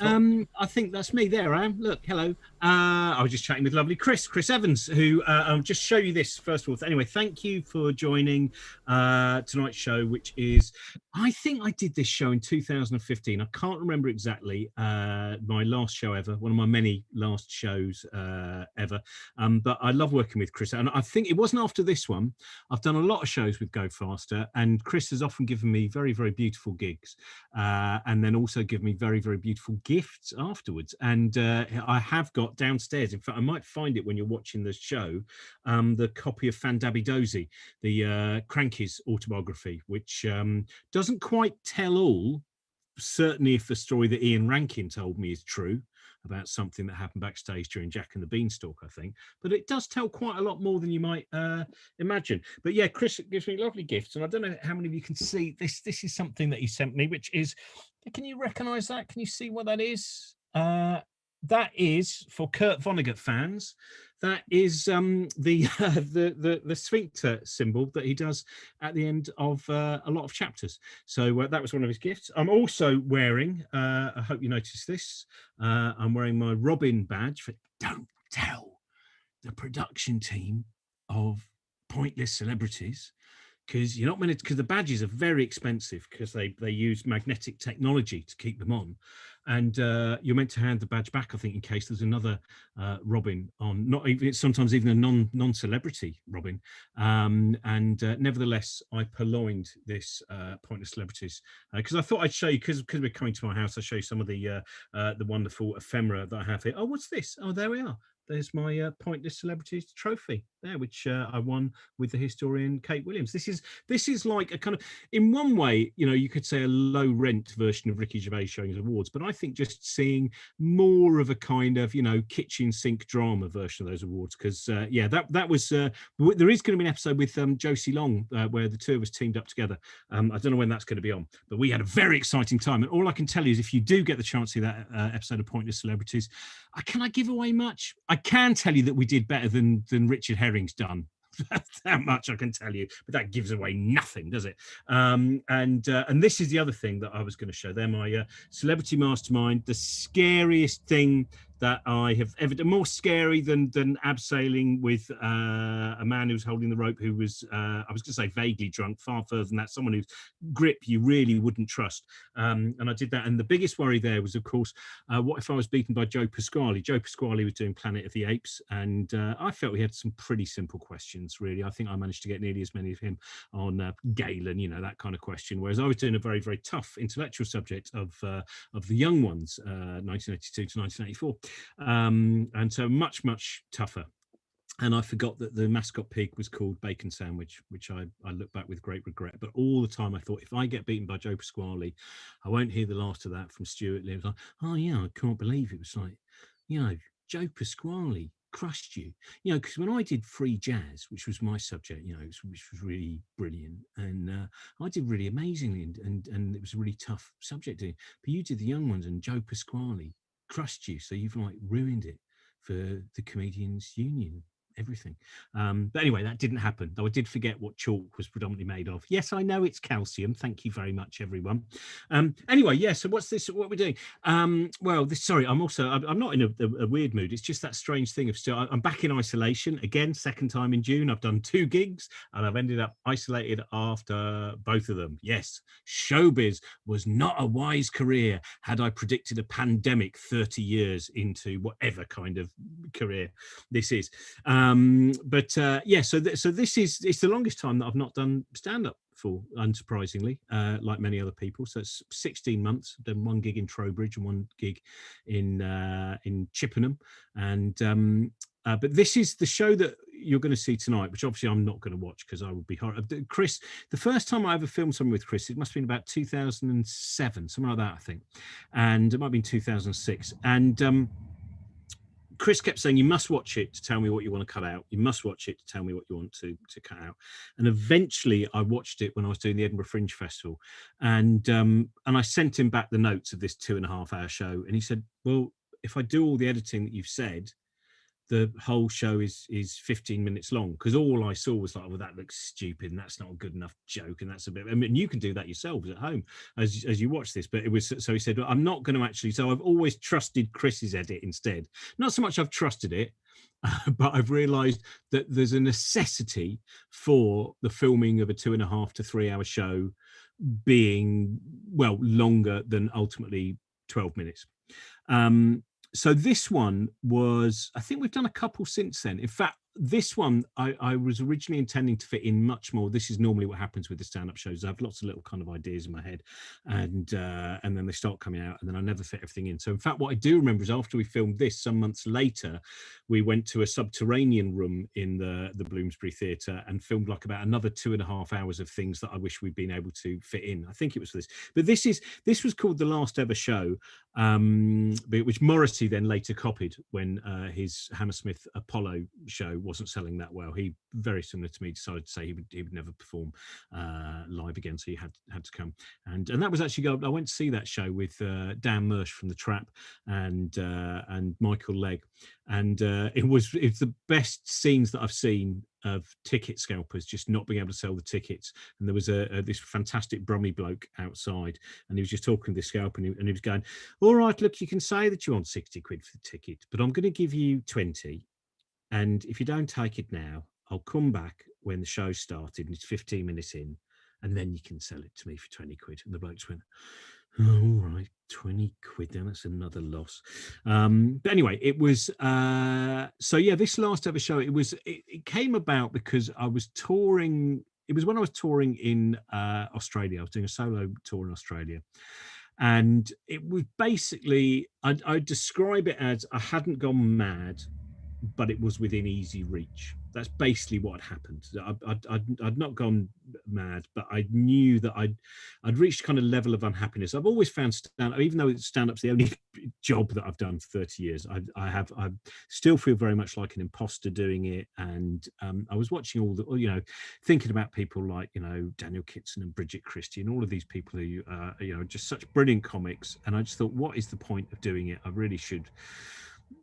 I think that's me there. I am. Look, hello. I was just chatting with lovely Chris Evans, who I'll just show you this first of all. Anyway, thank you for joining tonight's show, which is, I think I did this show in 2015. I can't remember exactly my last show ever, one of my many last shows ever. But I love working with Chris, and I think it wasn't after this one. I've done a lot of shows with Go Faster, and Chris has often given me very, very beautiful gigs, and then also given me very, very beautiful gifts afterwards. And I have got downstairs, in fact I might find it when you're watching the show, the copy of Fandabidozi, the Cranky's autobiography, which doesn't quite tell all, certainly if the story that Ian Rankin told me is true about something that happened backstage during Jack and the Beanstalk, I think, but it does tell quite a lot more than you might imagine. But yeah, Chris gives me lovely gifts, and I don't know how many of you can see this. This is something that he sent me, which is, can you recognize that? Can you see what that is? That is, for Kurt Vonnegut fans, that is the sphincter symbol that he does at the end of a lot of chapters. So that was one of his gifts. I'm also wearing, I hope you noticed this, I'm wearing my Robin badge for Don't Tell the production team of Pointless Celebrities, because you're not meant to, because the badges are very expensive, because they use magnetic technology to keep them on, and you're meant to hand the badge back, I think, in case there's another Robin on, not even, sometimes even a non-celebrity Robin. Nevertheless, I purloined this Pointless Celebrities because I thought I'd show you, because we're coming to my house, I'll show you some of the wonderful ephemera that I have here. Oh, what's this? Oh, there we are. There's my Pointless Celebrities trophy there, which I won with the historian Kate Williams. This is like a kind of, in one way, you know, you could say a low rent version of Ricky Gervais showing his awards, but I think just seeing more of a kind of, you know, kitchen sink drama version of those awards, because yeah, that was there is going to be an episode with Josie Long where the two of us teamed up together. I don't know when that's going to be on, but we had a very exciting time. And all I can tell you is, if you do get the chance to see that episode of Pointless Celebrities, can I give away much? I can tell you that we did better than Richard Herring's done. That much I can tell you, but that gives away nothing, does it? And this is the other thing that I was going to show. They're my Celebrity Mastermind, the scariest thing that I have ever done, more scary than abseiling with a man who's holding the rope, who was, I was going to say vaguely drunk, far further than that, someone whose grip you really wouldn't trust. And I did that. And the biggest worry there was, of course, what if I was beaten by Joe Pasquale? Joe Pasquale was doing Planet of the Apes, and I felt he had some pretty simple questions, really. I think I managed to get nearly as many of him on Galen, you know, that kind of question, whereas I was doing a very, very tough intellectual subject of the young ones, 1982 to 1984. And so much tougher. And I forgot that the mascot pig was called Bacon Sandwich, which I look back with great regret. But all the time I thought, if I get beaten by Joe Pasquale, I won't hear the last of that from Stuart Lee. It was like, oh yeah, I can't believe it. Was like, you know, Joe Pasquale crushed you, you know, because when I did free jazz, which was my subject, you know, which was really brilliant, and I did really amazingly, and it was a really tough subject to, but you did the young ones, and Joe Pasquale crushed you, so you've like ruined it for the Comedians Union, everything. But anyway, that didn't happen, though I did forget what chalk was predominantly made of. Yes, I know it's calcium. Thank you very much, everyone. Anyway, yeah, so what's this, what we're doing? Well, sorry, I'm not in a weird mood. It's just that strange thing of still, I'm back in isolation again, second time in June. I've done 2 gigs and I've ended up isolated after both of them. Yes, showbiz was not a wise career had I predicted a pandemic 30 years into whatever kind of career this is. Yeah, so this is, it's the longest time that I've not done stand-up for, unsurprisingly, like many other people. So it's 16 months. I've done 1 gig in Trowbridge and 1 gig in Chippenham, and but this is the show that you're going to see tonight, which obviously I'm not going to watch because I would be horrible. Chris, the first time I ever filmed something with Chris, it must have been about 2007, something like that, I think, and it might have been 2006, and Chris kept saying, you must watch it to tell me what you want to cut out. You must watch it to tell me what you want to cut out. And eventually I watched it when I was doing the Edinburgh Fringe Festival. And I sent him back the notes of this 2.5-hour show. And he said, well, if I do all the editing that you've said, the whole show is 15 minutes long, because all I saw was like, well, that looks stupid and that's not a good enough joke, and that's a bit, I mean, you can do that yourselves at home as you watch this. But it was, so he said, well, I'm not going to actually, so I've always trusted Chris's edit instead. Not so much I've trusted it, but I've realized that there's a necessity for the filming of a 2.5 to 3 hour show being, well, longer than ultimately 12 minutes. So this one was, I think we've done a couple since then. In fact, this one, I was originally intending to fit in much more. This is normally what happens with the stand-up shows. I have lots of little kind of ideas in my head, and then they start coming out, and then I never fit everything in. So in fact, what I do remember is after we filmed this, some months later, we went to a subterranean room in the Bloomsbury Theatre and filmed like about another 2.5 hours of things that I wish we'd been able to fit in. I think it was for this, but this was called The Last Ever Show, which Morrissey then later copied when his Hammersmith Apollo show wasn't selling that well. He, very similar to me, decided to say he would never perform live again, so he had to come. And that was actually, I went to see that show with Dan Mersh from The Trap and Michael Legg, and it's the best scenes that I've seen of ticket scalpers just not being able to sell the tickets. And there was this fantastic Brummie bloke outside, and he was just talking to the scalper, and he was going, all right, look, you can say that you want 60 quid for the ticket, but I'm going to give you 20. And if you don't take it now, I'll come back when the show started and it's 15 minutes in, and then you can sell it to me for 20 quid. And the bloke just went, oh, all right, 20 quid then, that's another loss. But anyway, it was, so yeah, this Last Ever Show, it came about because I was touring. It was when I was touring in Australia. I was doing a solo tour in Australia. And it was basically, I'd describe it as I hadn't gone mad, but it was within easy reach. That's basically what had happened. I'd not gone mad, but I knew that I'd reached kind of level of unhappiness. I've always found stand-up, even though stand-up's the only job that I've done for 30 years, I still feel very much like an imposter doing it. And I was watching all the, thinking about people like, Daniel Kitson and Bridget Christie and all of these people who, just such brilliant comics. And I just thought, what is the point of doing it? I really should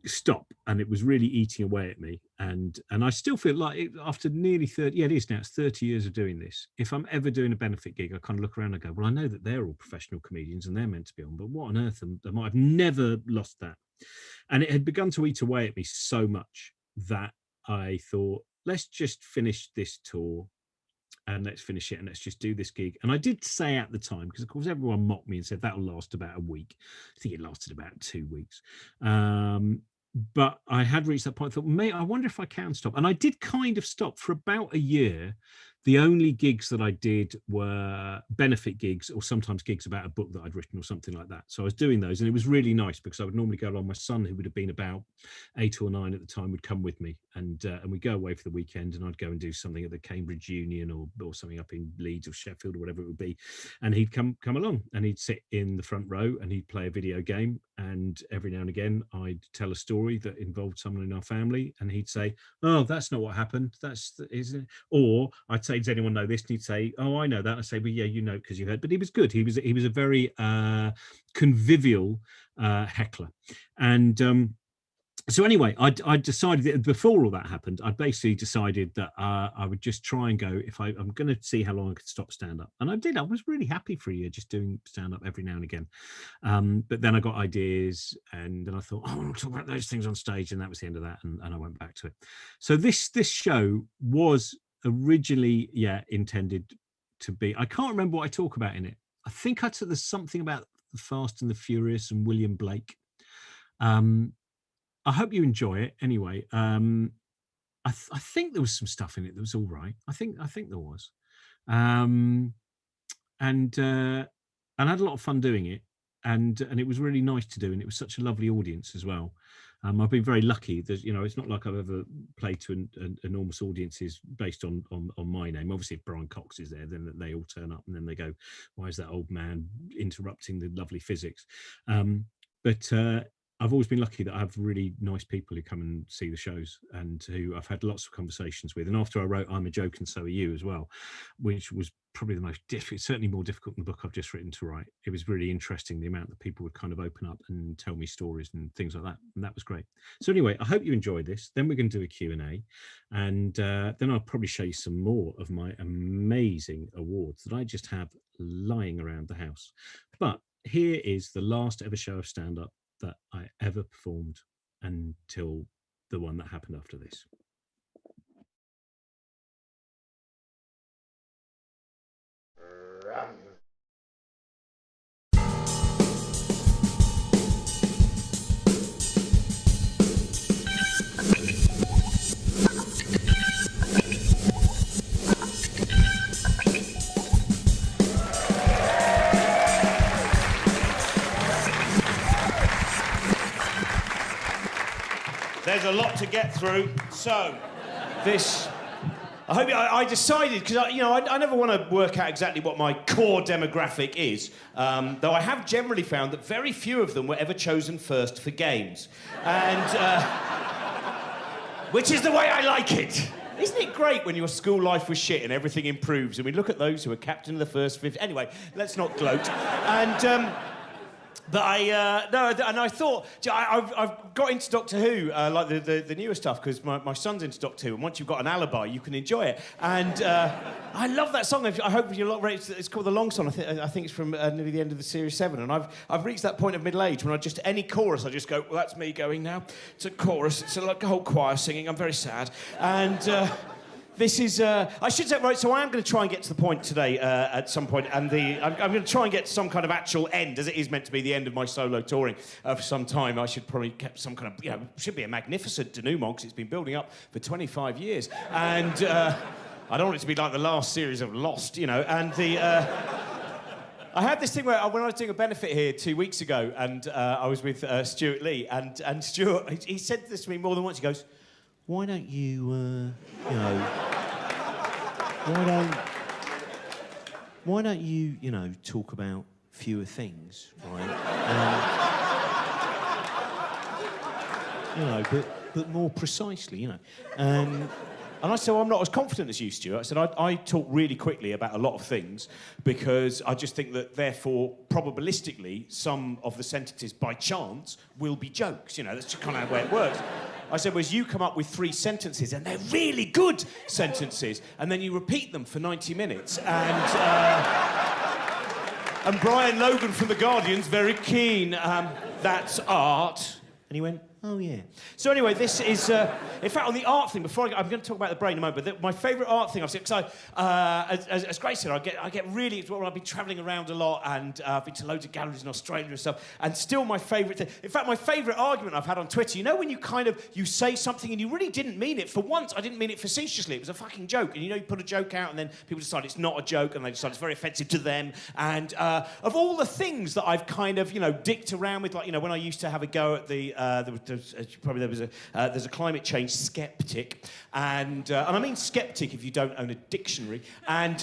stop. And it was really eating away at me, and I still feel like after nearly 30, yeah, it is now, it's 30 years of doing this, if I'm ever doing a benefit gig, I kind of look around and go, well, I know that they're all professional comedians and they're meant to be on, but what on earth am I? I've never lost that. And it had begun to eat away at me so much that I thought, let's just finish this tour and let's finish it and let's just do this gig. And I did say at the time, because of course everyone mocked me and said that'll last about a week. I think it lasted about 2 weeks. But I had reached that point. I thought, mate, I wonder if I can stop. And I did kind of stop for about a year. The only gigs that I did were benefit gigs, or sometimes gigs about a book that I'd written or something like that. So I was doing those, and it was really nice because I would normally go along. My son, who would have been about 8 or 9 at the time, would come with me, and we'd go away for the weekend, and I'd go and do something at the Cambridge Union or something up in Leeds or Sheffield or whatever it would be. And he'd come along, and he'd sit in the front row, and he'd play a video game. And every now and again, I'd tell a story that involved someone in our family, and he'd say, "Oh, that's not what happened. Isn't it?" Or I'd say, "Does anyone know this?" And he'd say, "Oh, I know that." I say, "Well, yeah, you know, because you heard." But he was good. He was a very convivial heckler, and so anyway, I decided that before all that happened, I basically decided that I would just try and go, if I'm going to see how long I could stop stand-up. And I did. I was really happy for a year just doing stand-up every now and again. But then I got ideas, and then I thought, I want to talk about those things on stage. And that was the end of that. And I went back to it. So this show was originally, intended to be, I can't remember what I talk about in it. I think there's something about the Fast and the Furious and William Blake. I hope you enjoy it anyway. I think there was some stuff in it that was all right. I think there was, and I had a lot of fun doing it, and it was really nice to do, and it was such a lovely audience as well. I've been very lucky. There's, it's not like I've ever played to an enormous audiences based on my name. Obviously, if Brian Cox is there, then they all turn up, and then they go, "Why is that old man interrupting the lovely physics?" But I've always been lucky that I have really nice people who come and see the shows and who I've had lots of conversations with. And after I wrote I'm a Joke and So Are You as well, which was probably the most difficult, certainly more difficult than the book I've just written to write. It was really interesting, the amount that people would kind of open up and tell me stories and things like that. And that was great. So anyway, I hope you enjoyed this. Then we're going to do a Q&A. And then I'll probably show you some more of my amazing awards that I just have lying around the house. But here is the last ever show of stand-up that I ever performed until the one that happened after this. There's a lot to get through, so this. I decided, because I never want to work out exactly what my core demographic is, though I have generally found that very few of them were ever chosen first for games, and which is the way I like it. Isn't it great when your school life was shit and everything improves, and we look at those who are captain of the first 50? Anyway, let's not gloat. And. But I thought, I've got into Doctor Who, like the newer stuff, because my son's into Doctor Who, and once you've got an alibi, you can enjoy it. And I love that song. I hope you're not ready. It's called The Long Song. I think it's from nearly the end of the Series 7. And I've reached that point of middle age when any chorus, I just go, well, that's me going now. It's a chorus. It's like a whole choir singing. I'm very sad. And... This is, I should say, right, so I am going to try and get to the point today at some point, and I'm going to try and get to some kind of actual end, as it is meant to be the end of my solo touring for some time. I should probably get some kind of, should be a magnificent denouement, because it's been building up for 25 years. And I don't want it to be like the last series of Lost, and I had this thing where when I was doing a benefit here 2 weeks ago, and I was with Stuart Lee, and Stuart, he said this to me more than once. He goes, why don't you, why don't you, talk about fewer things, right? But more precisely, And I said, well, I'm not as confident as you, Stuart. I said, I talk really quickly about a lot of things because I just think that, therefore, probabilistically, some of the sentences, by chance, will be jokes. That's just kind of the way it works. I said, whereas you come up with 3 sentences, and they're really good sentences, and then you repeat them for 90 minutes. And Brian Logan from The Guardian's very keen. That's art. And he went, oh, yeah. So anyway, this is... in fact, on the art thing, before I'm going to talk about the brain in a moment, but my favourite art thing I've seen... Because as Grace said, I get really... Well, I've been travelling around a lot, and I've been to loads of galleries in Australia and stuff, and still my favourite thing... In fact, my favourite argument I've had on Twitter, when you you say something and you really didn't mean it. For once, I didn't mean it facetiously. It was a fucking joke. And you put a joke out, and then people decide it's not a joke, and they decide it's very offensive to them. And of all the things that I've kind of, dicked around with, like, when I used to have a go at there's a climate change skeptic, and I mean skeptic if you don't own a dictionary, and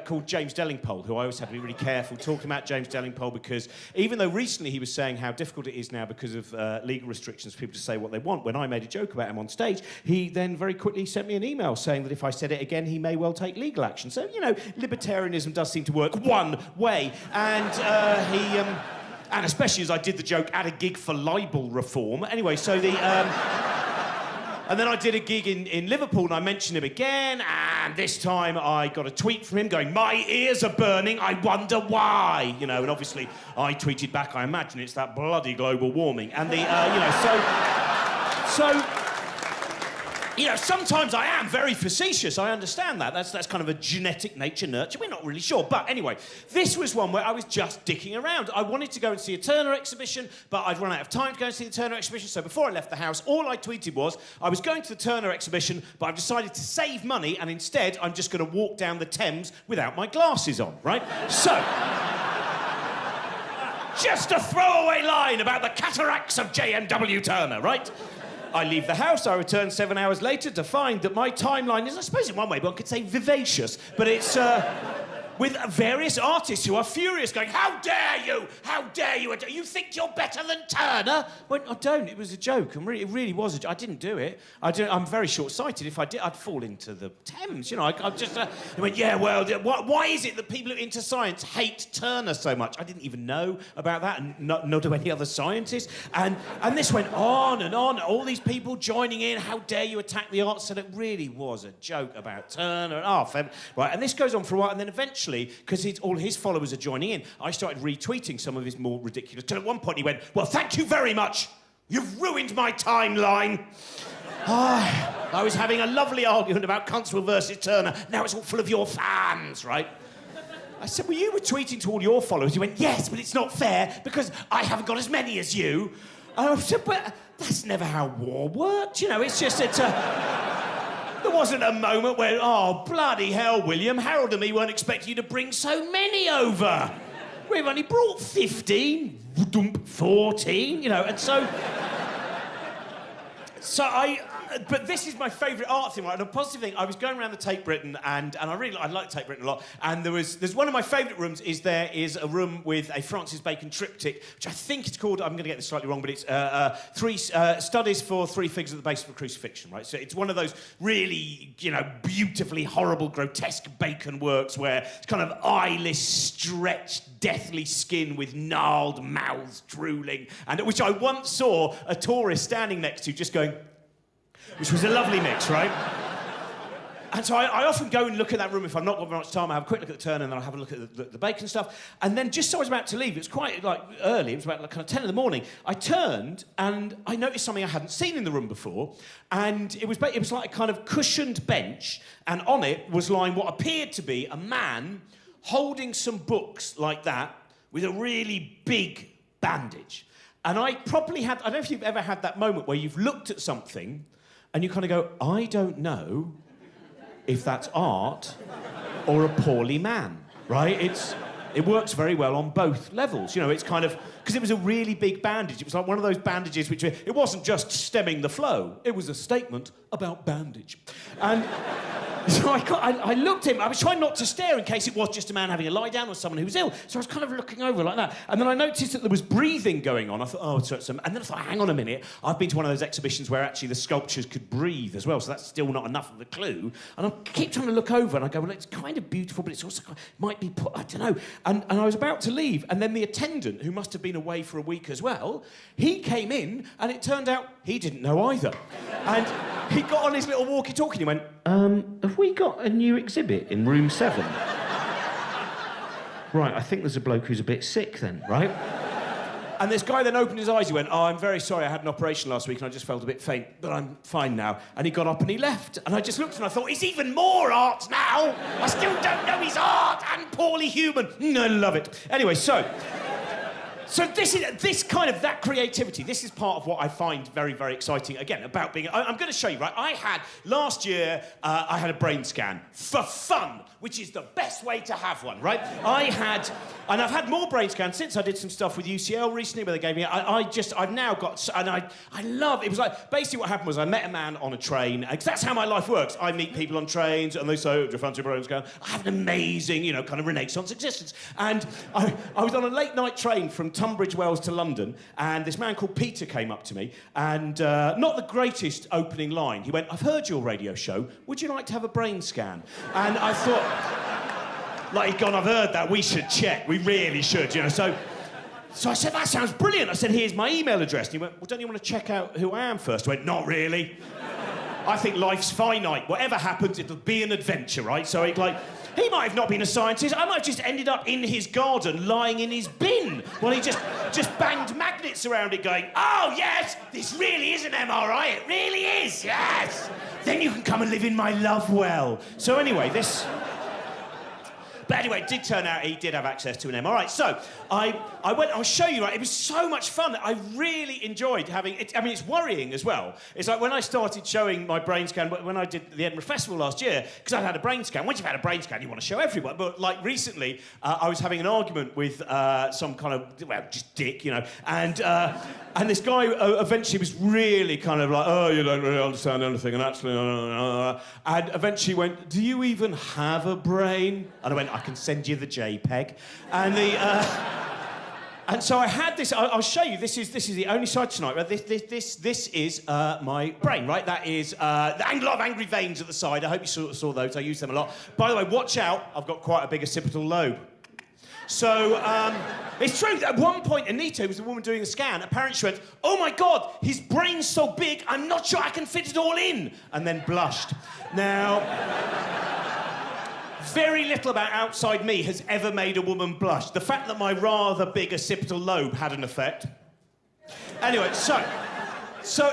called James Dellingpole, who I always have to be really careful talking about James Dellingpole, because even though recently he was saying how difficult it is now because of legal restrictions for people to say what they want, when I made a joke about him on stage, he then very quickly sent me an email saying that if I said it again, he may well take legal action. So, libertarianism does seem to work one way, and and especially as I did the joke at a gig for libel reform. Anyway, so and then I did a gig in Liverpool, and I mentioned him again, and this time I got a tweet from him going, my ears are burning, I wonder why, and obviously I tweeted back, I imagine it's that bloody global warming, and sometimes I am very facetious. I understand that. That's kind of a genetic nature nurture. We're not really sure. But anyway, this was one where I was just dicking around. I wanted to go and see a Turner exhibition, but I'd run out of time to go and see the Turner exhibition. So before I left the house, all I tweeted was, I was going to the Turner exhibition, but I've decided to save money, and instead I'm just going to walk down the Thames without my glasses on, right? So... just a throwaway line about the cataracts of J.M.W. Turner, right? I leave the house, I return 7 hours later to find that my timeline is, I suppose in one way, one could say vivacious, but it's with various artists who are furious, going, how dare you? How dare you? You think you're better than Turner? Well, I don't. It was a joke. It really was a joke. I didn't do it. I'm very short-sighted. If I did, I'd fall into the Thames, you know. I just... He went, yeah, well, why is it that people who are into science hate Turner so much? I didn't even know about that, and nor do any other scientists. And this went on and on. All these people joining in. How dare you attack the arts? So it really was a joke about Turner. Right, and this goes on for a while, and then eventually, because all his followers are joining in, I started retweeting some of his more ridiculous... Till at one point he went, well, thank you very much. You've ruined my timeline. I was having a lovely argument about Constable versus Turner. Now it's all full of your fans, right? I said, well, you were tweeting to all your followers. He went, yes, but it's not fair because I haven't got as many as you. And I said, but that's never how war worked. You know, it's just there wasn't a moment where, oh, bloody hell, William, Harold and me weren't expecting you to bring so many over. We've only brought 15, 14, you know, and so... But this is my favourite art thing, right? And a positive thing, I was going around the Tate Britain, and I like Tate Britain a lot, and there's one of my favourite rooms there is a room with a Francis Bacon triptych, which I think it's called, I'm going to get this slightly wrong, but it's three studies for three figures at the base of a crucifixion, right? So it's one of those really, you know, beautifully horrible, grotesque Bacon works where it's kind of eyeless, stretched, deathly skin with gnarled mouths drooling, and which I once saw a tourist standing next to just going... which was a lovely mix, right? And so I often go and look at that room if I've not got very much time. I have a quick look at the Turner and then I'll have a look at the Bacon stuff. And then just so I was about to leave, it was quite like early, it was about like kind of 10 in the morning, I turned and I noticed something I hadn't seen in the room before. And it was like a kind of cushioned bench, and on it was lying what appeared to be a man holding some books like that with a really big bandage. And I probably had, I don't know if you've ever had that moment where you've looked at something and you kind of go, I don't know if that's art or a poorly man, right? It works very well on both levels. You know, it's kind of... Because it was a really big bandage. It was like one of those bandages which... It wasn't just stemming the flow. It was a statement about bandage. And... So I looked at him. I was trying not to stare in case it was just a man having a lie down or someone who was ill. So I was kind of looking over like that. And then I noticed that there was breathing going on. I thought, oh, it's some... And then I thought, hang on a minute. I've been to one of those exhibitions where actually the sculptures could breathe as well. So that's still not enough of a clue. And I keep trying to look over and I go, well, it's kind of beautiful, but it's also might be put... I don't know. And I was about to leave. And then the attendant, who must have been away for a week as well, he came in and it turned out he didn't know either. And he got on his little walkie-talkie and he went, have we got a new exhibit in room 7? Right, I think there's a bloke who's a bit sick then, right? And this guy then opened his eyes, he went, oh, I'm very sorry, I had an operation last week and I just felt a bit faint, but I'm fine now. And he got up and he left. And I just looked and I thought, he's even more art now! I still don't know he's art and poorly human. I love it. Anyway, so this kind of, that creativity, this is part of what I find very, very exciting, again, about being... I'm going to show you, right? Last year, I had a brain scan for fun, which is the best way to have one, right? And I've had more brain scans since I did some stuff with UCL recently where they gave me... I've now got... And I love... It was like, basically what happened was I met a man on a train, because that's how my life works. I meet people on trains, and they say, oh, do you fancy a brain scan? I have an amazing, you know, kind of Renaissance existence. And I was on a late-night train from Tunbridge Wells to London, and this man called Peter came up to me, and not the greatest opening line. He went, I've heard your radio show. Would you like to have a brain scan? And I thought, like, he'd gone, I've heard that. We should check. We really should, you know. So I said, that sounds brilliant. I said, here's my email address. And he went, well, don't you want to check out who I am first? I went, not really. I think life's finite. Whatever happens, it'll be an adventure, right? So he might have not been a scientist. I might have just ended up in his garden, lying in his bin, while he just banged magnets around it, going, oh, yes, this really is an MRI. It really is, yes. Then you can come and live in my love well. So anyway, this... But anyway, it did turn out he did have access to an MRI. So I'll show you, right? It was so much fun. I really enjoyed having it. I mean, it's worrying as well. It's like when I started showing my brain scan, when I did the Edinburgh Festival last year, because I'd had a brain scan. Once you've had a brain scan, you want to show everyone. But like recently, I was having an argument with some kind of, well, just dick, you know. And this guy eventually was really kind of like, oh, you don't really understand anything, and actually, and eventually went, do you even have a brain? And I went, I I can send you the JPEG. And and so I had this. I'll show you. This is the only side tonight. Right? This is my brain. Right. That is a lot of angry veins at the side. I hope you saw those. I use them a lot. By the way, watch out. I've got quite a big occipital lobe. So, it's true that at one point, Anita, who was the woman doing the scan, apparently she went, "Oh my God, his brain's so big, I'm not sure I can fit it all in," and then blushed. Now, very little about outside me has ever made a woman blush. The fact that my rather big occipital lobe had an effect. Anyway, so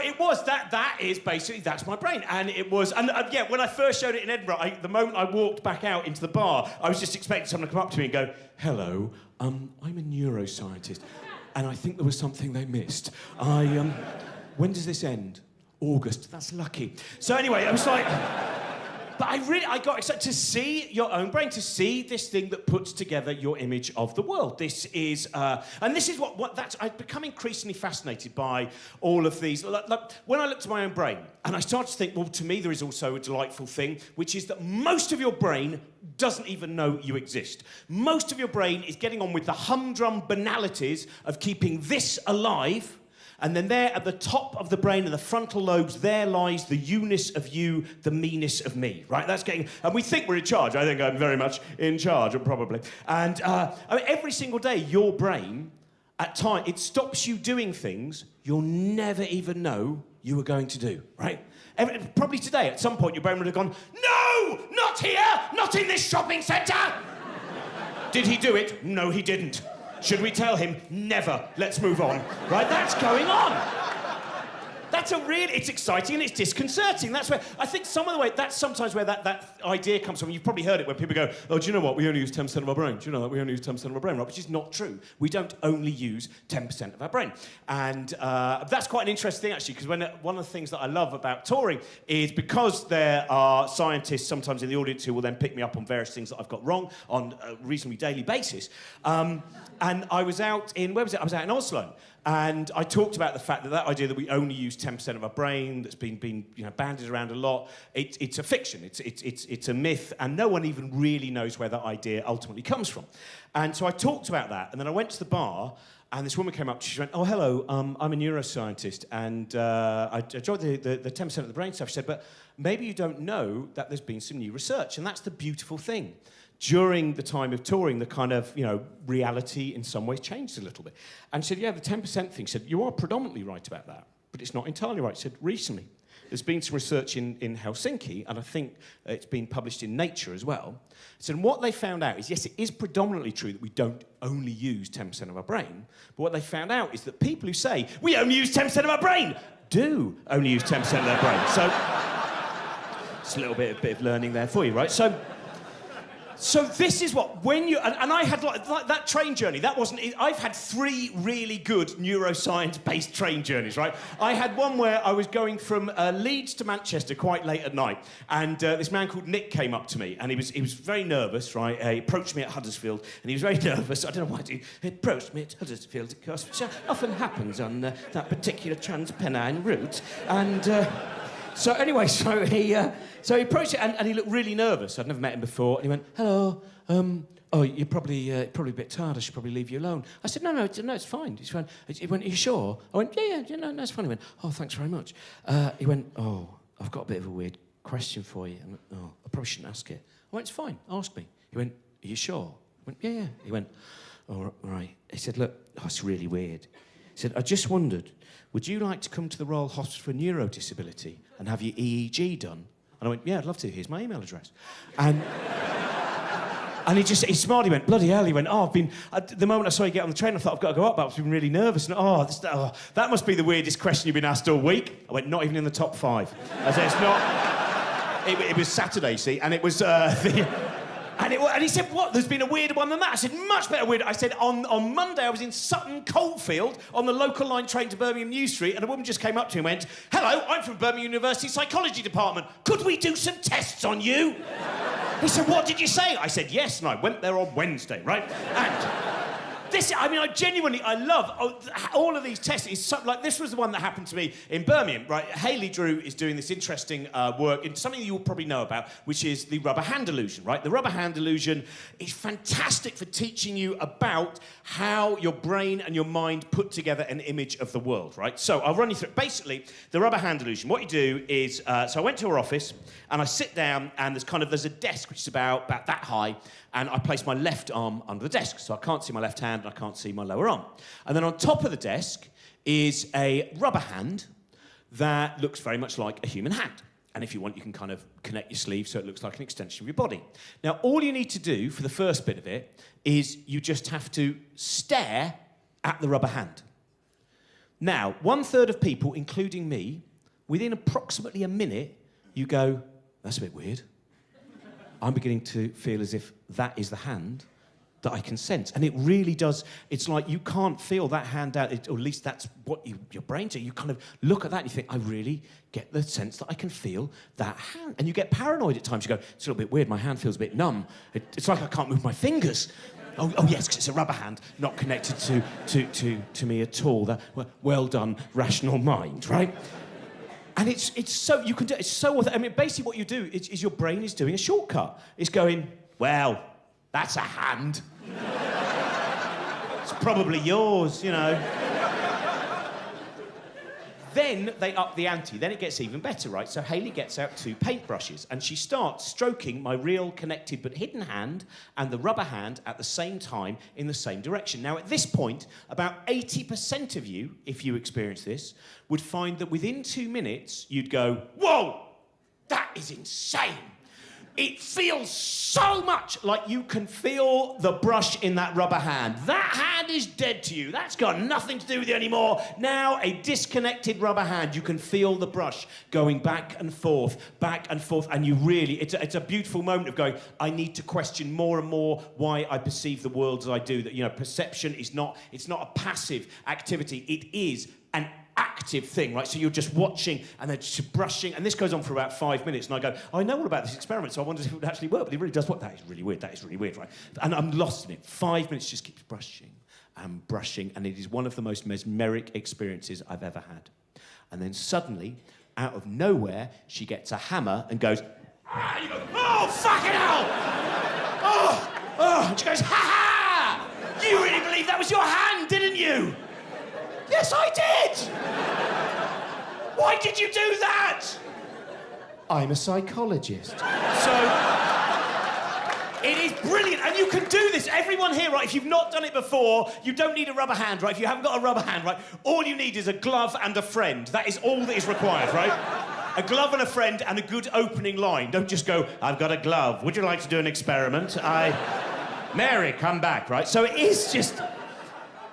it was that is basically, that's my brain. And it was, and yeah, when I first showed it in Edinburgh, the moment I walked back out into the bar, I was just expecting someone to come up to me and go, "Hello, I'm a neuroscientist, and I think there was something they missed. When does this end? August, that's lucky." So anyway, I was like, but I got excited to see your own brain, to see this thing that puts together your image of the world. This is, and this is I've become increasingly fascinated by all of these. Like, when I looked at my own brain, and I started to think, well, to me there is also a delightful thing, which is that most of your brain doesn't even know you exist. Most of your brain is getting on with the humdrum banalities of keeping this alive. And then there, at the top of the brain, in the frontal lobes, there lies the you-ness of you, the me-ness of me, right? That's getting... And we think we're in charge. I think I'm very much in charge, probably. And I mean, every single day, your brain, at times, it stops you doing things you'll never even know you were going to do, right? Probably today, at some point, your brain would have gone, "No! Not here! Not in this shopping centre!" Did he do it? No, he didn't. Should we tell him? Never. Let's move on. Right? That's going on. It's exciting and it's disconcerting. That's where, I think that's sometimes where that idea comes from. You've probably heard it when people go, "Oh, do you know what? We only use 10% of our brain. Do you know that? We only use 10% of our brain," right? Which is not true. We don't only use 10% of our brain. And that's quite an interesting thing, actually, because one of the things that I love about touring is because there are scientists sometimes in the audience who will then pick me up on various things that I've got wrong on a reasonably daily basis. And I was out in, where was it? I was out in Oslo. And I talked about the fact that idea that we only use 10% of our brain, that's been bandied around a lot, it's a fiction, it's a myth, and no one even really knows where that idea ultimately comes from. And so I talked about that, and then I went to the bar, and this woman came up, she went, "Oh, hello, I'm a neuroscientist, and I enjoyed the 10% of the brain stuff." She said, "But maybe you don't know that there's been some new research," and that's the beautiful thing. During the time of touring, the kind of, reality in some ways changed a little bit. And she said, "Yeah, the 10% thing," she said, "you are predominantly right about that, but it's not entirely right." She said, "Recently, there's been some research in Helsinki, and I think it's been published in Nature as well." So what they found out is, yes, it is predominantly true that we don't only use 10% of our brain, but what they found out is that people who say, "We only use 10% of our brain," do only use 10% of their brain. So it's a little bit of learning there for you, right? So this is what, when you... And I had, like that train journey, that wasn't... I've had 3 really good neuroscience-based train journeys, right? I had one where I was going from Leeds to Manchester quite late at night, and this man called Nick came up to me, and he was very nervous, right? He approached me at Huddersfield, and he was very nervous. I don't know why he approached me at Huddersfield, of course, which often happens on that particular Trans-Pennine route, and... So anyway, so he approached it, and he looked really nervous. I'd never met him before, and he went, "Hello, oh, you're probably a bit tired. I should probably leave you alone." I said, No, it's fine. He went, "Are you sure?" I went, Yeah, no, it's fine." He went, "Oh, thanks very much." He went, "Oh, I've got a bit of a weird question for you." I went, "Oh, I probably shouldn't ask it." I went, "It's fine, ask me." He went, "Are you sure?" I went, Yeah. He went, "Oh, right." He said, "Look, it's really weird." He said, "I just wondered, would you like to come to the Royal Hospital for Neurodisability and have your EEG done?" And I went, "Yeah, I'd love to. Here's my email address." And he smiled. He went, "Bloody hell." He went, "Oh, I've been..." The moment I saw you get on the train, I thought, "I've got to go up," but I've been really nervous. And, that must be the weirdest question you've been asked all week." I went, "Not even in the top 5. I said, "It's not..." It was Saturday, see, and it was... And he said, "What? There's been a weirder one than that?" I said, "Much better weird." I said, on Monday, I was in Sutton Coldfield on the local line train to Birmingham New Street, and a woman just came up to me and went, "Hello, I'm from Birmingham University Psychology Department. Could we do some tests on you?" He said, "What did you say?" I said, "Yes," and I went there on Wednesday, right? And I genuinely, I love all of these tests. It's so, like, this was the one that happened to me in Birmingham, right? Hayley Drew is doing this interesting work in something you'll probably know about, which is the rubber hand illusion, right? The rubber hand illusion is fantastic for teaching you about how your brain and your mind put together an image of the world, right? So I'll run you through it. Basically, the rubber hand illusion, what you do is, so I went to her office and I sit down and there's a desk which is about that high, and I place my left arm under the desk, so I can't see my left hand and I can't see my lower arm. And then on top of the desk is a rubber hand that looks very much like a human hand. And if you want, you can kind of connect your sleeve so it looks like an extension of your body. Now, all you need to do for the first bit of it is you just have to stare at the rubber hand. Now, 1/3 of people, including me, within approximately a minute, you go, that's a bit weird. I'm beginning to feel as if that is the hand that I can sense. And it really does. It's like you can't feel that hand out, or at least that's what your brain does. You kind of look at that and you think, I really get the sense that I can feel that hand. And you get paranoid at times. You go, it's a little bit weird. My hand feels a bit numb. It's like I can't move my fingers. Oh yes, because it's a rubber hand, not connected to me at all. Well done, rational mind, right? And it's so, you can do it, it's so, I mean, basically what you do is your brain is doing a shortcut. It's going, well, that's a hand. It's probably yours, you know. Then they up the ante. Then it gets even better, right? So Hayley gets out 2 paintbrushes and she starts stroking my real connected but hidden hand and the rubber hand at the same time in the same direction. Now, at this point, about 80% of you, if you experience this, would find that within 2 minutes, you'd go, whoa, that is insane. It feels so much like you can feel the brush in that rubber hand. That hand is dead to you. That's got nothing to do with you anymore. Now, a disconnected rubber hand, you can feel the brush going back and forth, and you really, it's a beautiful moment of going, I need to question more and more why I perceive the world as I do. That, you know, perception is not, it's not a passive activity. It is an active thing, right? So you're just watching and then just brushing, and this goes on for about 5 minutes, and I go, I know all about this experiment, so I wonder if it would actually work, but it really does work. That is really weird, right? And I'm lost in it. 5 minutes just keeps brushing and brushing, and it is one of the most mesmeric experiences I've ever had. And then suddenly, out of nowhere, she gets a hammer and goes, ah, you go, oh, fucking hell! Oh, and she goes, ha ha! You really believe that was your hand, didn't you? Yes, I did! Why did you do that? I'm a psychologist. So, it is brilliant, and you can do this. Everyone here, right, if you've not done it before, you don't need a rubber hand, right? If you haven't got a rubber hand, right, all you need is a glove and a friend. That is all that is required, right? A glove and a friend and a good opening line. Don't just go, I've got a glove. Would you like to do an experiment? Mary, come back, right? So it is just...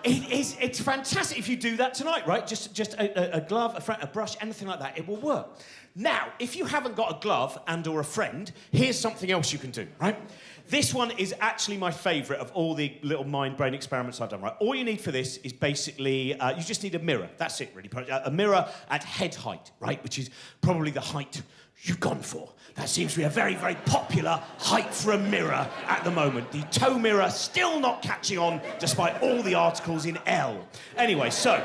It's fantastic if you do that tonight, right? Just a glove, a brush, anything like that, it will work. Now, if you haven't got a glove and or a friend, here's something else you can do, right? This one is actually my favourite of all the little mind-brain experiments I've done, right? All you need for this is basically, you just need a mirror. That's it, really. A mirror at head height, right? Which is probably the height you've gone for. That seems to be a very, very popular height for a mirror at the moment. The toe mirror still not catching on, despite all the articles in Elle. Anyway, so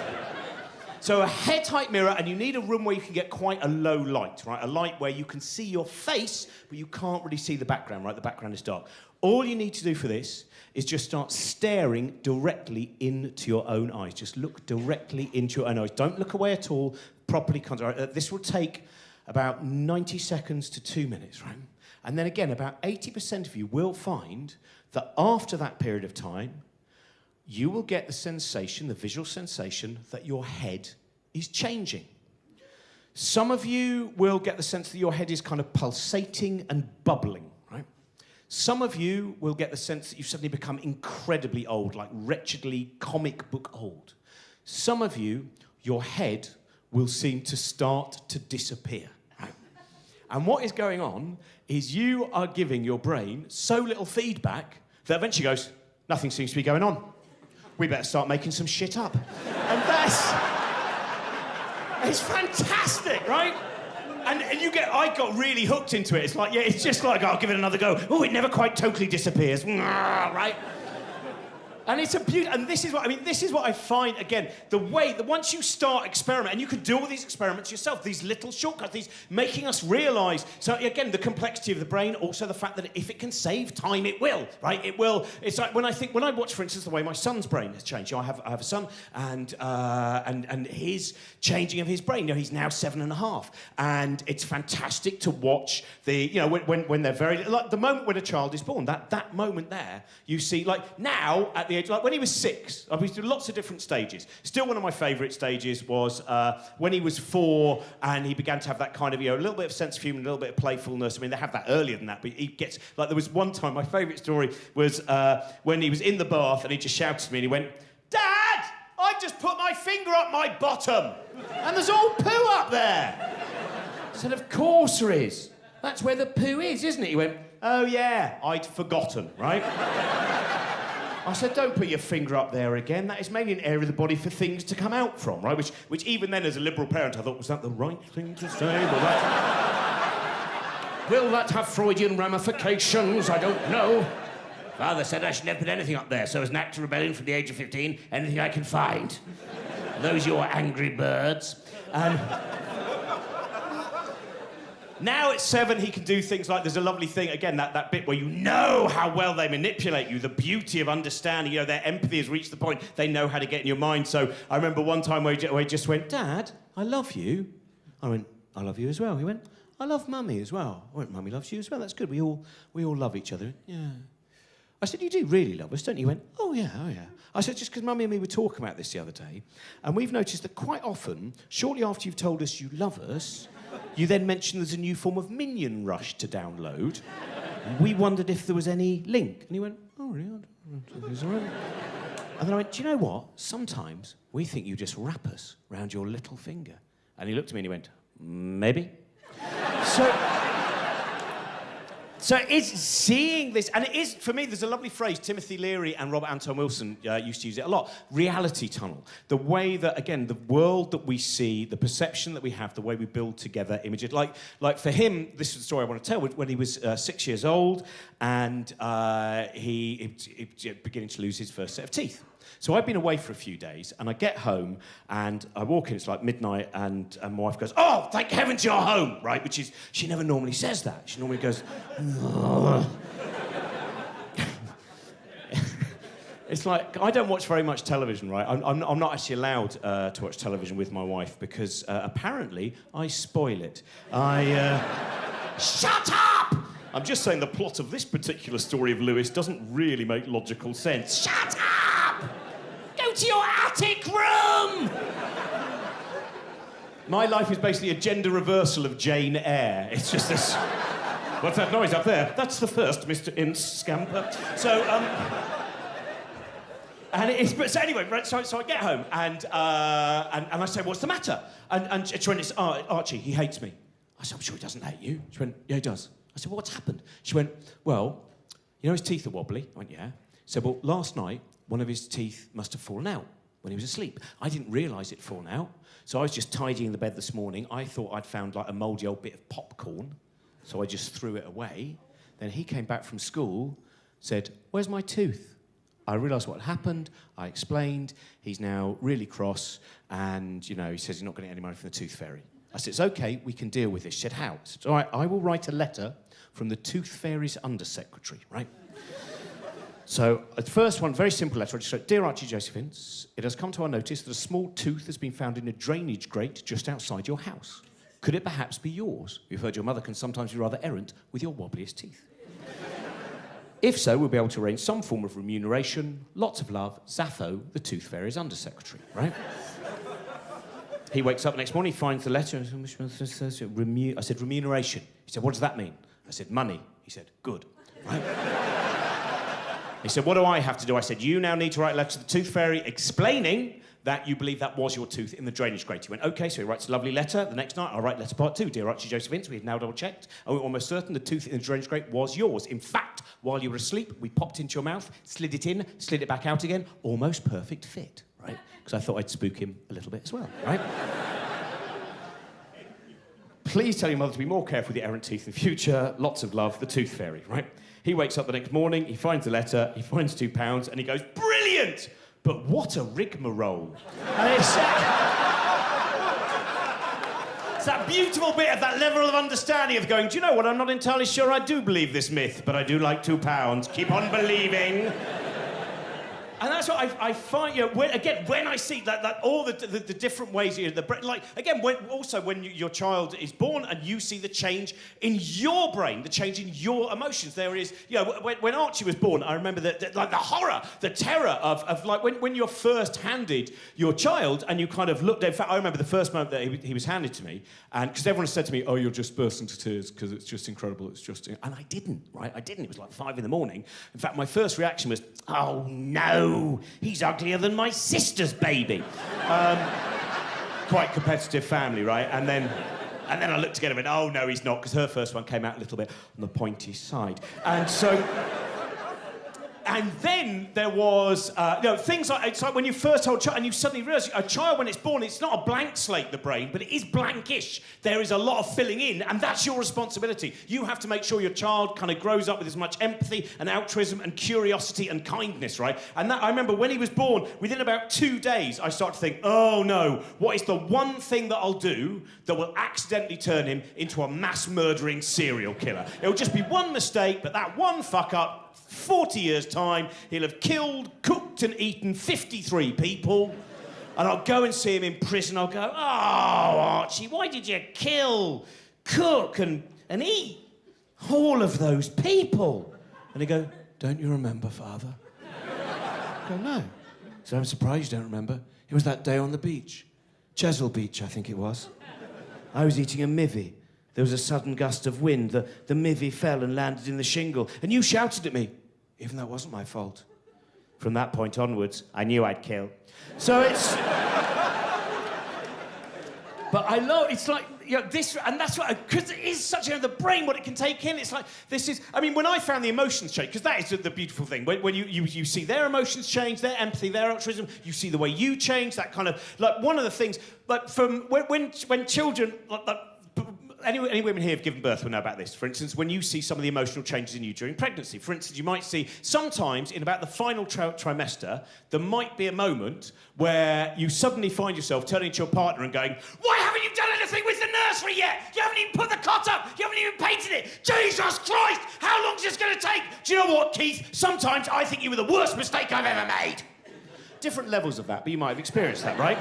a head-height mirror, and you need a room where you can get quite a low light, right? A light where you can see your face, but you can't really see the background, right? The background is dark. All you need to do for this is just start staring directly into your own eyes. Just look directly into your own eyes. Don't look away at all. Properly concentrate. This will take about 90 seconds to 2 minutes, right? And then again, about 80% of you will find that after that period of time, you will get the sensation, the visual sensation, that your head is changing. Some of you will get the sense that your head is kind of pulsating and bubbling, right? Some of you will get the sense that you've suddenly become incredibly old, like wretchedly comic book old. Some of you, your head will seem to start to disappear. And what is going on is you are giving your brain so little feedback that eventually goes, nothing seems to be going on. We better start making some shit up. And it's fantastic, right? And I got really hooked into it. It's like, yeah, it's just like, I'll give it another go. Oh, it never quite totally disappears, right? And it's a beauty, and this is what I find, again, the way that once you start experimenting, and you can do all these experiments yourself, these little shortcuts, these making us realise, so again, the complexity of the brain, also the fact that if it can save time, it will, right? It will. It's like when I watch, for instance, the way my son's brain has changed. You know, I have a son, and his changing of his brain, you know, he's now 7.5, and it's fantastic to watch when they're very, like the moment when a child is born, that moment there, you see, like now, at the age, like when he was 6, I've been through lots of different stages. Still, one of my favourite stages was when he was 4 and he began to have that kind of, you know, a little bit of sense of humour, a little bit of playfulness. I mean, they have that earlier than that, but he gets, like, there was one time, my favourite story was when he was in the bath and he just shouted to me and he went, "Dad, I just put my finger up my bottom and there's all poo up there." I said, "Of course there is. That's where the poo is, isn't it?" He went, "Oh yeah, I'd forgotten," right? I said, "Don't put your finger up there again. That is mainly an area of the body for things to come out from," right? Which even then, as a liberal parent, I thought, was that the right thing to say? Will that have Freudian ramifications? I don't know. Father said I should never put anything up there, so as an act of rebellion from the age of 15, anything I can find. Those your angry birds. Now at 7, he can do things like, there's a lovely thing, again, that bit where you know how well they manipulate you, the beauty of understanding, you know, their empathy has reached the point, they know how to get in your mind. So I remember one time where he just went, "Dad, I love you." I went, "I love you as well." He went, "I love Mummy as well." I went, "Mummy loves you as well, that's good, we all love each other." "Yeah." I said, "You do really love us, don't you?" He went, "Oh yeah, oh yeah." I said, "Just because Mummy and me were talking about this the other day, and we've noticed that quite often, shortly after you've told us you love us, you then mentioned there's a new form of Minion Rush to download. We wondered if there was any link." And he went, "Oh, really? I don't think there's a link." And then I went, "Do you know what? Sometimes we think you just wrap us round your little finger." And he looked at me and he went, "Maybe." So it's seeing this, and it is, for me, there's a lovely phrase, Timothy Leary and Robert Anton Wilson used to use it a lot, reality tunnel. The way that, again, the world that we see, the perception that we have, the way we build together images. Like for him, this is the story I want to tell, when he was 6 years old, and he beginning to lose his first set of teeth. So I've been away for a few days, and I get home, and I walk in, it's like midnight, and my wife goes, "Oh, thank heavens you're home," right? Which is, she never normally says that. She normally goes, "Oh." It's like, I don't watch very much television, right? I'm not actually allowed to watch television with my wife, because apparently I spoil it. Shut up! I'm just saying the plot of this particular story of Lewis doesn't really make logical sense. Shut up! Go to your attic room! My life is basically a gender reversal of Jane Eyre. It's just this... What's that noise up there? That's the first, Mr. Ince Scamper. So anyway, right, so I get home, and I say, "What's the matter?" And she went, "Archie, he hates me." I said, "I'm sure he doesn't hate you." She went, "Yeah, he does." I said, "Well, what's happened?" She went, "Well, you know his teeth are wobbly." I went, "Yeah." Said, "Well, last night, one of his teeth must have fallen out when he was asleep. I didn't realise it'd fallen out, so I was just tidying the bed this morning. I thought I'd found like a mouldy old bit of popcorn, so I just threw it away. Then he came back from school, said, 'Where's my tooth?' I realised what had happened. I explained. He's now really cross, and, you know, he says he's not going to get any money from the Tooth Fairy." I said, "It's OK, we can deal with this." She said, "How?" I said, "All right, I will write a letter from the Tooth Fairy's undersecretary," right? So the first one, very simple letter. I just wrote, "Dear Archie Joseph Ince, it has come to our notice that a small tooth has been found in a drainage grate just outside your house. Could it perhaps be yours? We've heard your mother can sometimes be rather errant with your wobbliest teeth. If so, we'll be able to arrange some form of remuneration. Lots of love, Zaffo, the Tooth Fairy's undersecretary," right? He wakes up the next morning, he finds the letter. I said, "Remuneration." He said, "What does that mean?" I said, "Money." He said, "Good." Right? He said, "What do I have to do?" I said, "You now need to write a letter to the Tooth Fairy explaining that you believe that was your tooth in the drainage grate." He went, "OK," so he writes a lovely letter. The next night, I'll write letter part 2. "Dear Archie Joseph Ince, we have now double-checked, and we're almost certain the tooth in the drainage grate was yours. In fact, while you were asleep, we popped into your mouth, slid it in, slid it back out again. Almost perfect fit," right? Because I thought I'd spook him a little bit as well, right? "Please tell your mother to be more careful with your errant teeth in future. Lots of love, the Tooth Fairy," right? He wakes up the next morning, he finds the letter, he finds £2, and he goes, "Brilliant! brilliant, but what a rigmarole. And it's that beautiful bit of that level of understanding of going, do you know what, I'm not entirely sure I do believe this myth, but I do like £2. Keep on believing. And that's what I find, you know, when I see that all the different ways, you know, like, again, when your child is born and you see the change in your brain, the change in your emotions. There is, you know, when Archie was born, I remember that like the horror, the terror of like when you're first handed your child and you kind of looked, in fact, I remember the first moment that he was handed to me, and because everyone said to me, oh, you'll just burst into tears because it's just incredible, and I didn't, right? I didn't. It was like 5 in the morning. In fact, my first reaction was, oh, no, he's uglier than my sister's baby. Quite competitive family, right? And then I looked together and went, oh, no, he's not, because her first one came out a little bit on the pointy side. And so... And then there was, you know, things like, it's like when you first hold a child and you suddenly realise a child, when it's born, it's not a blank slate, the brain, but it is blankish. There is a lot of filling in, and that's your responsibility. You have to make sure your child kind of grows up with as much empathy and altruism and curiosity and kindness, right? And that, I remember when he was born, within about 2 days, I started to think, oh no, what is the one thing that I'll do that will accidentally turn him into a mass murdering serial killer? It'll just be one mistake, but that one fuck up, 40 years' time, he'll have killed, cooked and eaten 53 people, and I'll go and see him in prison. I'll go, oh, Archie, why did you kill, cook and eat all of those people? And he'd go, don't you remember, Father? I go, no. So I'm surprised you don't remember. It was that day on the beach. Chesil Beach, I think it was. I was eating a mivvy. There was a sudden gust of wind. The mivvy fell and landed in the shingle. And you shouted at me, even though it wasn't my fault. From that point onwards, I knew I'd kill. So it's... But I love, it's like, you know, this, and that's what, because it is such, you know, the brain, what it can take in, it's like, this is, I mean, when I found the emotions change, because that is the beautiful thing, when you see their emotions change, their empathy, their altruism, you see the way you change, that kind of, like, one of the things, like, from, when children, like any women here have given birth will know about this. For instance, when you see some of the emotional changes in you during pregnancy. For instance, you might see sometimes in about the final trimester, there might be a moment where you suddenly find yourself turning to your partner and going, why haven't you done anything with the nursery yet? You haven't even put the cot up. You haven't even painted it. Jesus Christ, how long is this going to take? Do you know what, Keith? Sometimes I think you were the worst mistake I've ever made. Different levels of that, but you might have experienced that, right?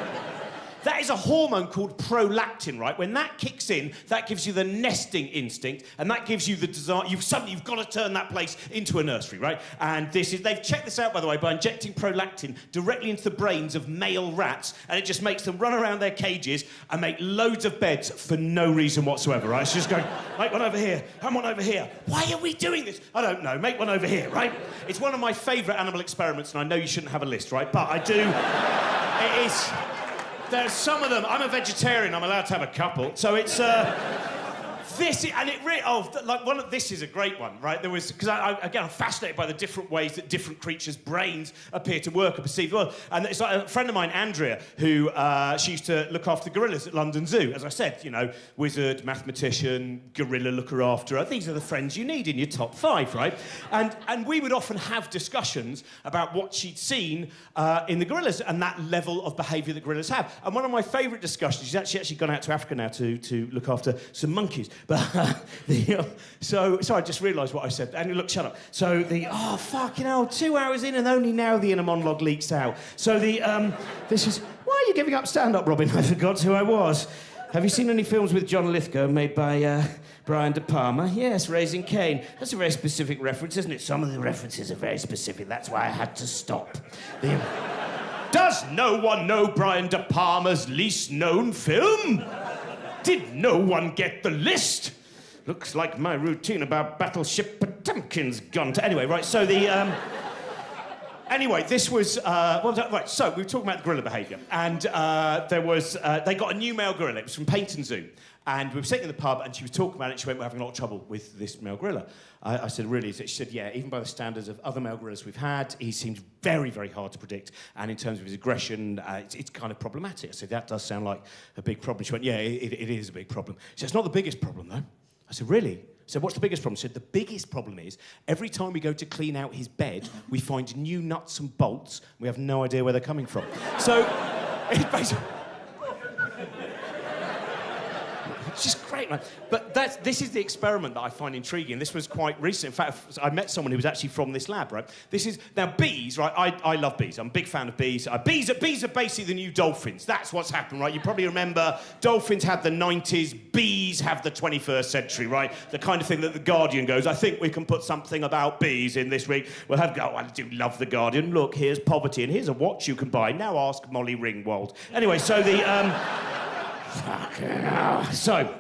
That is a hormone called prolactin, right? When that kicks in, that gives you the nesting instinct, and that gives you the desire. You've got to turn that place into a nursery, right? And they've checked this out, by the way, by injecting prolactin directly into the brains of male rats, and it just makes them run around their cages and make loads of beds for no reason whatsoever, right? It's just going, make one over here, and one over here. Why are we doing this? I don't know. Make one over here, right? It's one of my favourite animal experiments, and I know you shouldn't have a list, right? But I do. It is. There's some of them. I'm a vegetarian. I'm allowed to have a couple. So it's this, and it really. Oh, like this is a great one, right? There was because I'm fascinated by the different ways that different creatures' brains appear to work and perceive the world. And it's like a friend of mine, Andrea, who she used to look after the gorillas at London Zoo. As I said, you know, wizard, mathematician, gorilla looker after. These are the friends you need in your top 5, right? And we would often have discussions about what she'd seen in the gorillas and that level of behaviour that gorillas have. And one of my favourite discussions, she's actually gone out to Africa now to look after some monkeys. But so I just realised what I said. And look, shut up. So fucking hell, 2 hours in and only now the inner monologue leaks out. So this is, why are you giving up stand-up, Robin? I forgot who I was. Have you seen any films with John Lithgow made by Brian De Palma? Yes, Raising Cain. That's a very specific reference, isn't it? Some of the references are very specific. That's why I had to stop. Does no one know Brian De Palma's least known film? Did no one get the list? Looks like my routine about Battleship Potemkin's gone to... Anyway, right, so Anyway, this was... right, so we were talking about the gorilla behaviour. And there was... they got a new male gorilla. It was from Paignton Zoo. And we were sitting in the pub, and she was talking about it. She went, we're having a lot of trouble with this male gorilla. I said, really? She said, yeah, even by the standards of other male gorillas we've had, he seems very, very hard to predict. And in terms of his aggression, it's kind of problematic. I said, that does sound like a big problem. She went, yeah, it is a big problem. She said, it's not the biggest problem, though. I said, really? So what's the biggest problem? He said, the biggest problem is every time we go to clean out his bed, we find new nuts and bolts. We have no idea where they're coming from. So it's basically... It's just great, man. But this is the experiment that I find intriguing. This was quite recent. In fact, I met someone who was actually from this lab, right? Now, bees, right? I love bees. I'm a big fan of bees. Bees are basically the new dolphins. That's what's happened, right? You probably remember dolphins had the 90s, bees have the 21st century, right? The kind of thing that The Guardian goes, I think we can put something about bees in this week. We'll have, I do love The Guardian. Look, here's poverty, and here's a watch you can buy. Now ask Molly Ringwald. Anyway, so the... Fucking hell. So,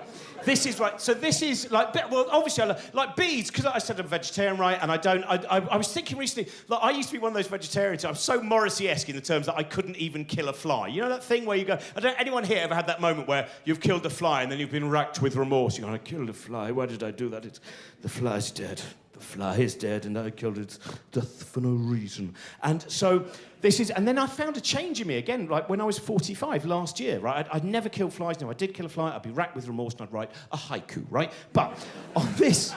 this is right. So this is like, well, obviously, I like bees because I said I'm vegetarian, right? And I was thinking recently, like, I used to be one of those vegetarians. I'm so Morrissey-esque in the terms that I couldn't even kill a fly. You know that thing where you go? Anyone here ever had that moment where you've killed a fly and then you've been racked with remorse? You're going, I killed a fly. Why did I do that? The fly's dead. The fly is dead, and I killed its death for no reason. And so and then I found a change in me again, like when I was 45 last year, right? I'd never killed flies. No, I did kill a fly. I'd be racked with remorse, and I'd write a haiku, right? But on this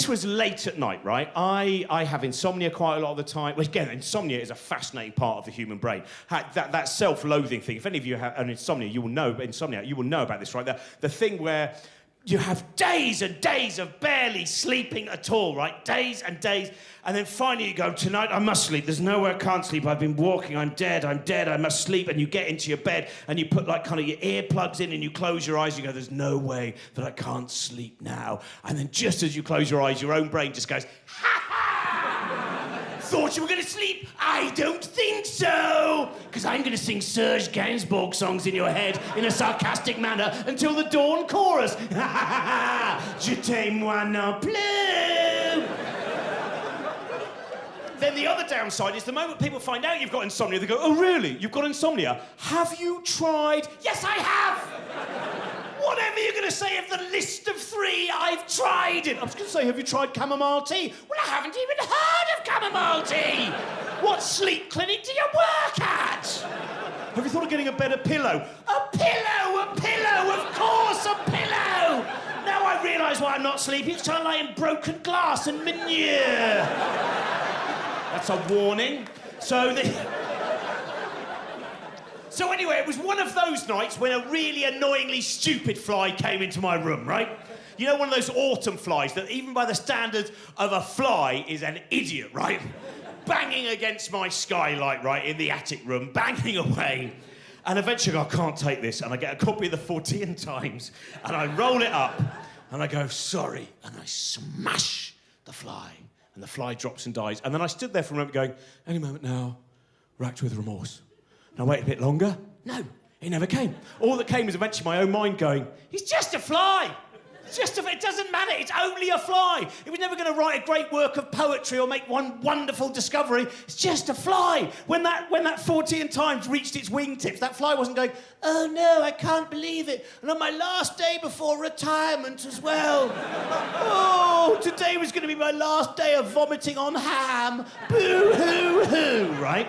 was late at night, right? I have insomnia quite a lot of the time. Well, again, insomnia is a fascinating part of the human brain. That self-loathing thing. If any of you have an insomnia, you will know about this, right? The thing where you have days and days of barely sleeping at all, right? Days and days. And then finally you go, tonight I must sleep. There's nowhere I can't sleep. I've been walking. I'm dead. I must sleep. And you get into your bed and you put like kind of your earplugs in and you close your eyes. You go, there's no way that I can't sleep now. And then just as you close your eyes, your own brain just goes, ha ha! Thought you were going to sleep? I don't think so! Because I'm going to sing Serge Gainsbourg songs in your head in a sarcastic manner until the dawn chorus. Ha ha ha! Je t'aime moi non plus! Then the other downside is the moment people find out you've got insomnia, they go, oh really? You've got insomnia? Have you tried? Yes, I have! Whatever you're going to say of the list of 3, I've tried it. I was going to say, have you tried chamomile tea? Well, I haven't even heard of chamomile tea. What sleep clinic do you work at? Have you thought of getting a better pillow? A pillow, of course, a pillow. Now I realise why I'm not sleeping. It's trying to lie in broken glass and manure. That's a warning. So anyway, it was one of those nights when a really annoyingly stupid fly came into my room, right? You know, one of those autumn flies that even by the standards of a fly is an idiot, right? Banging against my skylight, right, in the attic room, banging away. And eventually I can't take this, and I get a copy of the 14 Times, and I roll it up, and I go, sorry, and I smash the fly, and the fly drops and dies. And then I stood there for a moment going, any moment now, racked with remorse. And I waited a bit longer. No, it never came. All that came was eventually my own mind going, it's just a fly. It doesn't matter, it's only a fly. It was never going to write a great work of poetry or make one wonderful discovery. It's just a fly. When that 14 Times reached its wingtips, that fly wasn't going, oh no, I can't believe it. And on my last day before retirement as well. Oh, today was going to be my last day of vomiting on ham. Boo-hoo-hoo, right?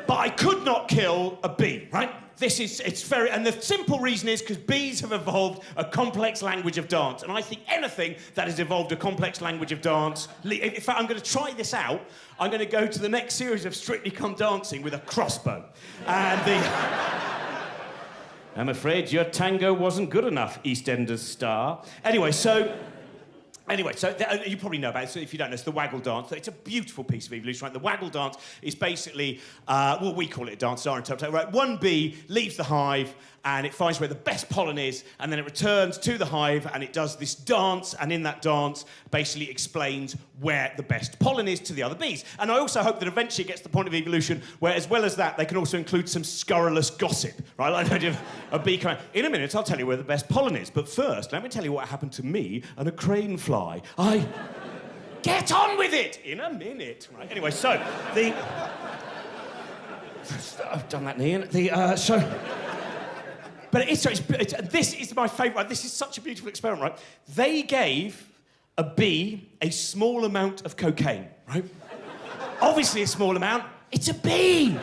But I could not kill a bee, right? And the simple reason is because bees have evolved a complex language of dance. And I think anything that has evolved a complex language of dance... In fact, I'm going to try this out. I'm going to go to the next series of Strictly Come Dancing with a crossbow. And I'm afraid your tango wasn't good enough, EastEnders star. Anyway, so you probably know about it, so if you don't know, it's the waggle dance. It's a beautiful piece of evolution, right? The waggle dance is basically, we call it a dance, our interpretation, right? One bee leaves the hive, and it finds where the best pollen is, and then it returns to the hive, and it does this dance, and in that dance, basically explains where the best pollen is to the other bees. And I also hope that eventually it gets to the point of evolution where, as well as that, they can also include some scurrilous gossip, right? Like the idea of a bee coming, in a minute, I'll tell you where the best pollen is, but first, let me tell you what happened to me and a crane fly. Get on with it! In a minute. Right, anyway, so, I've done that, Ian. But this is my favourite. This is such a beautiful experiment, right? They gave a bee a small amount of cocaine, right? Obviously a small amount. It's a bee.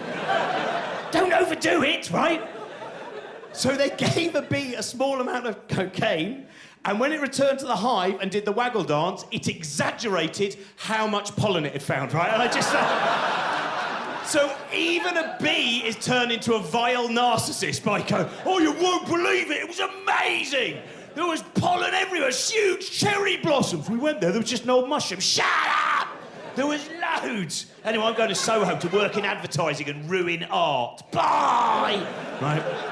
Don't overdo it, right? So they gave a bee a small amount of cocaine, and when it returned to the hive and did the waggle dance, it exaggerated how much pollen it had found, right? And I just... So even a bee is turned into a vile narcissist by going, oh, you won't believe it, it was amazing! There was pollen everywhere, huge cherry blossoms. We went there was just an old mushroom. Shut up! There was loads. Anyway, I'm going to Soho to work in advertising and ruin art. Bye! Right.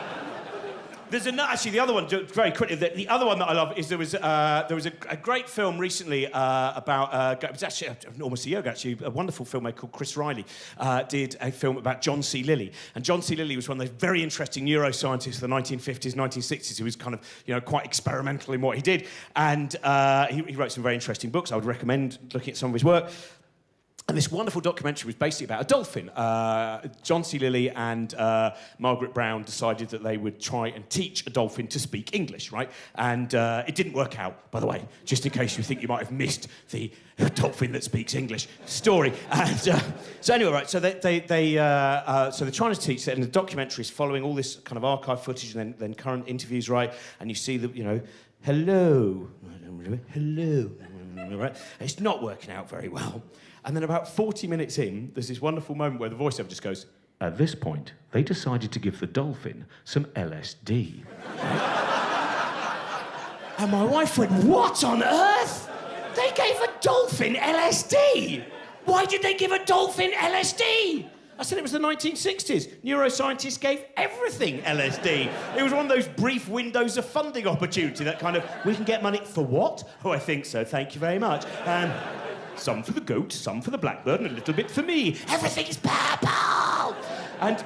There's actually the other one, very quickly. The other one that I love is there was a great film recently about. It was actually almost a year ago. Actually, a wonderful filmmaker called Chris Riley did a film about John C. Lilly, and John C. Lilly was one of those very interesting neuroscientists of the 1950s, 1960s, who was kind of quite experimental in what he did, and he wrote some very interesting books. I would recommend looking at some of his work. And this wonderful documentary was basically about a dolphin. John C. Lilly and Margaret Brown decided that they would try and teach a dolphin to speak English, right? And it didn't work out, by the way, just in case you think you might have missed the dolphin that speaks English story. And so anyway, right, so they're trying to teach it, and the documentary is following all this kind of archive footage and then current interviews, right? And you see the, hello, right? It's not working out very well. And then about 40 minutes in, there's this wonderful moment where the voiceover just goes, at this point, they decided to give the dolphin some LSD. And my wife went, what on earth? They gave a dolphin LSD? Why did they give a dolphin LSD? I said it was the 1960s. Neuroscientists gave everything LSD. It was one of those brief windows of funding opportunity, that kind of, we can get money for what? Oh, I think so, thank you very much. Some for the goat, some for the blackbird, and a little bit for me. Everything is purple! And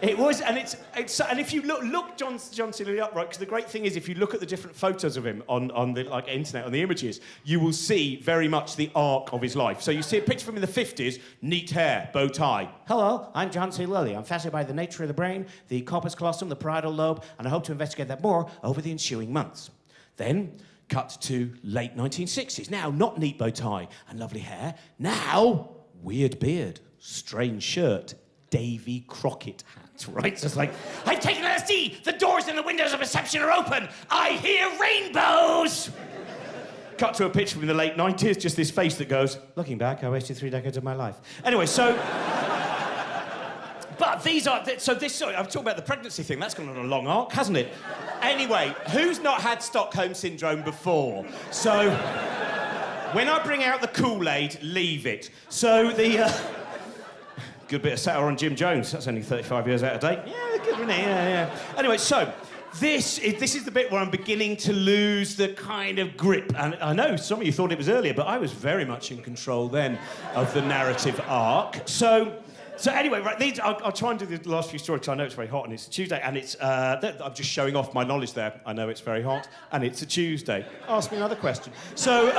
it was, and and if you look John C. Lilly up, right, because the great thing is, if you look at the different photos of him on the internet, on the images, you will see very much the arc of his life. So you see a picture from him in the 50s, neat hair, bow tie. Hello, I'm John C. Lilly. I'm fascinated by the nature of the brain, the corpus callosum, the parietal lobe, and I hope to investigate that more over the ensuing months. Then, cut to late 1960s. Now, not neat bow tie and lovely hair. Now, weird beard, strange shirt, Davy Crockett hat, right? So it's like, I've taken LSD! The doors and the windows of perception are open! I hear rainbows! Cut to a picture from the late 90s, just this face that goes, looking back, I wasted 3 decades of my life. Anyway, so... But these are... Sorry, I'm talking about the pregnancy thing. That's gone on a long arc, hasn't it? Anyway, who's not had Stockholm Syndrome before? So, when I bring out the Kool-Aid, leave it. So, the... Good bit of satire on Jim Jones. That's only 35 years out of date. Yeah, good, isn't it? Yeah. Anyway, so... This is the bit where I'm beginning to lose the kind of grip. And I know some of you thought it was earlier, but I was very much in control then of the narrative arc. So anyway, right, I'll try and do the last few stories, because I know it's very hot and it's a Tuesday, and it's... I'm just showing off my knowledge there. I know it's very hot, and it's a Tuesday. Ask me another question. So,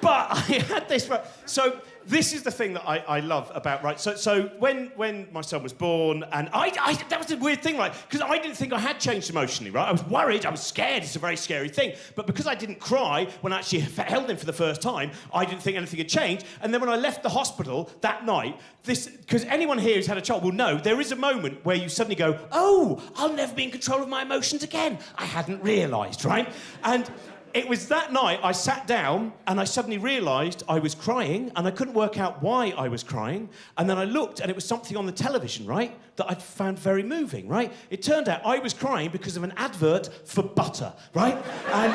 But I had this... So... This is the thing that I love about, right? So when my son was born, and that was a weird thing, right? Because I didn't think I had changed emotionally, right? I was worried, I was scared, it's a very scary thing. But because I didn't cry when I actually held him for the first time, I didn't think anything had changed. And then when I left the hospital that night, because anyone here who's had a child will know, there is a moment where you suddenly go, oh, I'll never be in control of my emotions again. I hadn't realised, right? And... it was that night I sat down and I suddenly realised I was crying and I couldn't work out why I was crying. And then I looked and it was something on the television, right, that I'd found very moving, right? It turned out I was crying because of an advert for butter, right? And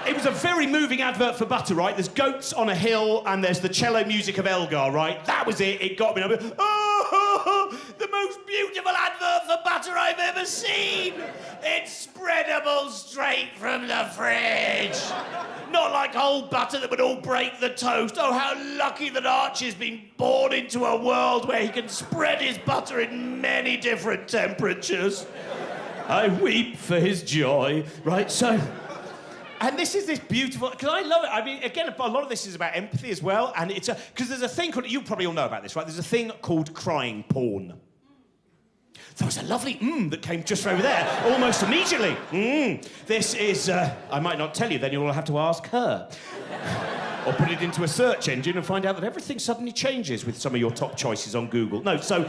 it was a very moving advert for butter, right? There's goats on a hill and there's the cello music of Elgar, right? That was it. It got me. Oh, the most beautiful advert for butter I've ever seen. It's spreadable straight from the fridge. Not like old butter that would all break the toast. Oh, how lucky that Archie's been born into a world where he can spread his butter in many different temperatures. I weep for his joy. Right, so... And this is this beautiful... Because I love it. I mean, again, a lot of this is about empathy as well. And it's because there's a thing called... You probably all know about this, right? There's a thing called crying porn. There was a lovely that came just over there, almost immediately. This is... I might not tell you, then you'll have to ask her. Or put it into a search engine and find out that everything suddenly changes with some of your top choices on Google. No, so...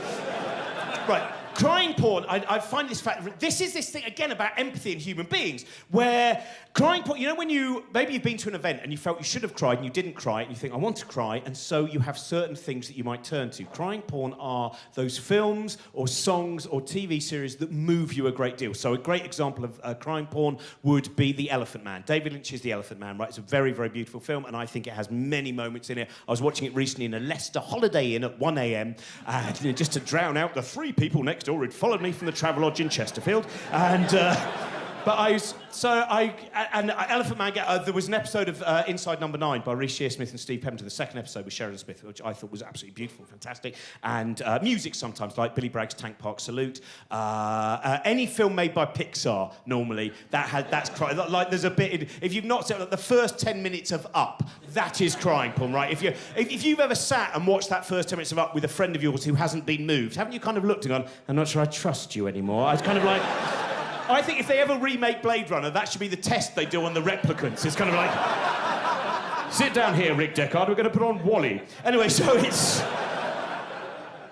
Right. crying porn, I find this fact... This is this thing, again, about empathy in human beings, where crying porn... You know when maybe you've been to an event and you felt you should have cried and you didn't cry, and you think, I want to cry, and so you have certain things that you might turn to. Crying porn are those films or songs or TV series that move you a great deal. So a great example of crying porn would be The Elephant Man. David Lynch's The Elephant Man, right? It's a very, very beautiful film, and I think it has many moments in it. I was watching it recently in a Leicester Holiday Inn at 1 a.m, just to drown out the 3 people next door who'd followed me from the Travelodge in Chesterfield. And, Elephant Man, there was an episode of Inside Number 9 by Reece Shearsmith and Steve Pemberton, the second episode with Sheridan Smith, which I thought was absolutely beautiful, fantastic. And music sometimes, like Billy Bragg's Tank Park Salute. Any film made by Pixar, normally, that's crying. Like, there's a bit, if you've not seen the first 10 minutes of Up, that is crying porn, right? If you've ever sat and watched that first 10 minutes of Up with a friend of yours who hasn't been moved, haven't you kind of looked and gone, I'm not sure I trust you anymore? I was kind of like... I think if they ever remake Blade Runner, that should be the test they do on the replicants. It's kind of like, sit down here, Rick Deckard, we're going to put on Wall-E. Anyway, so it's...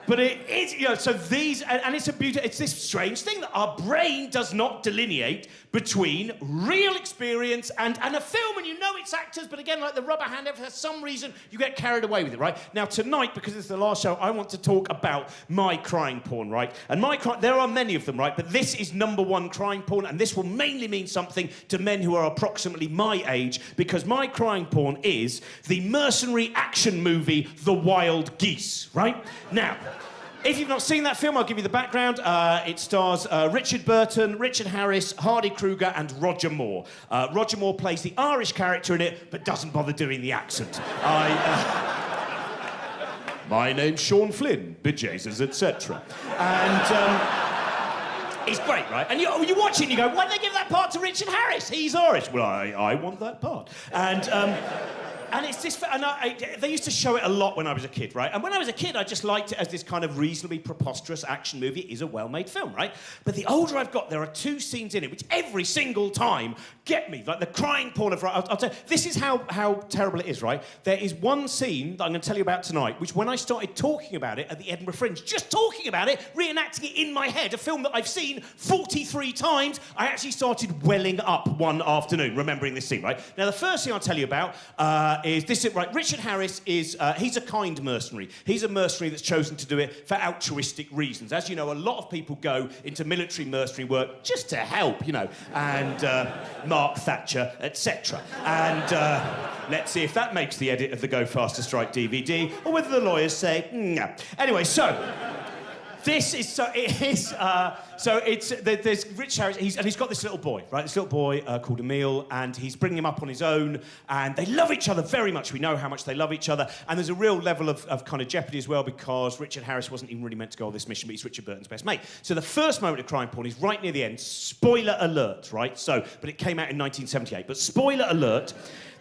But it is, you know, so these, and it's it's this strange thing that our brain does not delineate between real experience and a film, and you know it's actors, but again, like the rubber hand, for some reason, you get carried away with it, right? Now, tonight, because it's the last show, I want to talk about my crying porn, right? And there are many of them, right? But this is #1 crying porn, and this will mainly mean something to men who are approximately my age, because my crying porn is the mercenary action movie, The Wild Geese, right? Now, if you've not seen that film, I'll give you the background. It stars Richard Burton, Richard Harris, Hardy Kruger, and Roger Moore. Roger Moore plays the Irish character in it, but doesn't bother doing the accent. My name's Sean Flynn, bejesus, etc. And it's great, right? And you watch it and you go, why did they give that part to Richard Harris? He's Irish. Well, I want that part. And it's this, and they used to show it a lot when I was a kid, right? And when I was a kid, I just liked it as this kind of reasonably preposterous action movie. It is a well-made film, right? But the older I've got, there are 2 scenes in it which every single time get me. Like the crying porn of... I'll tell you, this is how terrible it is, right? There is one scene that I'm going to tell you about tonight, which when I started talking about it at the Edinburgh Fringe, just talking about it, reenacting it in my head, a film that I've seen 43 times, I actually started welling up one afternoon, remembering this scene, right? Now, the first thing I'll tell you about is this, right? Richard Harris is, he's a kind mercenary. He's a mercenary that's chosen to do it for altruistic reasons. As you know, a lot of people go into military mercenary work just to help, you know, and Mark Thatcher, etc. And let's see if that makes the edit of the Go Faster Strike DVD, or whether the lawyers say, no. Anyway, so... This is there's Rich Harris, he's got this little boy, right? This little boy called Emil, and he's bringing him up on his own, and they love each other very much. We know how much they love each other, and there's a real level of kind of jeopardy as well, because Richard Harris wasn't even really meant to go on this mission, but he's Richard Burton's best mate. So the first moment of crying porn is right near the end. Spoiler alert, right? So, but it came out in 1978. But spoiler alert.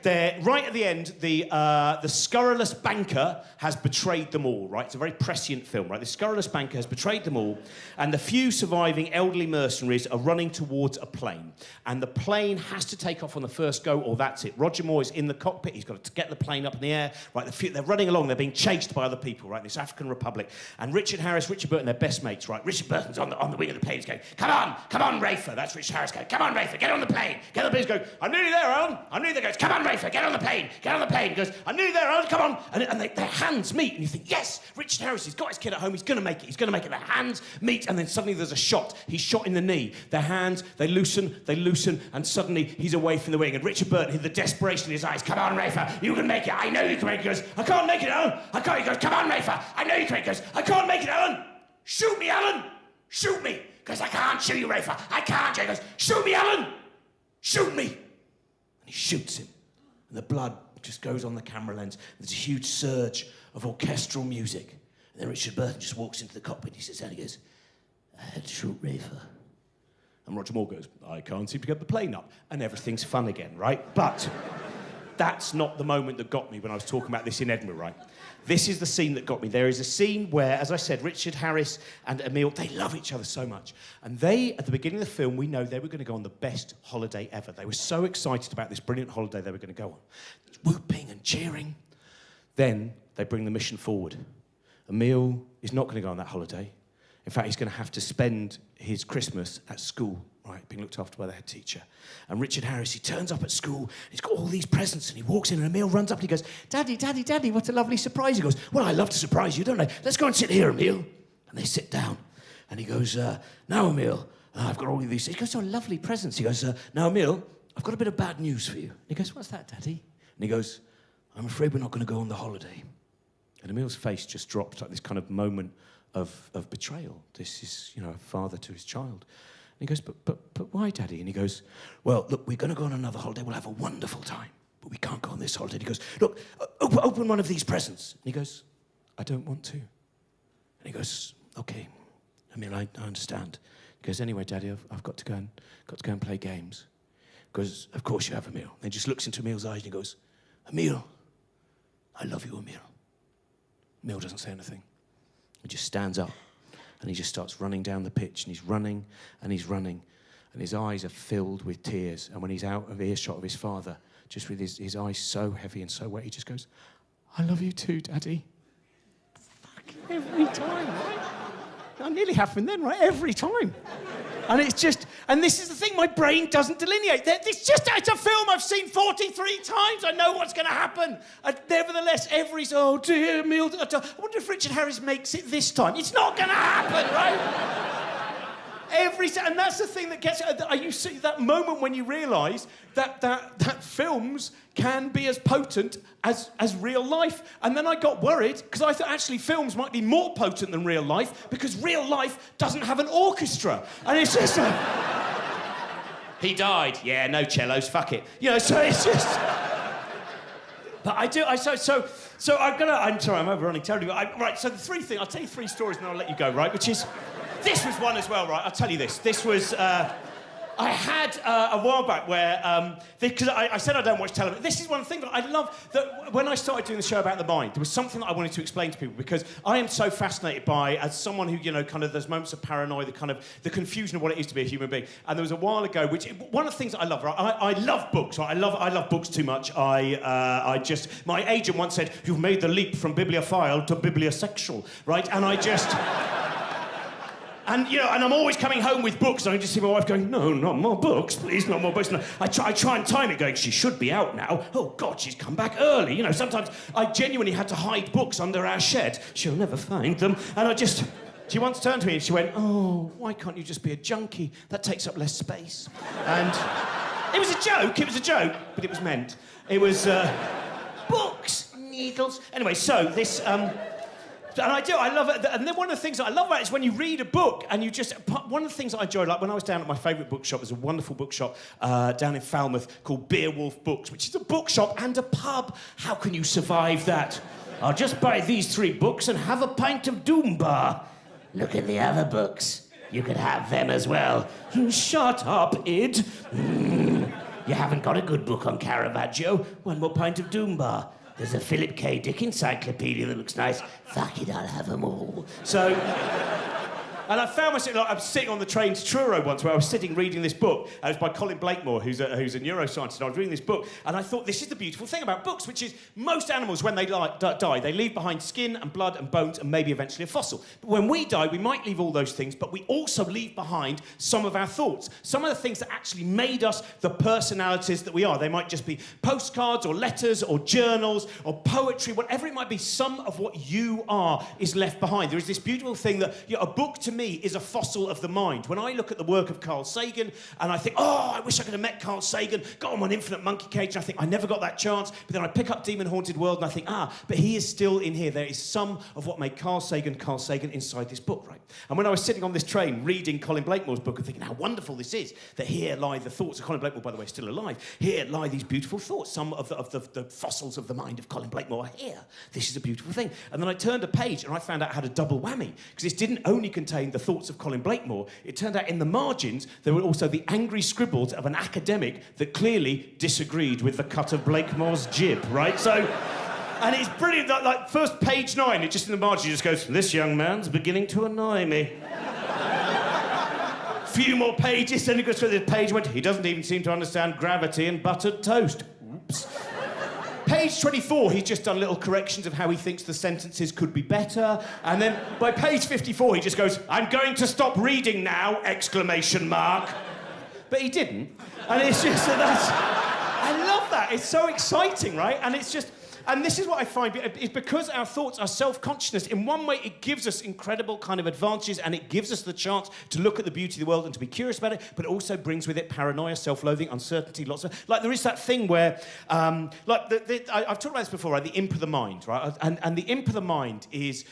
Right at the end, the scurrilous banker has betrayed them all, right? It's a very prescient film, right? The scurrilous banker has betrayed them all, and the few surviving elderly mercenaries are running towards a plane. And the plane has to take off on the first go, or that's it. Roger Moore is in the cockpit. He's got to get the plane up in the air, right? They're running along. They're being chased by other people, right? In this African Republic. And Richard Harris, Richard Burton, they're best mates, right? Richard Burton's on the wing of the plane. He's going, come on, Rafer. That's Richard Harris going, come on, Rafer, get on the plane. Get on the plane. He's going, I'm nearly there, Alan. I'm nearly there. He goes, come on, Rafer, get on the plane. Get on the plane. He goes, I'm nearly there, Alan, come on. And their hands meet, and you think, yes, Richard Harris, he's got his kid at home, he's going to make it. He's going to make it. Their hands meet, and then suddenly there's a shot. He's shot in the knee. Their hands, they loosen, and suddenly he's away from the wing. And Richard Burton, the desperation in his eyes, come on, Rafer, you can make it. I know you can make it. He goes, I can't make it, Alan. I can't. He goes, come on, Rafer, I know you can make it. He goes, I can't make it, Alan. Shoot me, Alan. Shoot me. Because I can't shoot you, Rafer. I can't. He goes, shoot me, Alan. Shoot me. And he shoots him. And the blood just goes on the camera lens. There's a huge surge of orchestral music. And then Richard Burton just walks into the cockpit. He sits down and he goes, I had to shoot Rafer. And Roger Moore goes, I can't seem to get the plane up. And everything's fun again, right? But that's not the moment that got me when I was talking about this in Edinburgh, right? This is the scene that got me. There is a scene where, as I said, Richard Harris and Emil, they love each other so much. And they, at the beginning of the film, we know they were going to go on the best holiday ever. They were so excited about this brilliant holiday they were going to go on. Whooping and cheering. Then they bring the mission forward. Emil is not going to go on that holiday. In fact, he's going to have to spend his Christmas at school, right, being looked after by the head teacher. And Richard Harris, he turns up at school, he's got all these presents, and he walks in, and Emil runs up and he goes, Daddy, Daddy, Daddy, what a lovely surprise. He goes, well, I love to surprise you, don't I? Let's go and sit here, Emil. And they sit down. And he goes, now, Emil, I've got all of these. He goes, oh, lovely presents. He goes, now, Emil, I've got a bit of bad news for you. And he goes, what's that, Daddy? And he goes, I'm afraid we're not going to go on the holiday. And Emil's face just dropped, like this kind of moment of betrayal. This is, a father to his child. And he goes, but why, Daddy? And he goes, well, look, we're going to go on another holiday. We'll have a wonderful time. But we can't go on this holiday. And he goes, look, open one of these presents. And he goes, I don't want to. And he goes, okay, Emil, I understand. He goes, anyway, Daddy, I've got to go and play games. Because, of course you have, Emil. And he just looks into Emil's eyes and he goes, Emil, I love you, Emil. Emil doesn't say anything. He just stands up and he just starts running down the pitch, and he's running and he's running, and his eyes are filled with tears. And when he's out of earshot of his father, just with his eyes so heavy and so wet, he just goes, I love you too, Daddy. Fucking every time, right? That nearly happened then, right? Every time. And it's just, and this is the thing, my brain doesn't delineate. It's a film I've seen 43 times. I know what's going to happen. And nevertheless, oh dear, Emil, I wonder if Richard Harris makes it this time. It's not going to happen, right? And that's the thing that gets you see that moment when you realise that films can be as potent as real life. And then I got worried, because I thought actually films might be more potent than real life, because real life doesn't have an orchestra. And it's just he died. Yeah, no cellos, fuck it. So it's just... But I'm sorry, I'm overrunning terribly. Right, so the three things, I'll tell you three stories and then I'll let you go, right? Which is... This was one as well, right? I'll tell you this. This was... I had a while back where... Because I said I don't watch television. This is one thing that I love, that when I started doing the show about the mind, there was something that I wanted to explain to people, because I am so fascinated by, as someone who, kind of, there's moments of paranoia, the confusion of what it is to be a human being. And there was a while ago, one of the things that I love, right? I love books, right? I love books too much. My agent once said, you've made the leap from bibliophile to bibliosexual, right? And I just... And, and I'm always coming home with books, and I just see my wife going, no, not more books, please, not more books. No. I try and time it, going, she should be out now. Oh, God, she's come back early. Sometimes I genuinely had to hide books under our shed. She'll never find them. And she once turned to me and she went, oh, why can't you just be a junkie? That takes up less space. And it was a joke, but it was meant. It was books, needles. Anyway, so this... And I love it. And then one of the things that I love about it is when you read a book and one of the things that I enjoy, like when I was down at my favourite bookshop, there's a wonderful bookshop down in Falmouth called Beowulf Books, which is a bookshop and a pub. How can you survive that? I'll just buy these 3 books and have a pint of Doombar. Look at the other books. You could have them as well. Shut up, Id. You haven't got a good book on Caravaggio. One more pint of Doombar. There's a Philip K. Dick encyclopedia that looks nice. Fuck it, I'll have them all. So... And I found myself, I was sitting on the train to Truro once, where I was sitting reading this book. It was by Colin Blakemore, who's a neuroscientist. And I was reading this book, and I thought, this is the beautiful thing about books, which is most animals, when they die, they leave behind skin and blood and bones and maybe eventually a fossil. But when we die, we might leave all those things, but we also leave behind some of our thoughts, some of the things that actually made us the personalities that we are. They might just be postcards or letters or journals or poetry, whatever it might be. Some of what you are is left behind. There is this beautiful thing that a book to me is a fossil of the mind. When I look at the work of Carl Sagan and I think, oh, I wish I could have met Carl Sagan, got him on Infinite Monkey Cage, and I think I never got that chance. But then I pick up Demon Haunted World and I think, but he is still in here. There is some of what made Carl Sagan inside this book, right? And when I was sitting on this train reading Colin Blakemore's book and thinking how wonderful this is, that here lie the thoughts of Colin Blakemore, by the way, still alive. Here lie these beautiful thoughts. Some of the fossils of the mind of Colin Blakemore are here. This is a beautiful thing. And then I turned a page and I found out I had a double whammy, because this didn't only contain the thoughts of Colin Blakemore. It turned out in the margins there were also the angry scribbles of an academic that clearly disagreed with the cut of Blakemore's jib, right? So, and it's brilliant. Like first page 9, it just in the margin just goes, "This young man's beginning to annoy me." Few more pages, then it goes through this page. He doesn't even seem to understand gravity and buttered toast. Oops. page 24, he's just done little corrections of how he thinks the sentences could be better. And then by page 54, he just goes, "I'm going to stop reading now!" exclamation mark. But he didn't. And it's just, I love that. It's so exciting, right? And it's just, and this is what I find, is because our thoughts are self-consciousness, in one way it gives us incredible kind of advantages, and it gives us the chance to look at the beauty of the world and to be curious about it, but it also brings with it paranoia, self-loathing, uncertainty, lots of... Like, there is that thing where, I've talked about this before, right? The imp of the mind, right? And the imp of the mind is...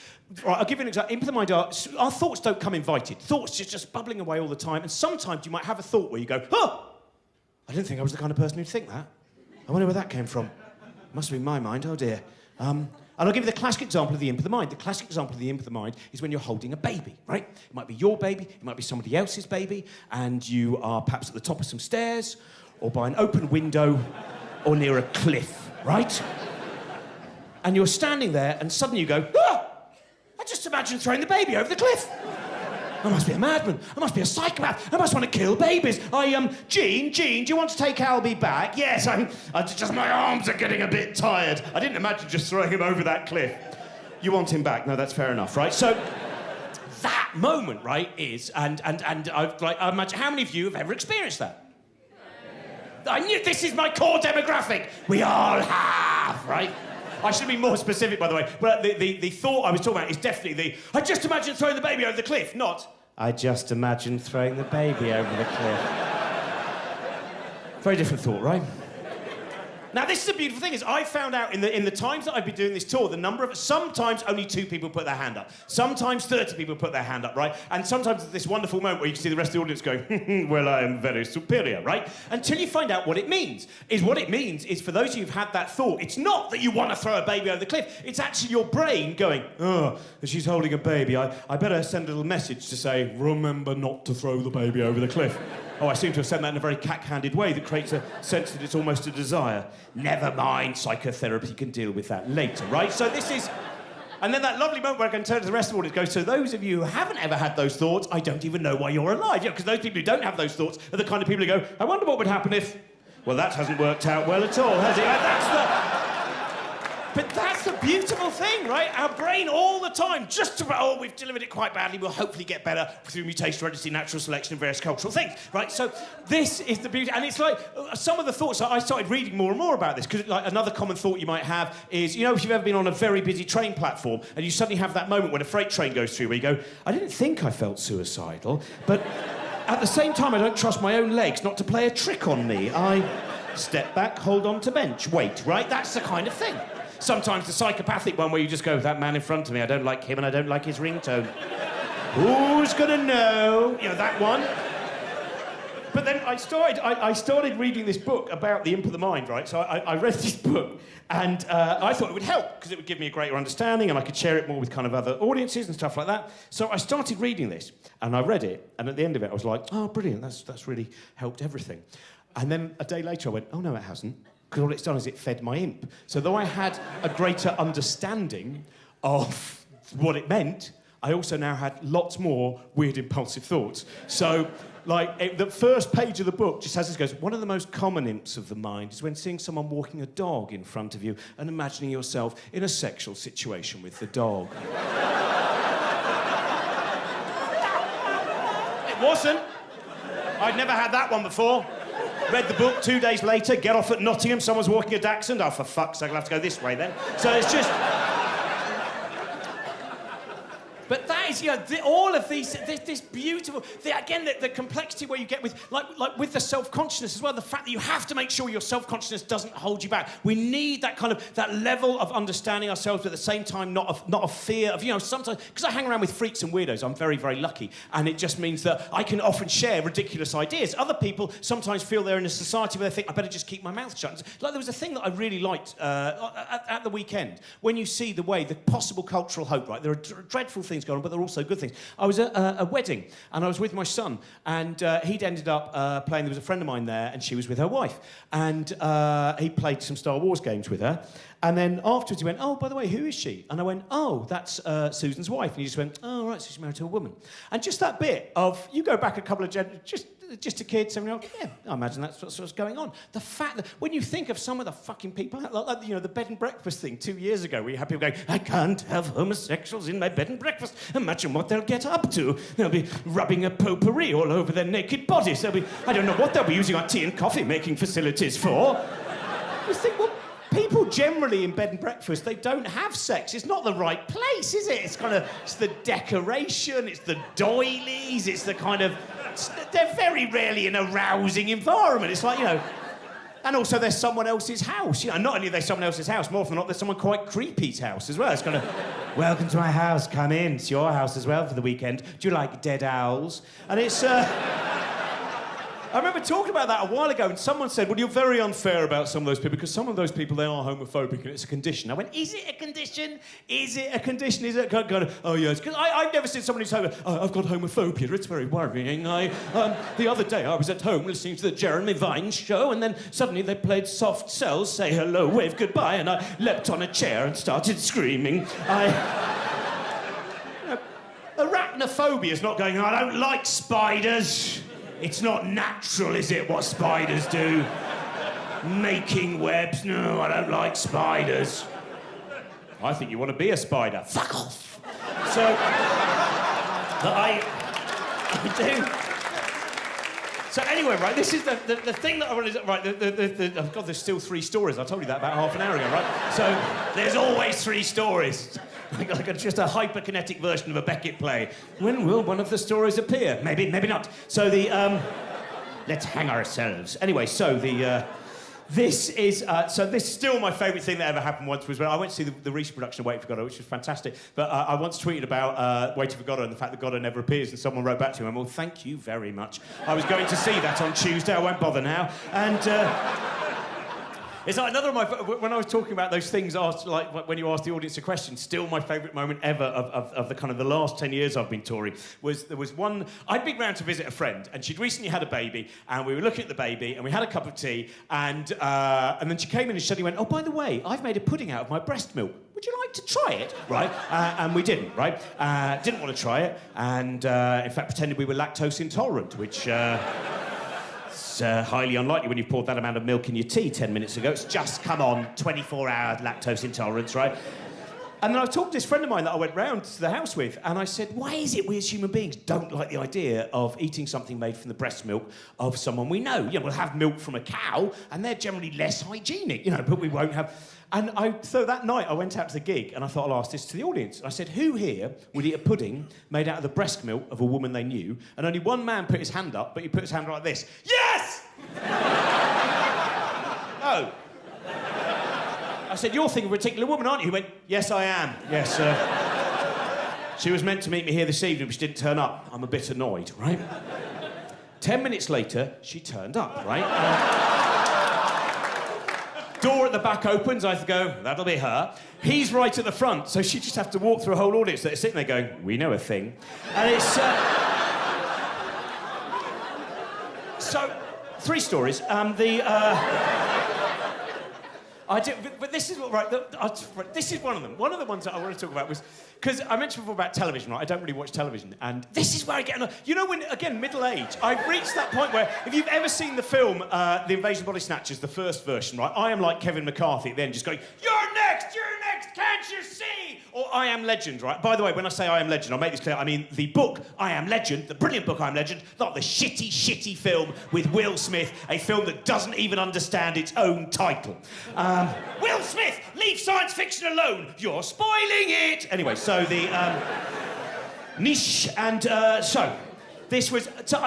Right, I'll give you an example. Imp of the mind are... Our thoughts don't come invited. Thoughts just bubbling away all the time, and sometimes you might have a thought where you go, "Oh! I didn't think I was the kind of person who'd think that. I wonder where that came from. Must have been my mind, oh dear." And I'll give you the classic example of the imp of the mind. The classic example of the imp of the mind is when you're holding a baby, right? It might be your baby, it might be somebody else's baby, and you are perhaps at the top of some stairs, or by an open window, or near a cliff, right? And you're standing there, and suddenly you go, "Ah! I just imagined throwing the baby over the cliff. I must be a madman. I must be a psychopath. I must want to kill babies. Jean, do you want to take Albie back?" "Yes, my arms are getting a bit tired. I didn't imagine just throwing him over that cliff." "You want him back?" "No, that's fair enough," right? So that moment, right, is, and I imagine, how many of you have ever experienced that? I knew this is my core demographic. We all have, right? I should be more specific, by the way. But the thought I was talking about is definitely "I just imagined throwing the baby over the cliff," not "I just imagined throwing the baby over the cliff." Very different thought, right? Now, this is the beautiful thing, is I found out in the times that I've been doing this tour, the number of... Sometimes only 2 people put their hand up. Sometimes 30 people put their hand up, right? And sometimes it's this wonderful moment where you can see the rest of the audience going, "Well, I am very superior," right? Until you find out what it means. What it means is, for those of you who've had that thought, it's not that you want to throw a baby over the cliff. It's actually your brain going, "Oh, she's holding a baby. I better send a little message to say, remember not to throw the baby over the cliff." Oh, I seem to have said that in a very cack-handed way that creates a sense that it's almost a desire. Never mind, psychotherapy can deal with that later, right? So this is... And then that lovely moment where I can turn to the rest of the audience and go, "So those of you who haven't ever had those thoughts, I don't even know why you're alive." Because those people who don't have those thoughts are the kind of people who go, "I wonder what would happen if..." Well, that hasn't worked out well at all, has it? But that's the beautiful thing, right? Our brain all the time, we've delivered it quite badly, we'll hopefully get better through mutation, heredity, natural selection, and various cultural things, right? So this is the beauty. And it's like, some of the thoughts, I started reading more and more about this, because like another common thought you might have is, if you've ever been on a very busy train platform, and you suddenly have that moment when a freight train goes through where you go, "I didn't think I felt suicidal, but at the same time, I don't trust my own legs not to play a trick on me. I step back, hold on to bench, wait," right? That's the kind of thing. Sometimes the psychopathic one where you just go, "That man in front of me, I don't like him and I don't like his ringtone. Who's gonna know?" That one. But then I started reading this book about the imp of the mind, right? So I read this book, and I thought it would help, because it would give me a greater understanding, and I could share it more with kind of other audiences and stuff like that. So I started reading this, and I read it, and at the end of it I was like, "Oh, brilliant, that's really helped everything." And then a day later I went, "Oh, no, it hasn't." Because all it's done is it fed my imp. So though I had a greater understanding of what it meant, I also now had lots more weird impulsive thoughts. So, the first page of the book just has this, goes, "One of the most common imps of the mind is when seeing someone walking a dog in front of you and imagining yourself in a sexual situation with the dog." It wasn't. I'd never had that one before. Read the book, 2 days later, get off at Nottingham, someone's walking a dachshund. Oh, for fuck's sake, I'll have to go this way then. So it's just... But that is, all of these, this beautiful... the complexity where you get with, like with the self-consciousness as well, the fact that you have to make sure your self-consciousness doesn't hold you back. We need that kind of, that level of understanding ourselves, but at the same time, not a fear of, sometimes... Because I hang around with freaks and weirdos, I'm very, very lucky. And it just means that I can often share ridiculous ideas. Other people sometimes feel they're in a society where they think, "I better just keep my mouth shut." Like, there was a thing that I really liked at the weekend, when you see the possible cultural hope, right? There are dreadful things going on, but there are also good things. I was at a wedding, and I was with my son, and he'd ended up playing... There was a friend of mine there, and she was with her wife. And he played some Star Wars games with her. And then afterwards he went, oh, by the way, who is she? And I went, oh, that's Susan's wife. And he just went, oh, right, so she's married to a woman. And just that bit of, you go back a couple of just a kid, 7-year-old, yeah, I imagine that's what's going on. The fact that when you think of some of the fucking people, like the bed and breakfast thing 2 years ago, where you had people going, I can't have homosexuals in my bed and breakfast. Imagine what they'll get up to. They'll be rubbing a potpourri all over their naked bodies. I don't know what they'll be using our tea and coffee making facilities for. You think, well, people generally in bed and breakfast, they don't have sex. It's not the right place, is it? It's the decoration, it's the doilies, it's the kind of... They're very rarely an arousing environment. It's like, and also there's someone else's house. Not only are they someone else's house, more often than not, there's someone quite creepy's house as well. It's kind of, welcome to my house, come in. It's your house as well for the weekend. Do you like dead owls? And it's... I remember talking about that a while ago, and someone said, well, you're very unfair about some of those people, because some of those people, they are homophobic, and it's a condition. I went, is it a condition? Is it a condition? Is it kind of, oh, yes. Because I've never seen someone who's I've got homophobia. It's very worrying. The other day, I was at home listening to the Jeremy Vine show, and then suddenly they played Soft Cells, Say Hello, Wave Goodbye, and I leapt on a chair and started screaming. Arachnophobia is not going, I don't like spiders. It's not natural, is it, what spiders do? Making webs. No, I don't like spiders. I think you want to be a spider. Fuck off. So, I do. So anyway, right, this is the thing that I wanted to... Right, oh, God, there's still 3 stories. I told you that about half an hour ago, right? So, there's always 3 stories. Like just a hyperkinetic version of a Beckett play. When will one of the stories appear? Maybe not. So let's hang ourselves. Anyway, so this is still my favourite thing that ever happened once was when I went to see the recent production of Waiting for Godot, which was fantastic. But I once tweeted about Waiting for Godot and the fact that Godot never appears, and someone wrote back to him, well, thank you very much. I was going to see that on Tuesday. I won't bother now. And... It's like another of my... When I was talking about those things, asked, like when you ask the audience a question, still my favourite moment ever of the kind of the last 10 years I've been touring was there was one... I'd been round to visit a friend, and she'd recently had a baby, and we were looking at the baby, and we had a cup of tea, and then she came in and suddenly went, oh, by the way, I've made a pudding out of my breast milk. Would you like to try it? Right? And we didn't, right? Didn't want to try it, and in fact pretended we were lactose intolerant, which... highly unlikely when you poured that amount of milk in your tea 10 minutes ago. It's just, come on, 24-hour lactose intolerance, right? And then I was talking to this friend of mine that I went round to the house with, and I said, why is it we as human beings don't like the idea of eating something made from the breast milk of someone we know? We'll have milk from a cow, and they're generally less hygienic, but we won't have... And so that night I went out to the gig, and I thought I'll ask this to the audience. And I said, who here would eat a pudding made out of the breast milk of a woman they knew? And only one man put his hand up, but he put his hand like this. Yes! Oh. I said, you're thinking of a particular woman, aren't you? He went, yes, I am. Yes, she was meant to meet me here this evening, but she didn't turn up. I'm a bit annoyed, right? 10 minutes later, she turned up, right? Door at the back opens, I go, that'll be her. He's right at the front, so she just have to walk through a whole audience that are sitting there going, we know a thing. And it's... So, 3 stories. But this is what, right, this is one of them. One of the ones that I want to talk about was, because I mentioned before about television, right? I don't really watch television, and this is where I get, when, again, middle age, I've reached that point where, if you've ever seen the film, The Invasion of Body Snatchers, the first version, right? I am like Kevin McCarthy at the end, just going, you're next, can't you see? Or I Am Legend, right? By the way, when I say I Am Legend, I'll make this clear, I mean the book I Am Legend, the brilliant book I Am Legend, not the shitty film with Will Smith, a film that doesn't even understand its own title. Will Smith, leave science fiction alone, you're spoiling it! Anyway, so the niche, and so... This was... So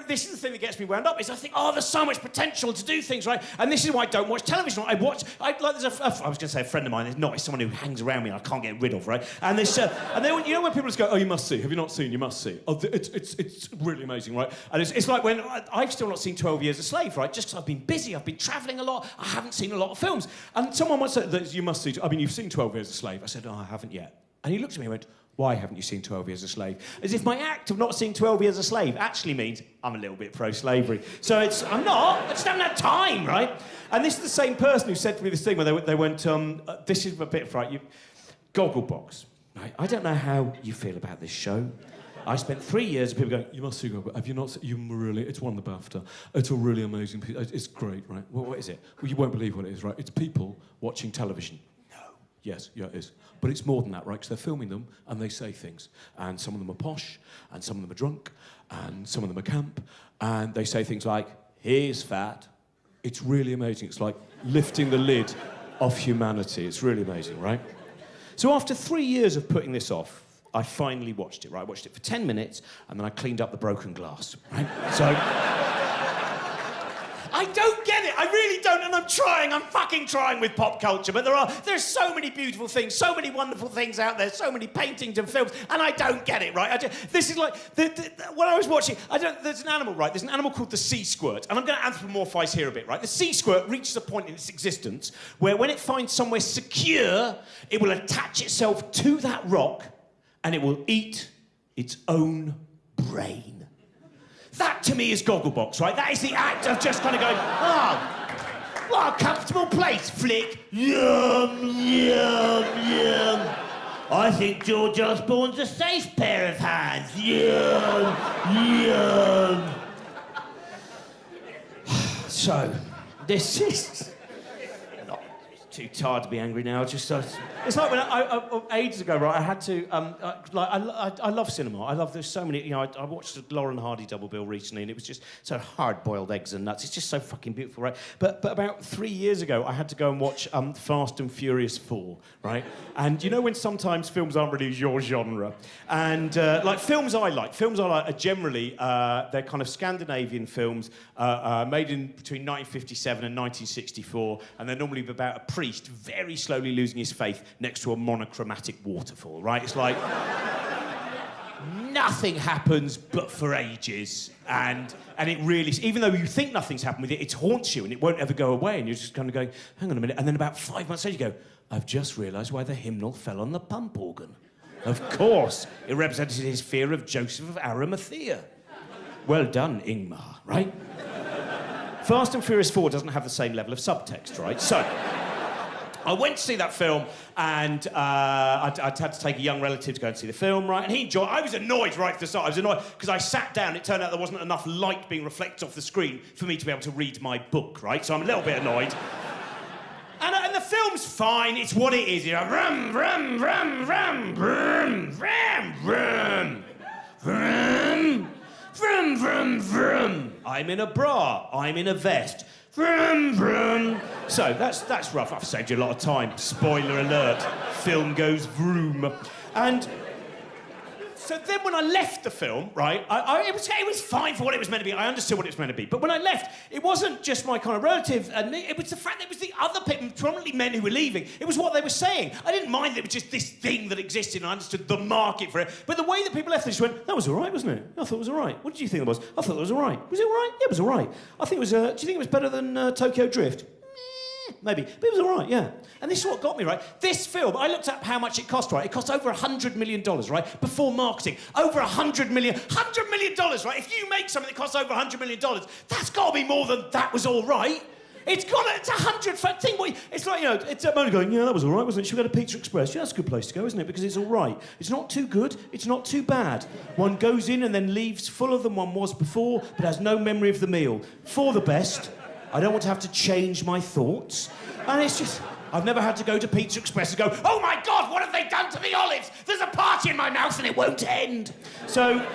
this is the thing that gets me wound up, is I think, there's so much potential to do things, right? And this is why I don't watch television. I was going to say a friend of mine, it's someone who hangs around me and I can't get rid of, right? And this... and then, when people just go, oh, you must see. Have you not seen? You must see. Oh, it's really amazing, right? And it's like when... I've still not seen 12 Years a Slave, right? Just because I've been busy, I've been travelling a lot, I haven't seen a lot of films. And someone once said, you must see... I mean, you've seen 12 Years a Slave. I said, oh, I haven't yet. And he looked at me and went, why haven't you seen 12 Years a Slave? As if my act of not seeing 12 Years a Slave actually means I'm a little bit pro-slavery. So I'm not. I just haven't had time, right? And this is the same person who said to me this thing where they went, this is a bit fright. Gogglebox. Right? I don't know how you feel about this show. I spent 3 years of people going, you must see Gogglebox. Have you not seen? You really, it's won the BAFTA. It's a really amazing piece. It's great, right? Well, what is it? Well, you won't believe what it is, right? It's people watching television. Yes, yeah, it is. But it's more than that, right? Because they're filming them and they say things. And some of them are posh, and some of them are drunk, and some of them are camp. And they say things like, he's fat. It's really amazing. It's like lifting the lid off humanity. It's really amazing, right? So after 3 years of putting this off, I finally watched it, right? I watched it for 10 minutes, and then I cleaned up the broken glass, right? So... I don't get it. I really don't, and I'm trying. I'm fucking trying with pop culture, but there's so many beautiful things, so many wonderful things out there, so many paintings and films, and I don't get it, right? This is like when I was watching. There's an animal, right? There's an animal called the sea squirt, and I'm going to anthropomorphise here a bit, right? The sea squirt reaches a point in its existence where, when it finds somewhere secure, it will attach itself to that rock, and it will eat its own brain. That, to me, is Gogglebox, right? That is the act of just kind of going, what a comfortable place, flick. Yum, yum, yum. I think George Osborne's a safe pair of hands. Yum, yum. So, this is... Not too tired to be angry now, just... It's like when ages ago, right, I had to, I love cinema. There's so many, you know, I watched a Laurel and Hardy double bill recently, and it was just so hard-boiled eggs and nuts. It's just so fucking beautiful, right? But about 3 years ago, I had to go and watch Fast and Furious 4, right? And you know when sometimes films aren't really your genre? And, films I like are generally, they're kind of Scandinavian films made in between 1957 and 1964, and they're normally about a priest very slowly losing his faith next to a monochromatic waterfall, right? It's like nothing happens but for ages, and it really, even though you think nothing's happened with it, it haunts you and it won't ever go away, and you're just kind of going, hang on a minute, and then about 5 months later you go, I've just realised why the hymnal fell on the pump organ. Of course, it represented his fear of Joseph of Arimathea. Well done, Ingmar, right? Fast and Furious 4 doesn't have the same level of subtext, right? So... I went to see that film, and I'd had to take a young relative to go and see the film, right? And he enjoyed it. I was annoyed right at the start. I was annoyed because I sat down. It turned out there wasn't enough light being reflected off the screen for me to be able to read my book, right? So I'm a little bit annoyed. And the film's fine. It's what it is. You know, vroom, vroom, vroom, vroom, vroom, vroom, vroom, vroom, vroom, vroom, vroom. I'm in a bra. I'm in a vest. Vroom, vroom. So that's rough. I've saved you a lot of time. Spoiler alert. Film goes vroom. And so then when I left the film, right, it was fine for what it was meant to be. I understood what it was meant to be. But when I left, it wasn't just my kind of relative, and it was the fact that it was the other people, predominantly men who were leaving. It was what they were saying. I didn't mind that it was just this thing that existed, and I understood the market for it. But the way that people left, they just went, that was all right, wasn't it? I thought it was all right. What did you think it was? I thought it was all right. Was it all right? Yeah, it was all right. I think it was, do you think it was better than Tokyo Drift? Maybe, but it was all right, yeah. And this is what got me, right? This film, I looked up how much it cost, right? It cost over $100 million, right? Before marketing. Over $100 million, right? If you make something that costs over $100 million, that's got to be more than that was all right. It's 100. Think what it's like, you know, it's only going, yeah, that was all right, wasn't it? Should we go to Pizza Express? Yeah, that's a good place to go, isn't it? Because it's all right. It's not too good, it's not too bad. One goes in and then leaves fuller than one was before, but has no memory of the meal. For the best. I don't want to have to change my thoughts. And it's just... I've never had to go to Pizza Express and go, oh my God, what have they done to the olives? There's a party in my mouth and it won't end. So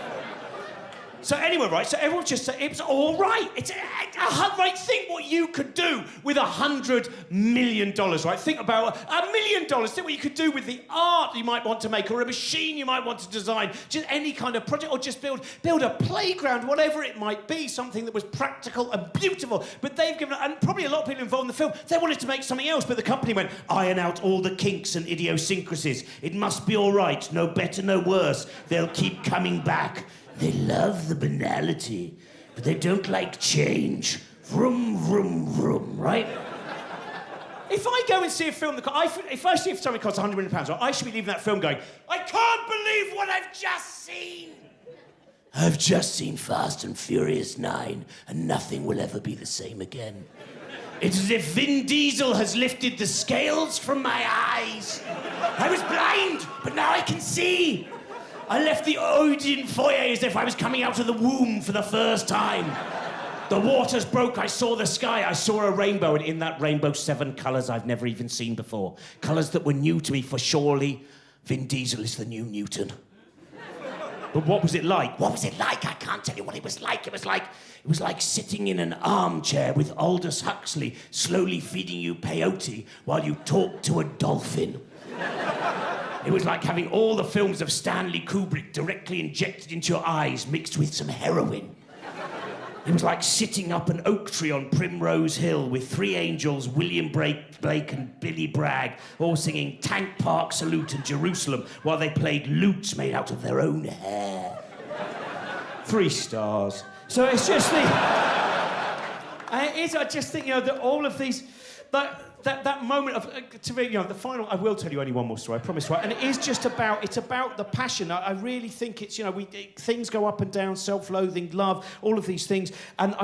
anyway, right, so everyone just said, it was all right. It's right, think what you could do with $100 million, right? Think about $1 million. Think what you could do with the art you might want to make, or a machine you might want to design, just any kind of project, or just build a playground, whatever it might be, something that was practical and beautiful. But they've given, and probably a lot of people involved in the film, they wanted to make something else, but the company went, iron out all the kinks and idiosyncrasies. It must be all right, no better, no worse. They'll keep coming back. They love the banality, but they don't like change. Vroom, vroom, vroom, right? If I go and see a film, if I see something costs £100 million, I should be leaving that film going, I can't believe what I've just seen. I've just seen Fast and Furious 9, and nothing will ever be the same again. It's as if Vin Diesel has lifted the scales from my eyes. I was blind, but now I can see. I left the Odeon foyer as if I was coming out of the womb for the first time. The waters broke, I saw the sky, I saw a rainbow, and in that rainbow, 7 colours I've never even seen before. Colours that were new to me, for surely Vin Diesel is the new Newton. But what was it like? What was it like? I can't tell you what it was like. It was like sitting in an armchair with Aldous Huxley slowly feeding you peyote while you talked to a dolphin. It was like having all the films of Stanley Kubrick directly injected into your eyes mixed with some heroin. It was like sitting up an oak tree on Primrose Hill with 3 angels, William Blake and Billy Bragg, all singing Tank Park Salute in Jerusalem while they played lutes made out of their own hair. 3 stars. So it's just the... I just think, that all of these... That moment of, to me, the final, I will tell you only one more story, I promise, right? And it is just about, it's about the passion. I really think it's, things go up and down, self-loathing, love, all of these things. And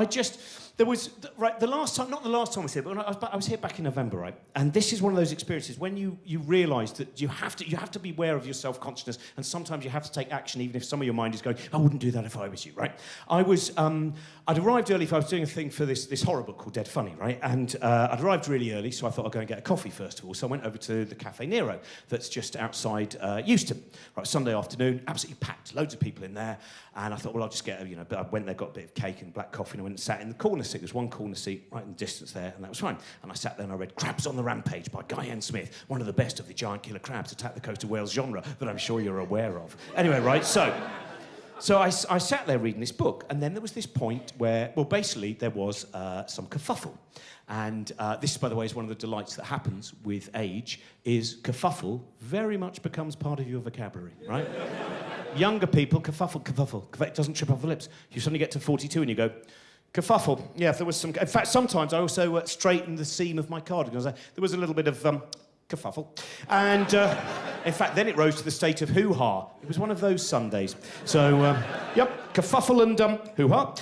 there was, right, the last time, not the last time I was here, but I was here back in November, right? And this is one of those experiences when you realise that you have to be aware of your self-consciousness, and sometimes you have to take action, even if some of your mind is going, I wouldn't do that if I was you, right? I'd arrived early, I was doing a thing for this horror book called Dead Funny, right? And I'd arrived really early, so I thought I'd go and get a coffee first of all. So I went over to the Cafe Nero that's just outside Euston. Right, Sunday afternoon, absolutely packed, loads of people in there. And I thought, well, I'll just get but I went there, got a bit of cake and black coffee, and I went and sat in the corner seat. There's one corner seat right in the distance there, and that was fine. And I sat there and I read Crabs on the Rampage by Guy N. Smith, one of the best of the giant killer crabs attack the coast of Wales genre that I'm sure you're aware of. Anyway, right, So I sat there reading this book, and then there was this point where, well, basically there was some kerfuffle. And this, by the way, is one of the delights that happens with age, is kerfuffle very much becomes part of your vocabulary, right? Younger people, kerfuffle. It doesn't trip off the lips. You suddenly get to 42 and you go, kerfuffle. Yeah, there was some... In fact, sometimes I also straightened the seam of my cardigan. There was a little bit of... kerfuffle. And, in fact, then it rose to the state of hoo-ha. It was one of those Sundays. So, yep, kerfuffle and hoo-ha.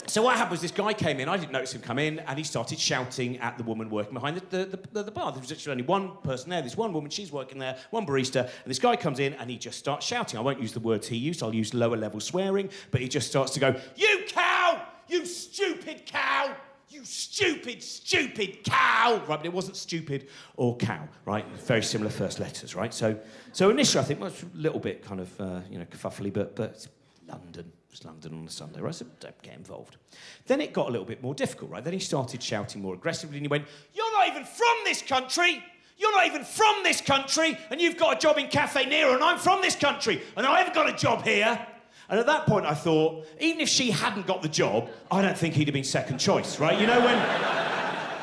So what happened was this guy came in, I didn't notice him come in, and he started shouting at the woman working behind the bar. There was actually only one person there, this one woman, she's working there, one barista, and this guy comes in and he just starts shouting. I won't use the words he used, I'll use lower level swearing, but he just starts to go, "You cow! You stupid cow! You stupid cow!" Right, but it wasn't stupid or cow, right? Very similar first letters, right? So initially I think, well, it's a little bit kind of, kerfuffly, but it's London. It's London on a Sunday, right? So don't get involved. Then it got a little bit more difficult, right? Then he started shouting more aggressively and he went, "You're not even from this country! You're not even from this country! And you've got a job in Cafe Nero and I'm from this country and I haven't got a job here!" And at that point I thought, even if she hadn't got the job, I don't think he'd have been second choice, right? You know when...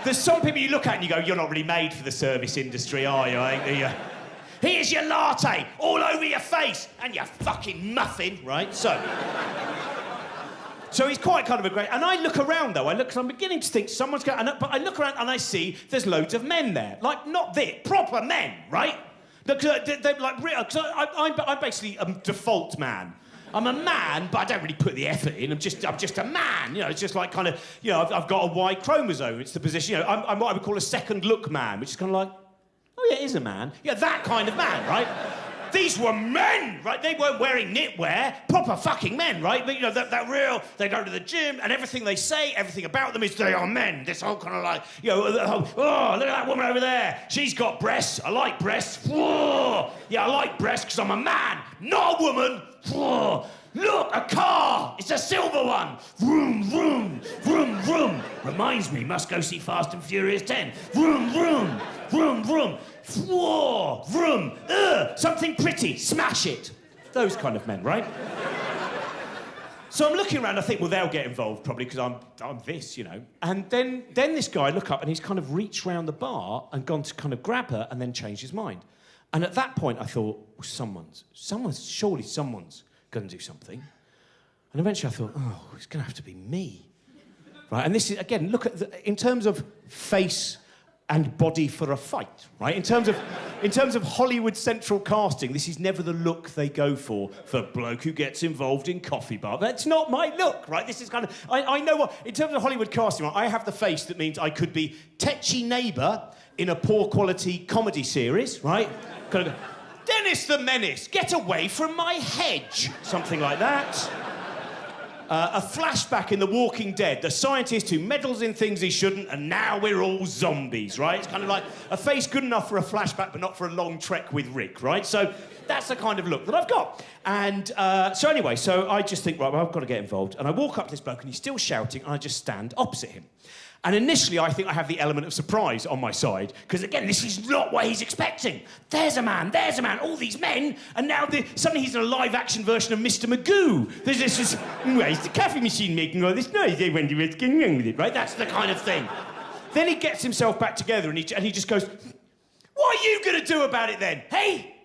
There's some people you look at and you go, you're not really made for the service industry, are you? Here's your latte all over your face and your fucking muffin, right? So he's quite kind of a great... And I look around, though. I'm beginning to think someone's going... But I look around and I see there's loads of men there. Like, not proper men, right? They're like real... Because I'm basically a default man. I'm a man, but I don't really put the effort in. I'm just a man, It's just like kind of, I've got a Y chromosome. It's the position, I'm what I would call a second look man, which is kind of like, oh yeah, it is a man. Yeah, that kind of man, right? These were men, right? They weren't wearing knitwear, proper fucking men, right? But that real, they go to the gym and everything they say, everything about them is they are men. This whole kind of like, oh, look at that woman over there. She's got breasts. I like breasts. Whoa. Yeah, I like breasts because I'm a man, not a woman. Whoa. Look, a car! It's a silver one! Vroom, vroom, vroom, vroom. Reminds me, must go see Fast and Furious 10. Vroom, vroom, vroom, vroom. Whoa, vroom, something pretty, smash it. Those kind of men, right? So I'm looking around, I think, well, they'll get involved probably because I'm this, And then this guy, look up, and he's kind of reached round the bar and gone to kind of grab her and then changed his mind. And at that point, I thought, well, surely someone's going to do something. And eventually I thought, oh, it's going to have to be me. Right? And this is, again, look at, in terms of face and body for a fight, right? In terms of in terms of Hollywood Central casting, this is never the look they go for bloke who gets involved in coffee bar. That's not my look, right? This is kind of... I know what... In terms of Hollywood casting, right, I have the face that means I could be tetchy neighbour in a poor-quality comedy series, right? Kind of go, Dennis the Menace, get away from my hedge. Something like that. A flashback in The Walking Dead, the scientist who meddles in things he shouldn't, and now we're all zombies, right? It's kind of like a face good enough for a flashback, but not for a long trek with Rick, right? So that's the kind of look that I've got. And so I just think, right, well, I've got to get involved. And I walk up to this bloke, and he's still shouting, and I just stand opposite him. And initially, I think I have the element of surprise on my side, because, again, this is not what he's expecting. There's a man, all these men, and now suddenly he's in a live-action version of Mr. Magoo. There's this, where's the coffee machine making all this noise? I wonder what's going on with it, right? That's the kind of thing. Then he gets himself back together, and he just goes, what are you going to do about it, then? Hey?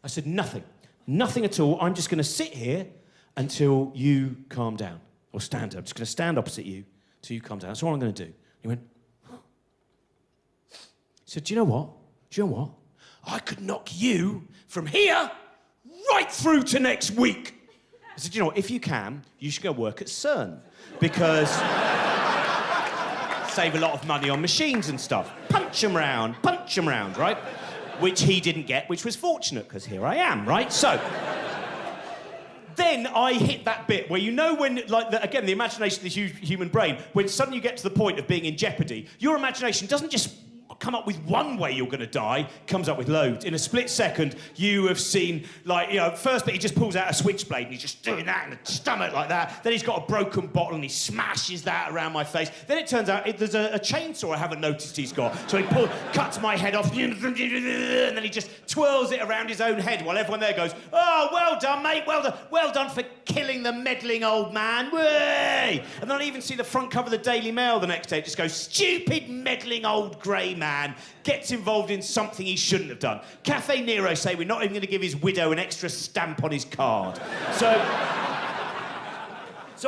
I said, nothing. Nothing at all. I'm just going to sit here until you calm down, or stand up. I'm just going to stand opposite you. So you calm down. That's all I'm going to do. He went, huh. He said, do you know what? I could knock you from here right through to next week. I said, you know what? If you can, you should go work at CERN. Because save a lot of money on machines and stuff. Punch 'em round, right? Which he didn't get, which was fortunate, because here I am, right? So... Then I hit that bit where you know when, like, again, the imagination of the human brain, when suddenly you get to the point of being in jeopardy, your imagination doesn't just come up with one way you're going to die, comes up with loads. In a split second, you have seen, like, you know, first bit he just pulls out a switchblade and he's just doing that in the stomach like that. Then he's got a broken bottle and he smashes that around my face. Then it turns out there's a chainsaw I haven't noticed he's got. So he cuts my head off and then he just twirls it around his own head while everyone there goes, oh, well done, mate, well done for killing the meddling old man, way! And then I even see the front cover of the Daily Mail the next day. It just goes, stupid meddling old grey man gets involved in something he shouldn't have done. Cafe Nero say we're not even going to give his widow an extra stamp on his card. So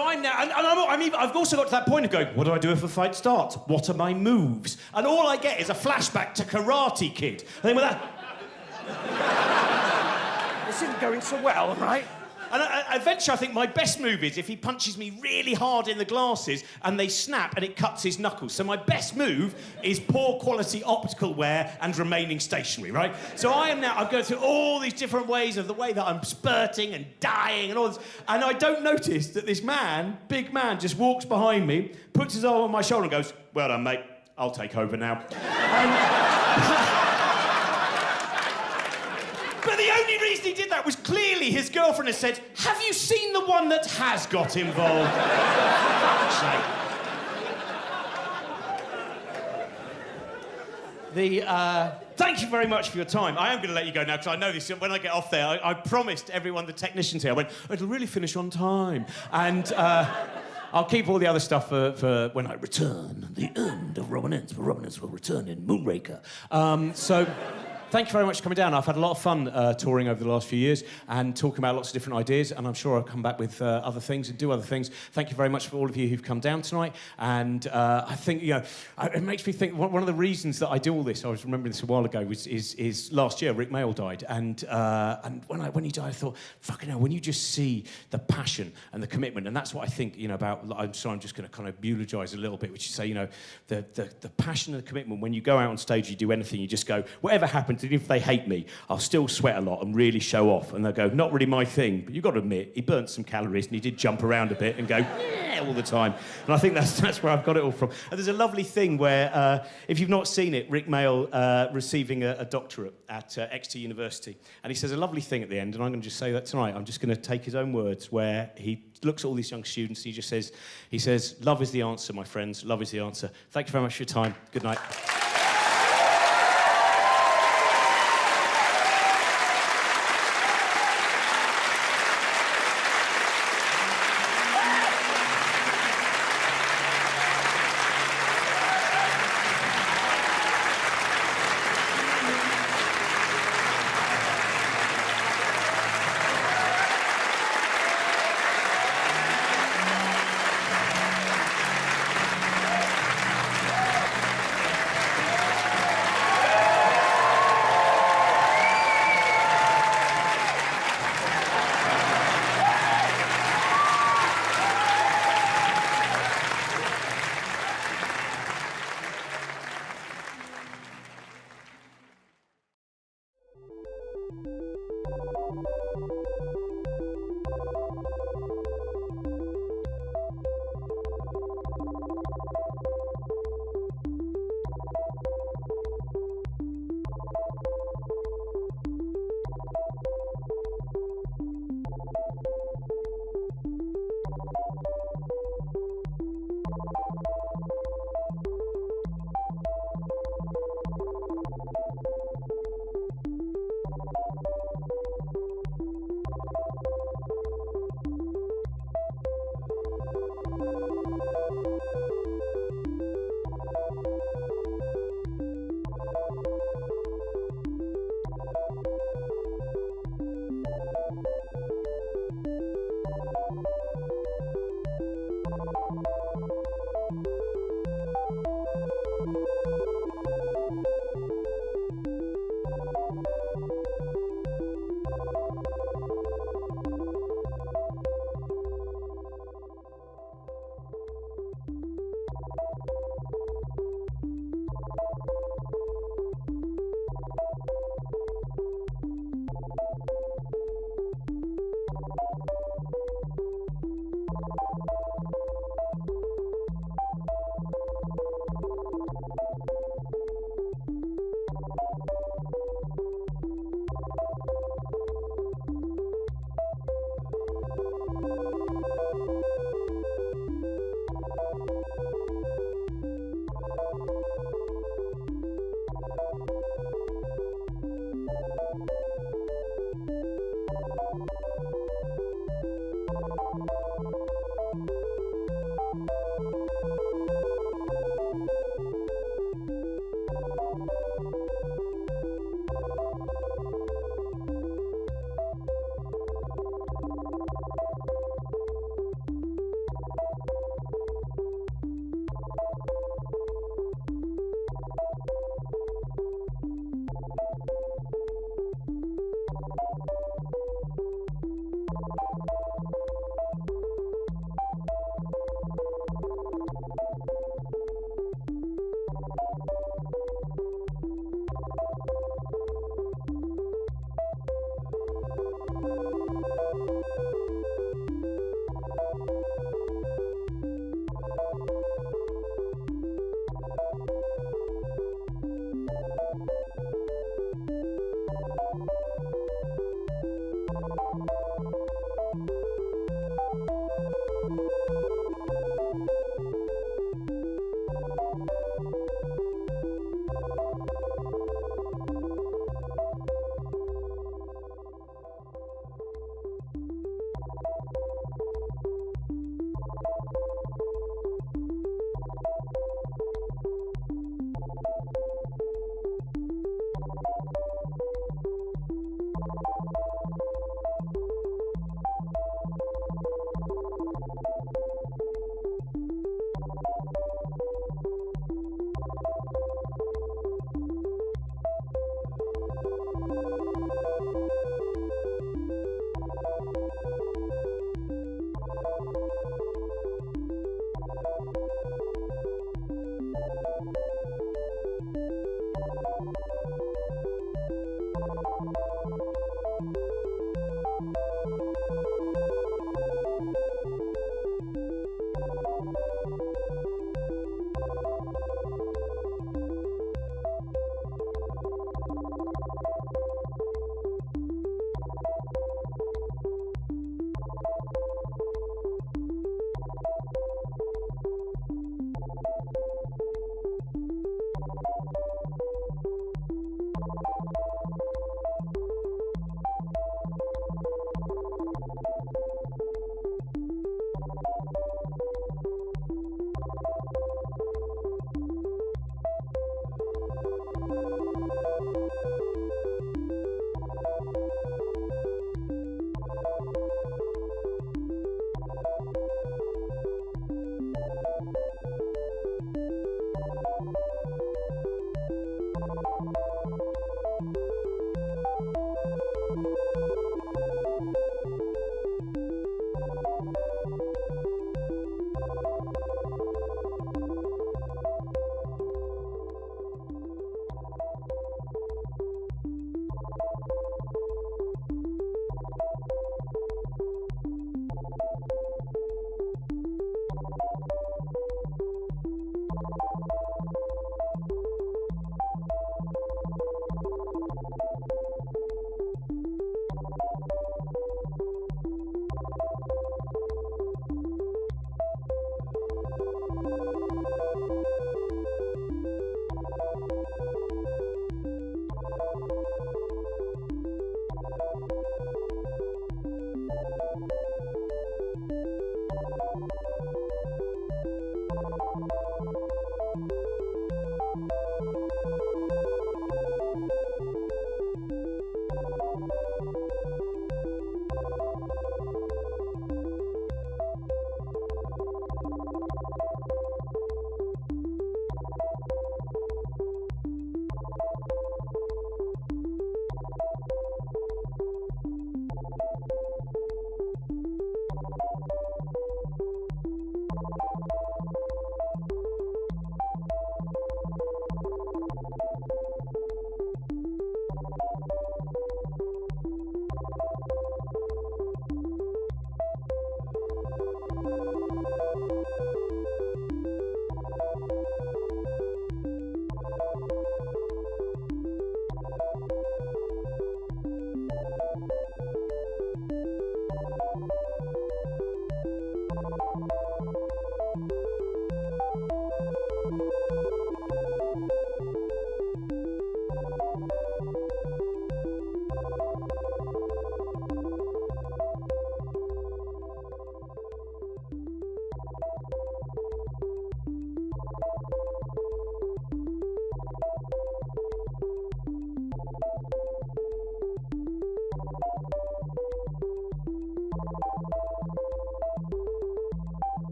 I'm now, and I've also got to that point of going, what do I do if a fight starts? What are my moves? And all I get is a flashback to Karate Kid. And then with that... This isn't going so well, right? And eventually, I think my best move is if he punches me really hard in the glasses and they snap and it cuts his knuckles. So my best move is poor quality optical wear and remaining stationary, right? So I'm going through all these different ways of the way that I'm spurting and dying and all this. And I don't notice that this man, big man, just walks behind me, puts his arm on my shoulder and goes, well done, mate. I'll take over now. But the only reason he did that was clearly his girlfriend has said, have you seen the one that has got involved? Thank you very much for your time. I am going to let you go now because I know this. When I get off there, I promised everyone, the technicians here, I went, it'll really finish on time. And I'll keep all the other stuff for when I return. The end of Robin Ince, but Robin Ince will return in Moonraker. Thank you very much for coming down. I've had a lot of fun touring over the last few years and talking about lots of different ideas, and I'm sure I'll come back with other things and do other things. Thank you very much for all of you who've come down tonight. And I think, you know, it makes me think, one of the reasons that I do all this, I was remembering this a while ago, is last year Rick Mayall died. And when he died, I thought, fucking hell, when you just see the passion and the commitment, and that's what I think, you know, about, I'm just going to kind of eulogise a little bit, which is say, you know, the passion and the commitment, when you go out on stage, you do anything, you just go, whatever happens, even if they hate me, I'll still sweat a lot and really show off. And they'll go, not really my thing, but you've got to admit, he burnt some calories and he did jump around a bit and go, yeah, all the time. And I think that's where I've got it all from. And there's a lovely thing where, if you've not seen it, Rick Mayall receiving a doctorate at Exeter University. And he says a lovely thing at the end, and I'm going to just say that tonight. I'm just going to take his own words, where he looks at all these young students, he just says, love is the answer, my friends, love is the answer. Thank you very much for your time. Good night.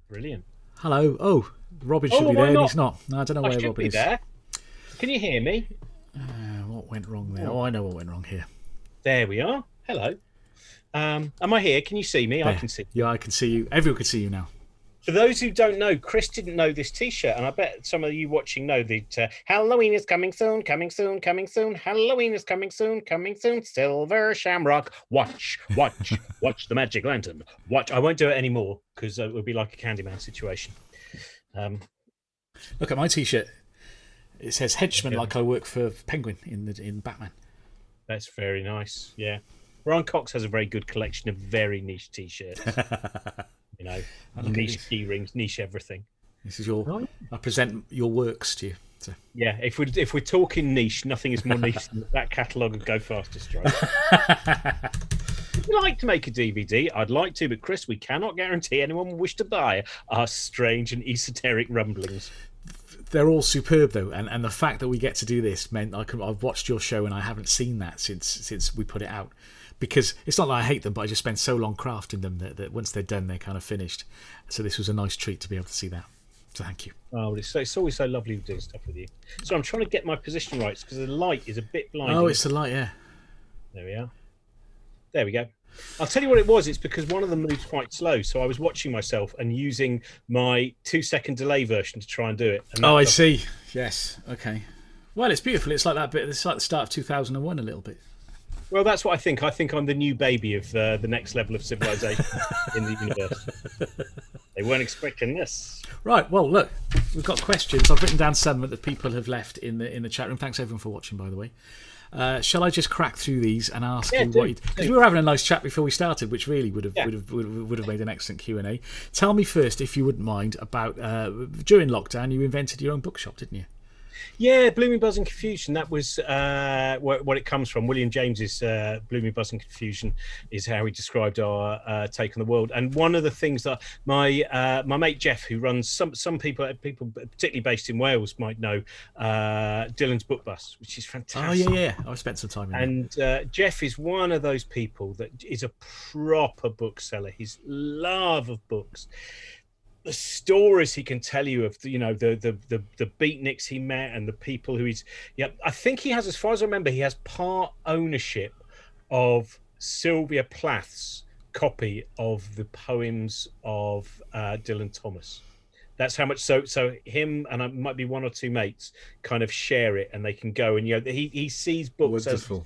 Brilliant. Hello. Oh, Robin should be there, and he's not. No, I don't know where Robin is. There. Can you hear me? What went wrong there? Oh, I know what went wrong here. There we are. Hello. Am I here? Can you see me? There. I can see. Yeah, I can see you. Everyone can see you now. For those who don't know, Chris didn't know this T-shirt, and I bet some of you watching know that Halloween is coming soon, coming soon, coming soon. Halloween is coming soon, coming soon. Silver Shamrock. Watch, watch, watch the magic lantern. Watch. I won't do it anymore because it would be like a Candyman situation. Look at my T-shirt. It says henchman, like I work for Penguin in Batman. That's very nice. Yeah, Ron Cox has a very good collection of very niche T-shirts. You know, niche key rings, niche everything. This is I present your works to you. So. Yeah, if we're talking niche, nothing is more niche than that catalogue of Go Faster Strike. Would you like to make a DVD? I'd like to, but Chris, we cannot guarantee anyone will wish to buy our strange and esoteric rumblings. They're all superb though, and the fact that we get to do this meant I've watched your show and I haven't seen that since we put it out, because it's not that I hate them, but I just spent so long crafting them that once they're done, they're kind of finished. So this was a nice treat to be able to see that. So thank you. Oh, it's always so lovely doing stuff with you. So I'm trying to get my position right because the light is a bit blinding. Oh, it's the light, yeah. There we are. There we go. I'll tell you what it was. It's because one of them moved quite slow, so I was watching myself and using my 2-second delay version to try and do it. Oh, I see. Yes. Okay. Well, it's beautiful. It's like that bit. It's like the start of 2001 a little bit. Well, that's what I think. I think I'm the new baby of the next level of civilization in the universe. They weren't expecting this. Right. Well, look, we've got questions. I've written down some that people have left in the chat room. Thanks everyone for watching, by the way. Shall I just crack through these and ask you what? Because we were having a nice chat before we started, which really would have made an excellent Q&A. Tell me first, if you wouldn't mind, about during lockdown you invented your own bookshop, didn't you? Yeah, Blooming Buzz and Confusion. That was what it comes from. William James's Blooming Buzz and Confusion is how he described our take on the world. And one of the things that my mate Jeff, who runs some people particularly based in Wales, might know, Dylan's Book Bus, which is fantastic. Oh yeah. I spent some time in there. And Jeff is one of those people that is a proper bookseller. His love of books. The stories he can tell you of the beatniks he met and the people who I think he has, as far as I remember, he has part ownership of Sylvia Plath's copy of the poems of Dylan Thomas. That's how much. So him and it might be one or two mates kind of share it, and they can go and he sees books Wonderful. as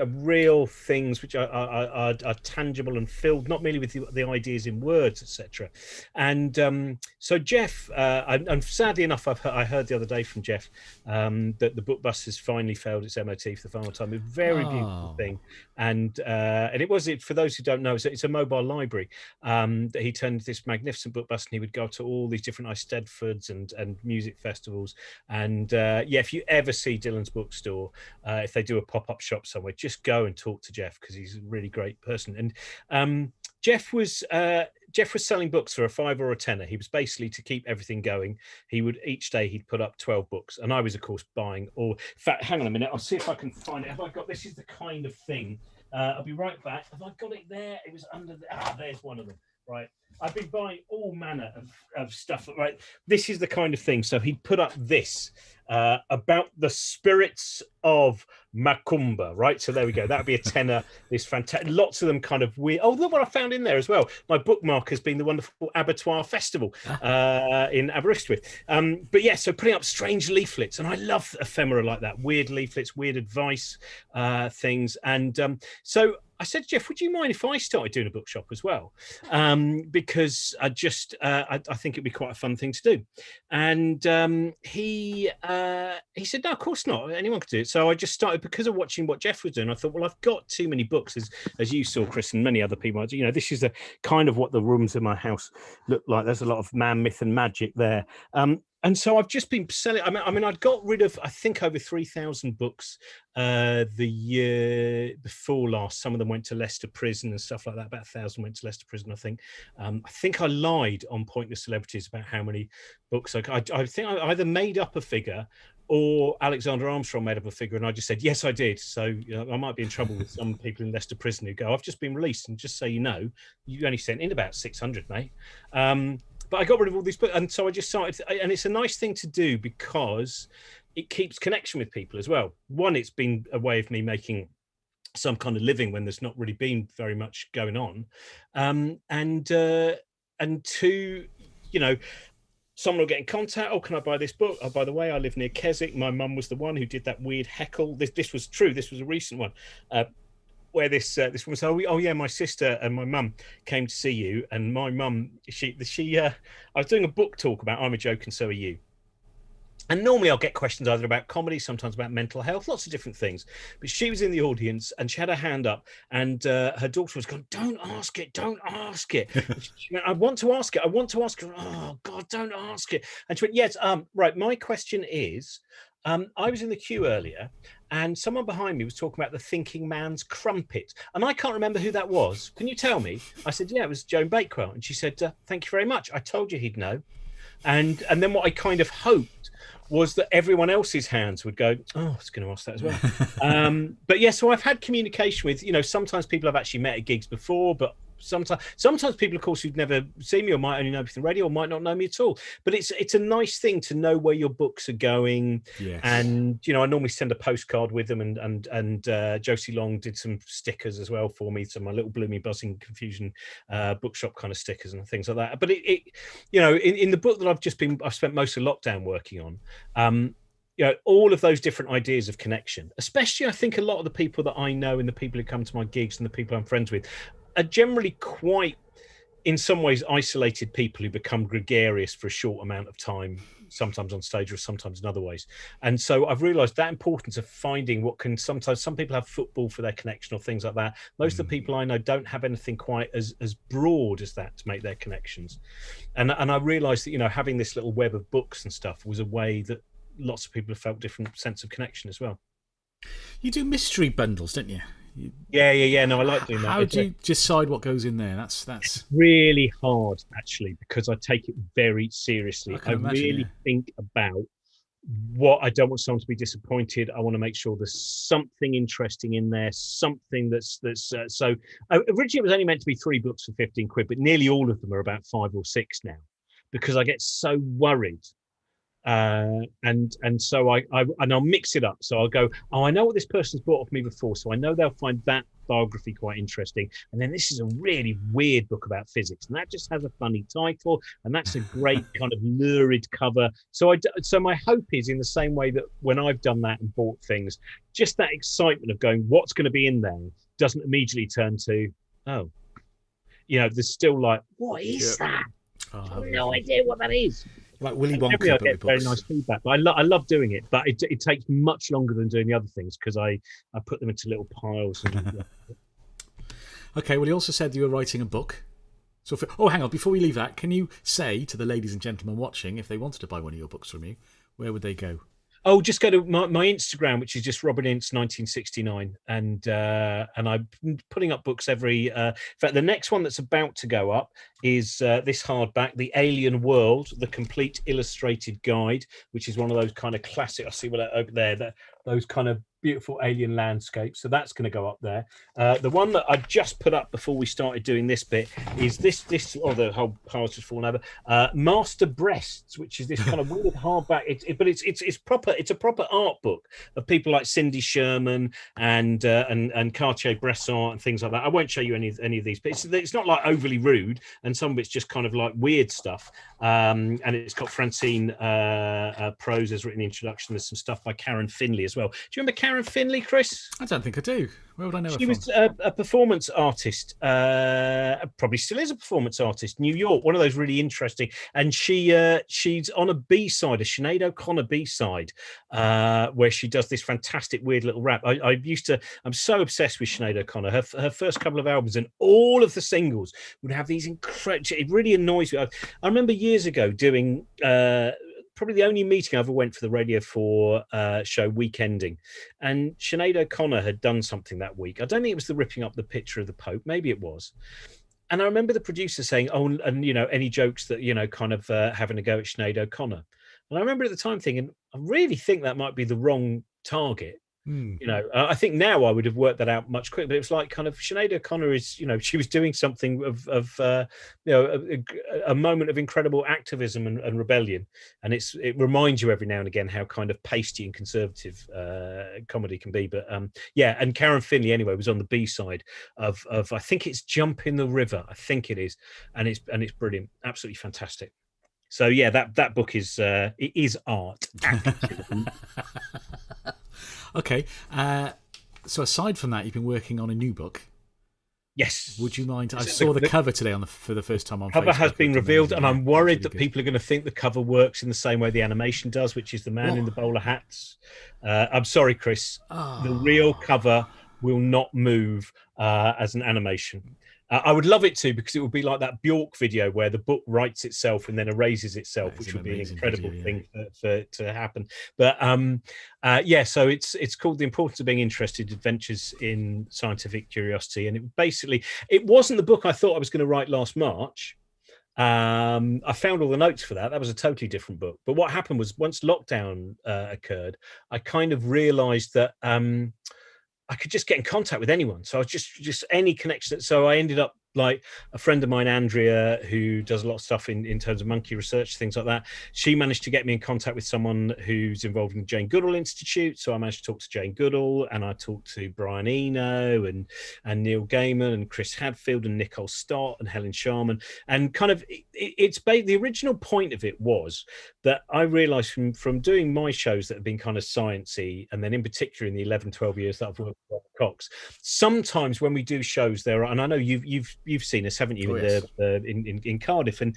real things which are tangible and filled not merely with the ideas in words, etc. And so Jeff, and sadly enough, I heard the other day from Jeff that the book bus has finally failed its MOT for the final time. A very beautiful thing, and it was, for those who don't know, it's a mobile library that he turned into this magnificent book bus, and he would go to all these different Eisteddfods and music festivals. And if you ever see Dylan's bookstore, if they do a pop-up shop somewhere, just go and talk to Jeff, because he's a really great person. And Jeff was selling books for a $5 or a $10. He was basically, to keep everything going, each day he'd put up 12 books, and I was of course buying all. In fact, hang on a minute, I'll see if I can find it. Have I got, this is the kind of thing, I'll be right back. Have I got it there? It was under there's one of them. Right, I've been buying all manner of stuff. Right, this is the kind of thing. So he'd put up this about the spirits of Macumba. Right, so there we go. That would be a tenner. This fantastic, lots of them kind of weird. Oh, look what I found in there as well. My bookmark has been the wonderful Abattoir Festival in Aberystwyth. But yeah, so putting up strange leaflets, and I love ephemera like that. Weird leaflets, weird advice things, and so I said, Jeff, would you mind if I started doing a bookshop as well? Because I think it'd be quite a fun thing to do. And he said, no, of course not. Anyone could do it. So I just started, because of watching what Jeff was doing. I thought, well, I've got too many books, as you saw, Chris, and many other people. This is the kind of what the rooms in my house look like. There's a lot of man, myth, and magic there. And so I've just been selling. I mean, I'd got rid of, I think, over 3,000 books the year before last. Some of them went to Leicester Prison and stuff like that. About 1,000 went to Leicester Prison, I think. I think I lied on Pointless Celebrities about how many books. I think I either made up a figure or Alexander Armstrong made up a figure, and I just said, yes, I did. So I might be in trouble with some people in Leicester Prison who go, I've just been released, and just so you know, you only sent in about 600, mate. but I got rid of all these books, and so I just started. And it's a nice thing to do because it keeps connection with people as well. One, it's been a way of me making some kind of living when there's not really been very much going on, and two, you know, someone will get in contact. Oh, can I buy this book? Oh, by the way, I live near Keswick. My mum was the one who did that weird heckle. This was true. This was a recent one, where this woman said, "Oh yeah, my sister and my mum came to see you." And my mum, she I was doing a book talk about I'm a Joke and So Are You. And normally I'll get questions either about comedy, sometimes about mental health, lots of different things. But she was in the audience and she had her hand up, and her daughter was going, "Don't ask it, don't ask it." She went, "I want to ask it, I want to ask it." "Oh God, don't ask it." And she went, "Yes, right, my question is, I was in the queue earlier and someone behind me was talking about the thinking man's crumpet. And I can't remember who that was. Can you tell me?" I said, "Yeah, it was Joan Bakewell." And she said, "Thank you very much. I told you he'd know." And then what I kind of hoped was that everyone else's hands would go, "Oh, I was going to ask that as well." But yeah, so I've had communication with, you know, sometimes people I've actually met at gigs before, but sometimes people, of course, who've never seen me or might only know me from the radio or might not know me at all. But it's a nice thing to know where your books are going. Yes. And, you know, I normally send a postcard with them, and Josie Long did some stickers as well for me, so my little Bloomy Buzzing Confusion bookshop kind of stickers and things like that. But it you know, in the book that I've spent most of lockdown working on, you know, all of those different ideas of connection, especially I think a lot of the people that I know and the people who come to my gigs and the people I'm friends with are generally quite, in some ways, isolated people who become gregarious for a short amount of time, sometimes on stage or sometimes in other ways. And so I've realized that importance of finding what can, sometimes some people have football for their connection or things like that. Most of the people I know don't have anything quite as broad as that to make their connections. And I realized that, you know, having this little web of books and stuff was a way that lots of people have felt different sense of connection as well. You do mystery bundles, don't you? Yeah. No, I like doing that. How do you decide what goes in there? That's really hard, actually, because I take it very seriously. I really think about what I don't want someone to be disappointed. I want to make sure there's something interesting in there, something that's so. Originally, it was only meant to be 3 books for 15 quid, but nearly all of them are about 5 or 6 now, because I get so worried. And so I'll mix it up. So I'll go, "Oh, I know what this person's bought off me before, so I know they'll find that biography quite interesting. And then this is a really weird book about physics, and that just has a funny title, and that's a great kind of lurid cover." So my hope is, in the same way that when I've done that and bought things, just that excitement of going, "What's going to be in there?" doesn't immediately turn to, "Oh, you know, there's still like, what is that? I have no idea what that is." Like Willy Wonka. I get very nice feedback, but I love doing it. But it takes much longer than doing the other things, because I put them into little piles. And, Okay, well, you also said you were writing a book. So, hang on, before we leave that, can you say to the ladies and gentlemen watching, if they wanted to buy one of your books from you, where would they go? Oh, just go to my Instagram, which is just Robert Ince 1969, and I'm putting up books every. In fact, the next one that's about to go up is this hardback, The Alien World: The Complete Illustrated Guide, which is one of those kind of classic. I see what over there. Those kind of beautiful alien landscapes. So that's going to go up there. The one that I just put up before we started doing this bit is this. Oh, the whole pile's just fallen over. Master Breasts, which is this kind of weird hardback. But it's proper. It's a proper art book of people like Cindy Sherman and Cartier-Bresson and things like that. I won't show you any of these, but it's not like overly rude, and some of it's just kind of like weird stuff. And it's got Francine prose has written the introduction. There's some stuff by Karen Finley as well. Do you remember Karen Finley, Chris? I don't think I do. Where would I know her from? She was a performance artist, probably still is a performance artist, New York, one of those really interesting. And she's on a B-side, a Sinead O'Connor B-side, where she does this fantastic weird little rap. I'm so obsessed with Sinead O'Connor. Her first couple of albums and all of the singles would have these incredible, it really annoys me. I remember years ago doing probably the only meeting I ever went for the Radio 4 show, Weekending, and Sinead O'Connor had done something that week. I don't think it was the ripping up the picture of the Pope. Maybe it was. And I remember the producer saying, "Oh, and you know, any jokes that, you know, kind of having a go at Sinead O'Connor." And I remember at the time thinking, I really think that might be the wrong target. You know, I think now I would have worked that out much quicker, but it was like kind of Sinead O'Connor is, you know, she was doing something of you know, a moment of incredible activism and rebellion, and it reminds you every now and again how kind of pasty and conservative comedy can be. But yeah, and Karen Finley anyway was on the B side of I think it's Jump in the River, I think it is, and it's brilliant, absolutely fantastic. So yeah, that book is it is art. Okay, so aside from that, you've been working on a new book. Yes. Would you mind? I saw the cover today for the first time on cover Facebook. has been revealed, and I'm worried that good. people are going to think the cover works in the same way the animation does, which is the man in the bowler hats. I'm sorry, Chris. The real cover will not move as an animation. I would love it to, because it would be like that Bjork video where the book writes itself and then erases itself, which would be an incredible thing to happen. But yeah, so it's called The Importance of Being Interested: Adventures in Scientific Curiosity, and it wasn't the book I thought I was going to write last March. I found all the notes for that. That was a totally different book. But what happened was, once lockdown occurred, I kind of realized that I could just get in contact with anyone. So I was just any connection. So I ended up, like, a friend of mine, Andrea, who does a lot of stuff in terms of monkey research, things like that. She managed to get me in contact with someone who's involved in the Jane Goodall Institute. So I managed to talk to Jane Goodall, and I talked to Brian Eno and Neil Gaiman and Chris Hadfield and Nicole Stott and Helen Sharman. And kind of the original point of it was that I realized from doing my shows that have been kind of sciencey, and then in particular in the 11, 12 years that I've worked with Cox, sometimes when we do shows there, and I know you've seen us, haven't you, in Cardiff, and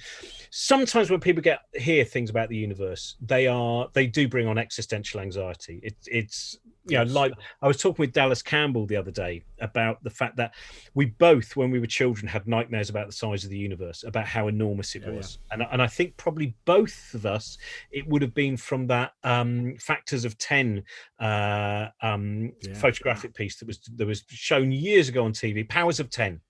sometimes when people hear things about the universe, they do bring on existential anxiety. It's you know, like I was talking with Dallas Campbell the other day about the fact that we both, when we were children, had nightmares about the size of the universe, about how enormous it was. And I think probably both of us, it would have been from that Factors of 10 photographic piece that was shown years ago on TV, Powers of 10.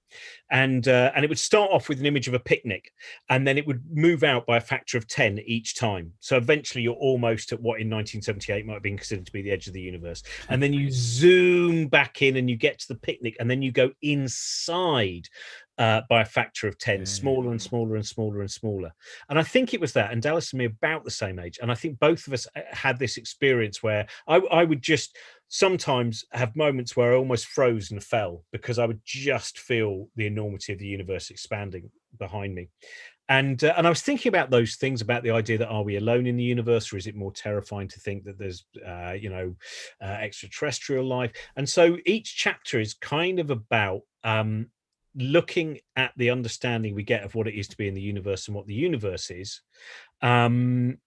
And it would start off with an image of a picnic, and then it would move out by a factor of 10 each time. So eventually you're almost at what in 1978 might have been considered to be the edge of the universe. And then you zoom back in and you get to the picnic, and then you go inside by a factor of 10, smaller and smaller and smaller and smaller. And I think it was that, and Dallas and me about the same age. And I think both of us had this experience where I would just sometimes have moments where I almost froze and fell, because I would just feel the enormity of the universe expanding behind me. And I was thinking about those things, about the idea that, are we alone in the universe, or is it more terrifying to think that there's extraterrestrial life? And so each chapter is kind of about looking at the understanding we get of what it is to be in the universe and what the universe is, and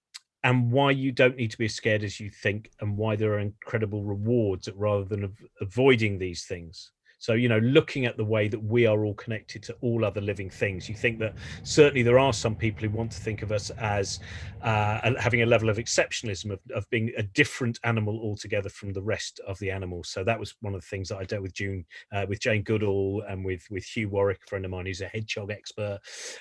why you don't need to be as scared as you think, and why there are incredible rewards rather than avoiding these things. So, you know, looking at the way that we are all connected to all other living things, you think that certainly there are some people who want to think of us as having a level of exceptionalism, of being a different animal altogether from the rest of the animals. So that was one of the things that I dealt with Jane Goodall, and with Hugh Warwick, a friend of mine who's a hedgehog expert.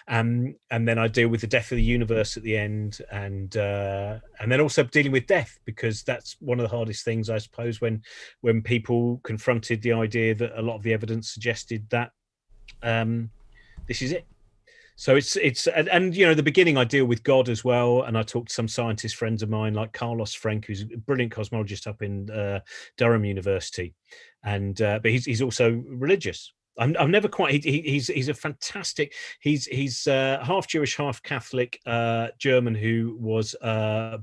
And then I deal with the death of the universe at the end, and then also dealing with death, because that's one of the hardest things, I suppose, when people confronted the idea that a lot of the evidence suggested that this is it. So it's and you know, the beginning I deal with God as well, and I talk to some scientist friends of mine like Carlos Frenk, who's a brilliant cosmologist up in Durham University, and but he's also religious. I'm never quite. He's a fantastic. He's half Jewish, half Catholic German who was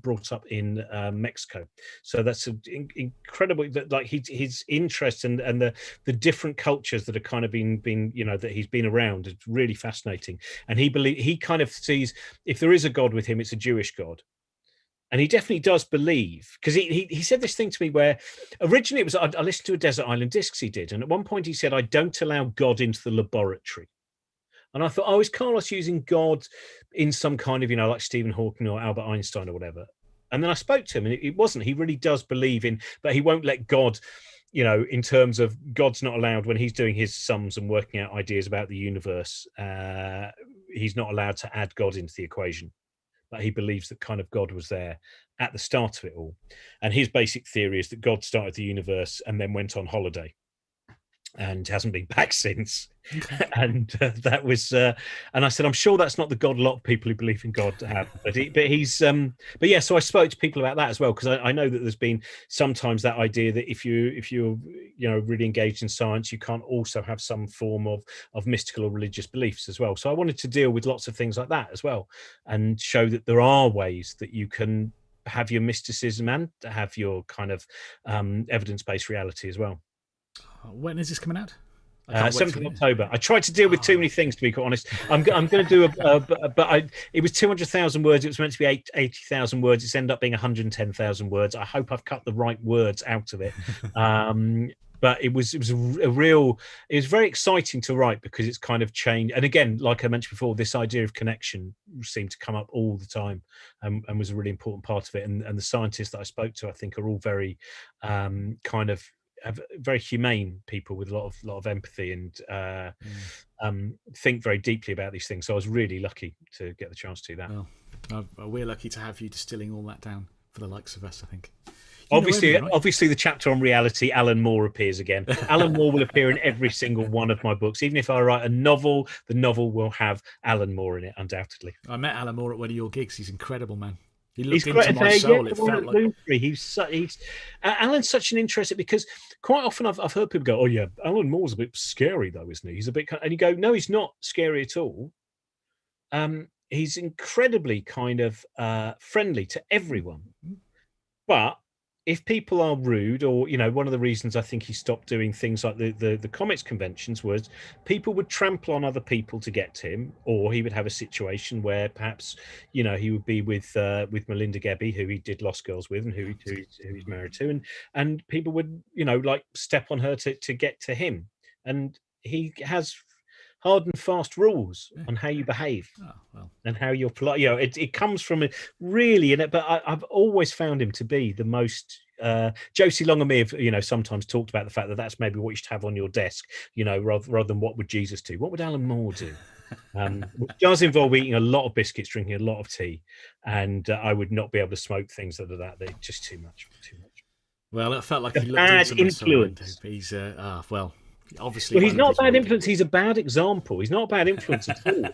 brought up in Mexico. So that's incredible. Like his interest and the different cultures that are kind of been you know, that he's been around. It's really fascinating. And he kind of sees, if there is a God with him, it's a Jewish God. And he definitely does believe, because he said this thing to me where originally it was, I listened to a Desert Island Discs he did, and at one point he said, I don't allow God into the laboratory. And I thought, oh, is Carlos using God in some kind of, you know, like Stephen Hawking or Albert Einstein or whatever? And then I spoke to him, and it wasn't. He really does believe in, but he won't let God, you know, in terms of God's not allowed when he's doing his sums and working out ideas about the universe. He's not allowed to add God into the equation. But he believes that kind of God was there. at the start of it all. And his basic theory is that God started the universe and then went on holiday and hasn't been back since. And that was, and I said, I'm sure that's not the God a lot of people who believe in God have, but yeah. So I spoke to people about that as well, because I know that there's been sometimes that idea that if you're really engaged in science, you can't also have some form of mystical or religious beliefs as well. So I wanted to deal with lots of things like that as well, and show that there are ways that you can have your mysticism and have your kind of evidence-based reality as well. When is this coming out? 7th of October. I tried to deal with too many things, to be quite honest. I'm going to do it was 200,000 words. It was meant to be 80,000 words. It's ended up being 110,000 words. I hope I've cut the right words out of it. But it was very exciting to write, because it's kind of changed. And again, like I mentioned before, this idea of connection seemed to come up all the time, and was a really important part of it. And the scientists that I spoke to, I think, are all very kind of very humane people with a lot of empathy and think very deeply about these things. So I was really lucky to get the chance to do that. Well, we're lucky to have you distilling all that down for the likes of us, I think. Obviously, the chapter on reality, Alan Moore appears again. Alan Moore will appear in every single one of my books. Even if I write a novel, the novel will have Alan Moore in it, undoubtedly. I met Alan Moore at one of your gigs. He's incredible, man. He looked into my soul. It felt like Alan's such an interesting, because quite often I've heard people go, "Oh yeah, Alan Moore's a bit scary though, isn't he? He's a bit," and you go, "No, he's not scary at all. He's incredibly kind of friendly to everyone, but." If people are rude, or one of the reasons I think he stopped doing things like the comics conventions was people would trample on other people to get to him, or he would have a situation where perhaps he would be with Melinda Gebbie, who he did Lost Girls with, and who he's married to, and people would like step on her to get to him, and he has hard and fast rules on how you behave and how you're polite. It comes from it really in it, but I've always found him to be the most Josie Long and me have sometimes talked about the fact that that's maybe what you should have on your desk, rather than what would Jesus do, what would Alan Moore do. Which does involve eating a lot of biscuits, drinking a lot of tea, and I would not be able to smoke things that are they're just too much. Well, it felt like he looked bad into influence. He's obviously. Well, he's not a bad influence. He's a bad example. He's not a bad influence at all.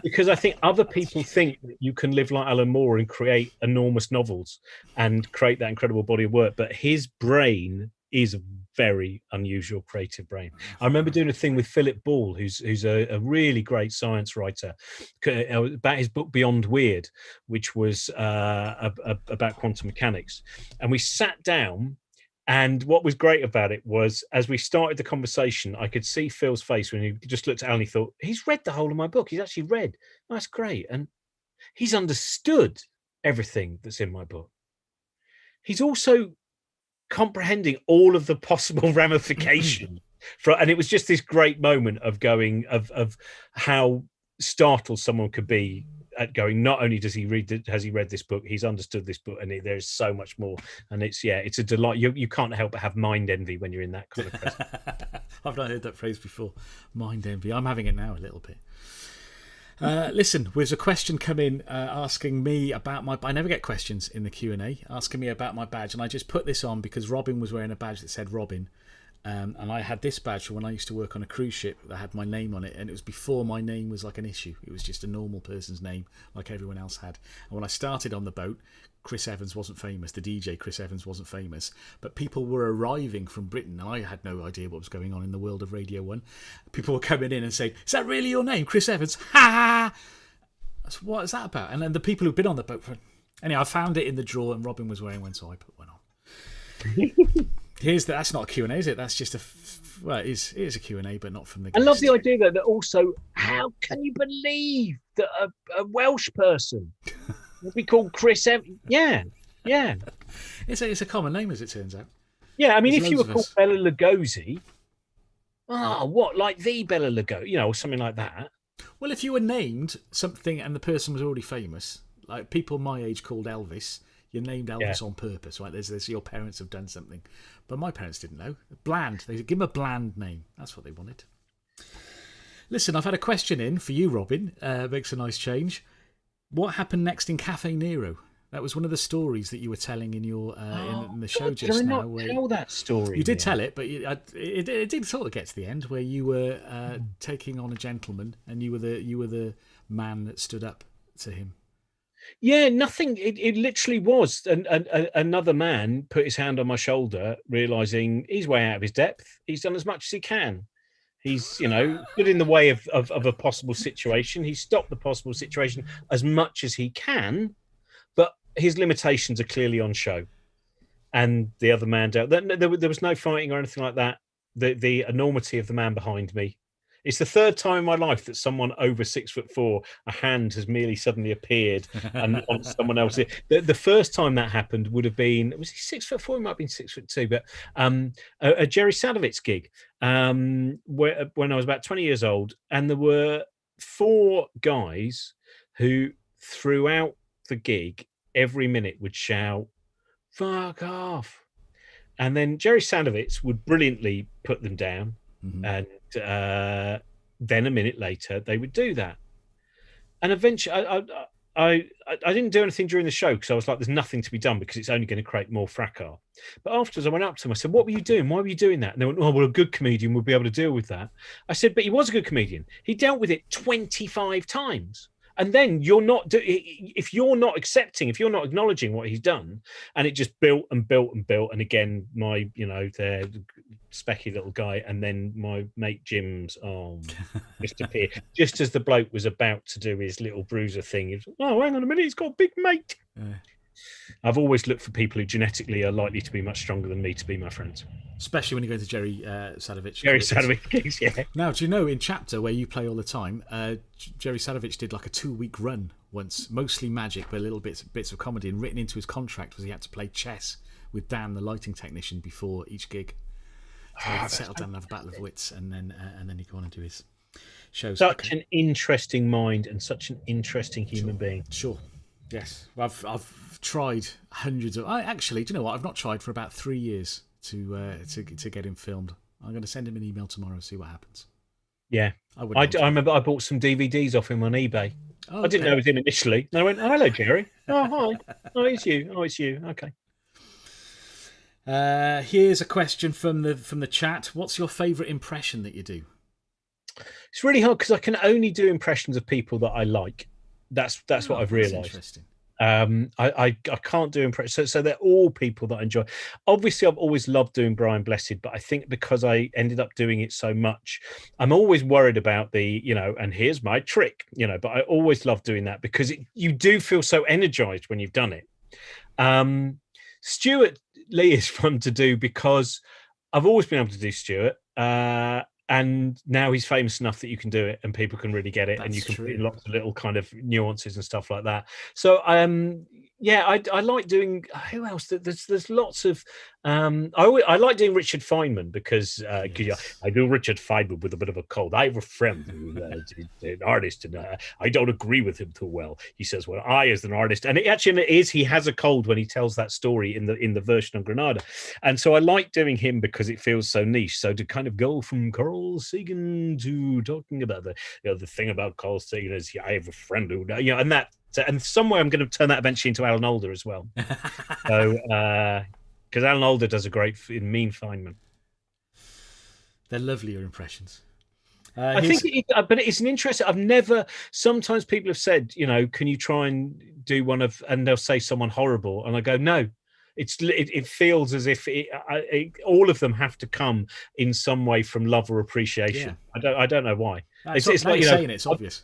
Because I think other people think that you can live like Alan Moore and create enormous novels and create that incredible body of work. But his brain is a very unusual creative brain. I remember doing a thing with Philip Ball, who's a really great science writer, about his book Beyond Weird, which was about quantum mechanics. And we sat down. And what was great about it was, as we started the conversation, I could see Phil's face when he just looked at Alan and he thought, he's read the whole of my book. He's actually read. That's great. And he's understood everything that's in my book. He's also comprehending all of the possible ramifications. And it was just this great moment of going, of how startled someone could be at going, not only has he read this book, he's understood this book, and there's so much more. And it's a delight. You can't help but have mind envy when you're in that kind of presence. I've not heard that phrase before, mind envy. I'm having it now a little bit. Listen, there's a question come in asking me about my... I never get questions in the Q&A asking me about my badge, and I just put this on because Robin was wearing a badge that said Robin. And I had this badge from when I used to work on a cruise ship that had my name on it, and it was before my name was like an issue. It was just a normal person's name like everyone else had. And when I started on the boat, Chris Evans wasn't famous. The DJ Chris Evans wasn't famous, but people were arriving from Britain, and I had no idea what was going on in the world of Radio 1. People were coming in and saying, "Is that really your name, Chris Evans?" Ha! What is that about? And then the people who've been on the boat anyway, I found it in the drawer, and Robin was wearing one, so I put one on. That's not a Q&A, is it? That's just it is a Q&A, but not from the guest. I love the idea that also, how can you believe that a Welsh person would be called Chris Evans? Yeah. It's a common name, as it turns out. Yeah, I mean, if you were called Bela Lugosi, like the Bela Lugosi, or something like that. Well, if you were named something and the person was already famous, like people my age called Elvis, you're named Elvis on purpose, right? There's your parents have done something. But my parents didn't know. Bland. They give him a bland name. That's what they wanted. Listen, I've had a question in for you, Robin. Makes a nice change. What happened next in Cafe Nero? That was one of the stories that you were telling in your in the show God, just did I now. not tell that story? You did tell it, but it did sort of get to the end where you were taking on a gentleman, and you were the man that stood up to him. Yeah, nothing. It literally was. Another man put his hand on my shoulder, realizing he's way out of his depth. He's done as much as he can. He's, stood in the way of a possible situation. He stopped the possible situation as much as he can, but his limitations are clearly on show. And the other man dealt. There was no fighting or anything like that. The enormity of the man behind me. It's the third time in my life that someone over 6'4", a hand has merely suddenly appeared and on someone else. The first time that happened would have been, was he 6'4"? He might have been 6'2", but a Jerry Sadowitz gig when I was about 20 years old, and there were 4 guys who throughout the gig every minute would shout, "Fuck off," and then Jerry Sadowitz would brilliantly put them down. Mm-hmm. And then a minute later they would do that, and eventually I didn't do anything during the show because I was like, there's nothing to be done because it's only going to create more fracas. But afterwards I went up to him, I said, what were you doing? Why were you doing that? And they went, oh, well, a good comedian would be able to deal with that. I said, but he was a good comedian. He dealt with it 25 times. And then if you're not accepting, if you're not acknowledging what he's done, and it just built and built and built. And again, my, the specky little guy, and then my mate Jim's arm just appeared just as the bloke was about to do his little bruiser thing. He was, oh, hang on a minute, he's got a big mate. I've always looked for people who genetically are likely to be much stronger than me to be my friends. Especially when you go to Jerry Sadowitz. Jerry Sadowitz gigs, yeah. Now, do you know in Chapter, where you play all the time, Jerry Sadowitz did like a 2-week run once, mostly magic, but little bits of comedy, and written into his contract was he had to play chess with Dan, the lighting technician, before each gig. So he'd settle down and have a battle of wits, and then he'd go on and do his shows. Such an interesting mind and such an interesting human being. Sure. Yes. Well, I've tried hundreds of... actually, do you know what? I've not tried for about 3 years to get him filmed. I'm going to send him an email tomorrow and see what happens. Yeah. I remember I bought some DVDs off him on eBay. Oh, okay. I didn't know it was him initially. And I went, oh, hello, Jerry. Oh, hi. Oh, it's you. Oh, it's you. Okay. Here's a question from the chat. What's your favourite impression that you do? It's really hard because I can only do impressions of people that I like. That's what I've realised. Interesting. I can't do impressions. So they're all people that I enjoy. Obviously, I've always loved doing Brian Blessed, but I think because I ended up doing it so much, I'm always worried about the, and here's my trick, but I always love doing that because you do feel so energized when you've done it. Stuart Lee is fun to do because I've always been able to do Stuart. And now he's famous enough that you can do it and people can really get it. That's and you can put in lots of little kind of nuances and stuff like that. So, I like doing, who else? There's lots of, I like doing Richard Feynman because yes. I do Richard Feynman with a bit of a cold. I have a friend who's an artist and I don't agree with him too well. He says, well, I as an artist, and it actually is, he has a cold when he tells that story in the version of Granada. And so I like doing him because it feels so niche. So to kind of go from Carl Sagan to talking about the thing about Carl Sagan is I have a friend who, and that, and somewhere I'm going to turn that eventually into Alan Alda as well. So, because Alan Alda does a great Mean Feynman. They're lovely, your impressions. I think, but it's an interesting. I've never. Sometimes people have said, can you try and do one of, and they'll say someone horrible, and I go, no. It feels as if all of them have to come in some way from love or appreciation. Yeah. I don't know why. It's like saying it's obvious.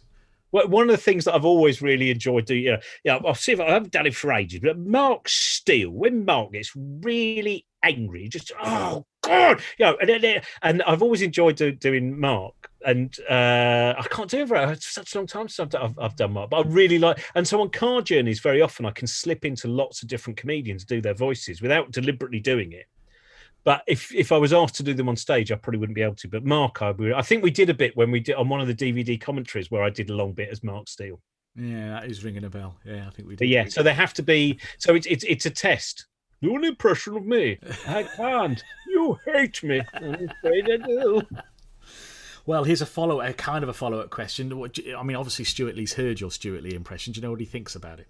One of the things that I've always really enjoyed doing, I'll see if I haven't done it for ages, but Mark Steele, when Mark gets really angry, just, oh God, and I've always enjoyed doing Mark, and I can't do it for such a long time since I've done Mark, but I really like, and so on Car Journeys, very often I can slip into lots of different comedians, do their voices without deliberately doing it. But if I was asked to do them on stage, I probably wouldn't be able to. But Mark, I think we did a bit when we did on one of the DVD commentaries where I did a long bit as Mark Steele. Yeah, that is ringing a bell. Yeah, I think we did. But yeah, so they have to be. So it's a test. Do an impression of me. I can't. You hate me. I'm afraid I do. Well, here's a kind of a follow-up question. I mean, obviously Stuart Lee's heard your Stuart Lee impression. Do you know what he thinks about it?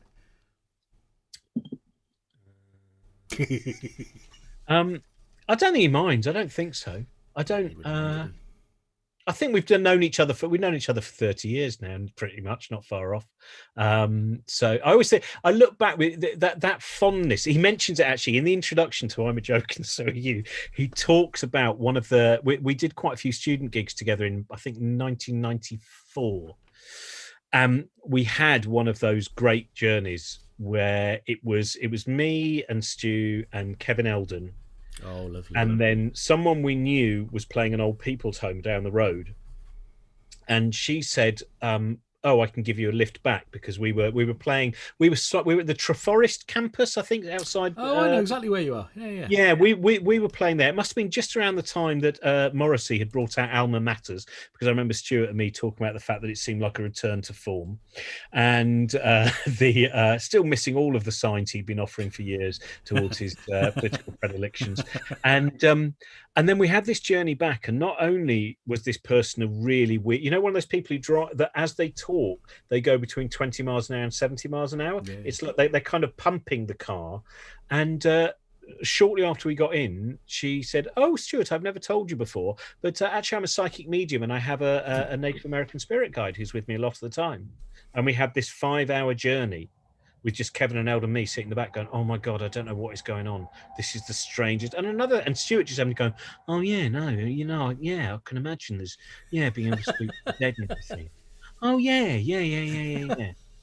I don't think he minds. I don't think so. I don't. I think we've known each other for 30 years now, and pretty much not far off. So I always say, I look back with that fondness. He mentions it actually in the introduction to I'm a Joke and So Are You. He talks about one of the we did quite a few student gigs together in, I think, 1994. We had one of those great journeys where it was me and Stu and Kevin Eldon. Oh, lovely. And then someone we knew was playing an old people's home down the road, and she said, "Oh, I can give you a lift back," because we were at the Treforest campus, I think, outside. Oh, I know exactly where you are. Yeah. We were playing there. It must have been just around the time that Morrissey had brought out Alma Matters, because I remember Stuart and me talking about the fact that it seemed like a return to form, and the still missing all of the signs he'd been offering for years towards his political predilections, and then we had this journey back, and not only was this person a really weird, one of those people who drive that as they talk, they go between 20 miles an hour and 70 miles an hour. Yeah. It's like they're kind of pumping the car. And shortly after we got in, she said, "Oh, Stuart, I've never told you before, but actually I'm a psychic medium, and I have a Native American spirit guide who's with me a lot of the time." And we had this 5-hour journey with just Kevin and Eld and me sitting in the back going, "Oh my God, I don't know what is going on. This is the strangest." And Stuart just having to go, "Oh yeah, no, yeah, I can imagine there's, being able to speak to the dead and everything. Oh yeah.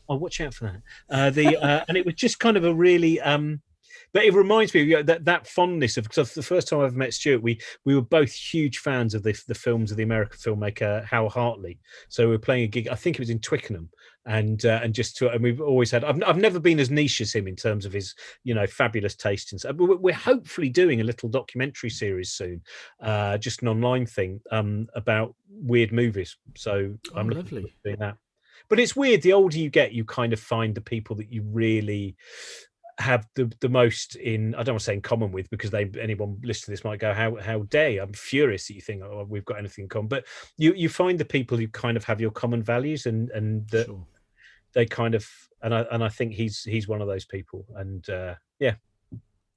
Oh, watch out for that." And it was just kind of a really, but it reminds me of that fondness of, because the first time I ever met Stuart, we were both huge fans of the films of the American filmmaker Hal Hartley. So we were playing a gig, I think it was in Twickenham, and we've always had. I've never been as niche as him in terms of his fabulous taste and stuff. But we're hopefully doing a little documentary series soon, just an online thing about weird movies. So I'm looking forward to doing that. But it's weird. The older you get, you kind of find the people that you really have the most in, I don't want to say in common with, because anyone listening to this might go, how dare you? I'm furious that you think, oh, we've got anything in common. But you find the people who kind of have your common values, and that sure. They kind of, and I think he's one of those people. And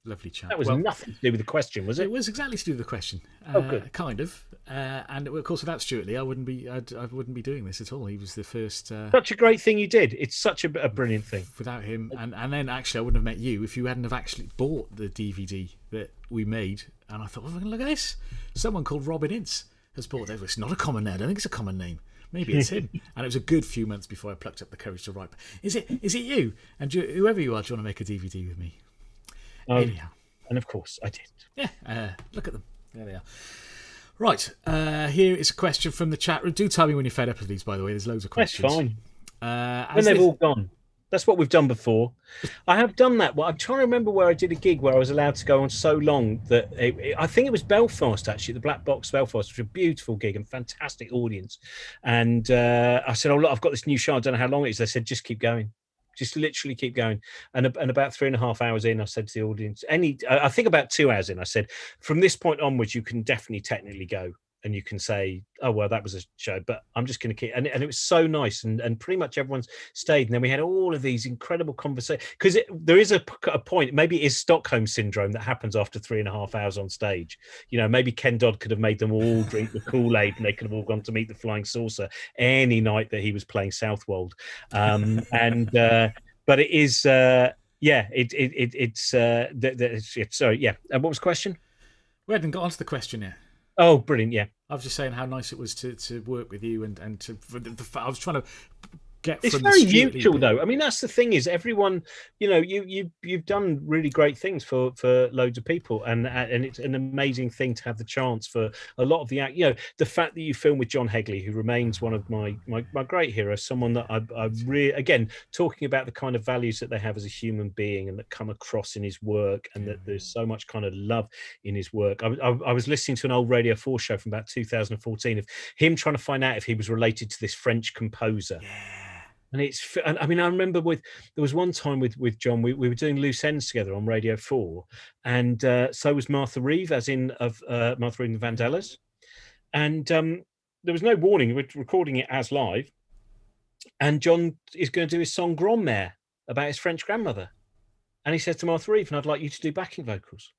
lovely chat. That was nothing to do with the question, was it? It was exactly to do with the question. Good. Kind of. And of course, without Stuart Lee, I wouldn't be doing this at all. He was the first. Such a great thing you did. It's such a brilliant thing. Without him, and then actually, I wouldn't have met you if you hadn't have actually bought the DVD that we made. And I thought, well, look at this. Someone called Robin Ince has bought it. It's not a common name. I don't think it's a common name. Maybe it's him. And it was a good few months before I plucked up the courage to write. Is it you? And whoever you are, do you want to make a DVD with me? Anyhow. And of course I did. Yeah, look at them. There they are. Right, here is a question from the chat room. Do tell me when you're fed up of these, by the way. There's loads of questions. That's fine. When they've all gone. That's what we've done before. I have done that. Well, I'm trying to remember where I did a gig where I was allowed to go on so long that I think it was Belfast, actually, the Black Box Belfast, which was a beautiful gig and fantastic audience. And I said, "Oh, look, I've got this new show. I don't know how long it is." They said, "Just keep going. Just literally keep going." And about 3.5 hours in, I said to the audience, I think about 2 hours in, I said, "From this point onwards, you can definitely technically go. And you can say, oh, well, that was a show, but I'm just going to keep." And it was so nice. And pretty much everyone's stayed. And then we had all of these incredible conversations. Because there is a point, maybe it is Stockholm Syndrome that happens after 3.5 hours on stage. Maybe Ken Dodd could have made them all drink the Kool-Aid and they could have all gone to meet the Flying Saucer any night that he was playing Southwold. But it is, sorry, yeah. And what was the question? We hadn't got onto the question yet. Oh, brilliant! Yeah, I was just saying how nice it was to work with you, and I was trying to get. It's from very mutual, though. I mean, that's the thing, is everyone, you've done really great things for loads of people, and it's an amazing thing to have the chance for a lot of the the fact that you film with John Hegley, who remains one of my great heroes, someone that I really, again, talking about the kind of values that they have as a human being and that come across in his work, and that there's so much kind of love in his work. I was listening to an old Radio 4 show from about 2014 of him trying to find out if he was related to this French composer. And I remember there was one time with John, we were doing Loose Ends together on Radio 4, and so was Martha Reeve, as in of Martha Reeve and the Vandellas. And there was no warning, we're recording it as live, and John is going to do his song Grand-Mère about his French grandmother. And he said to Martha Reeve, and I'd like you to do backing vocals.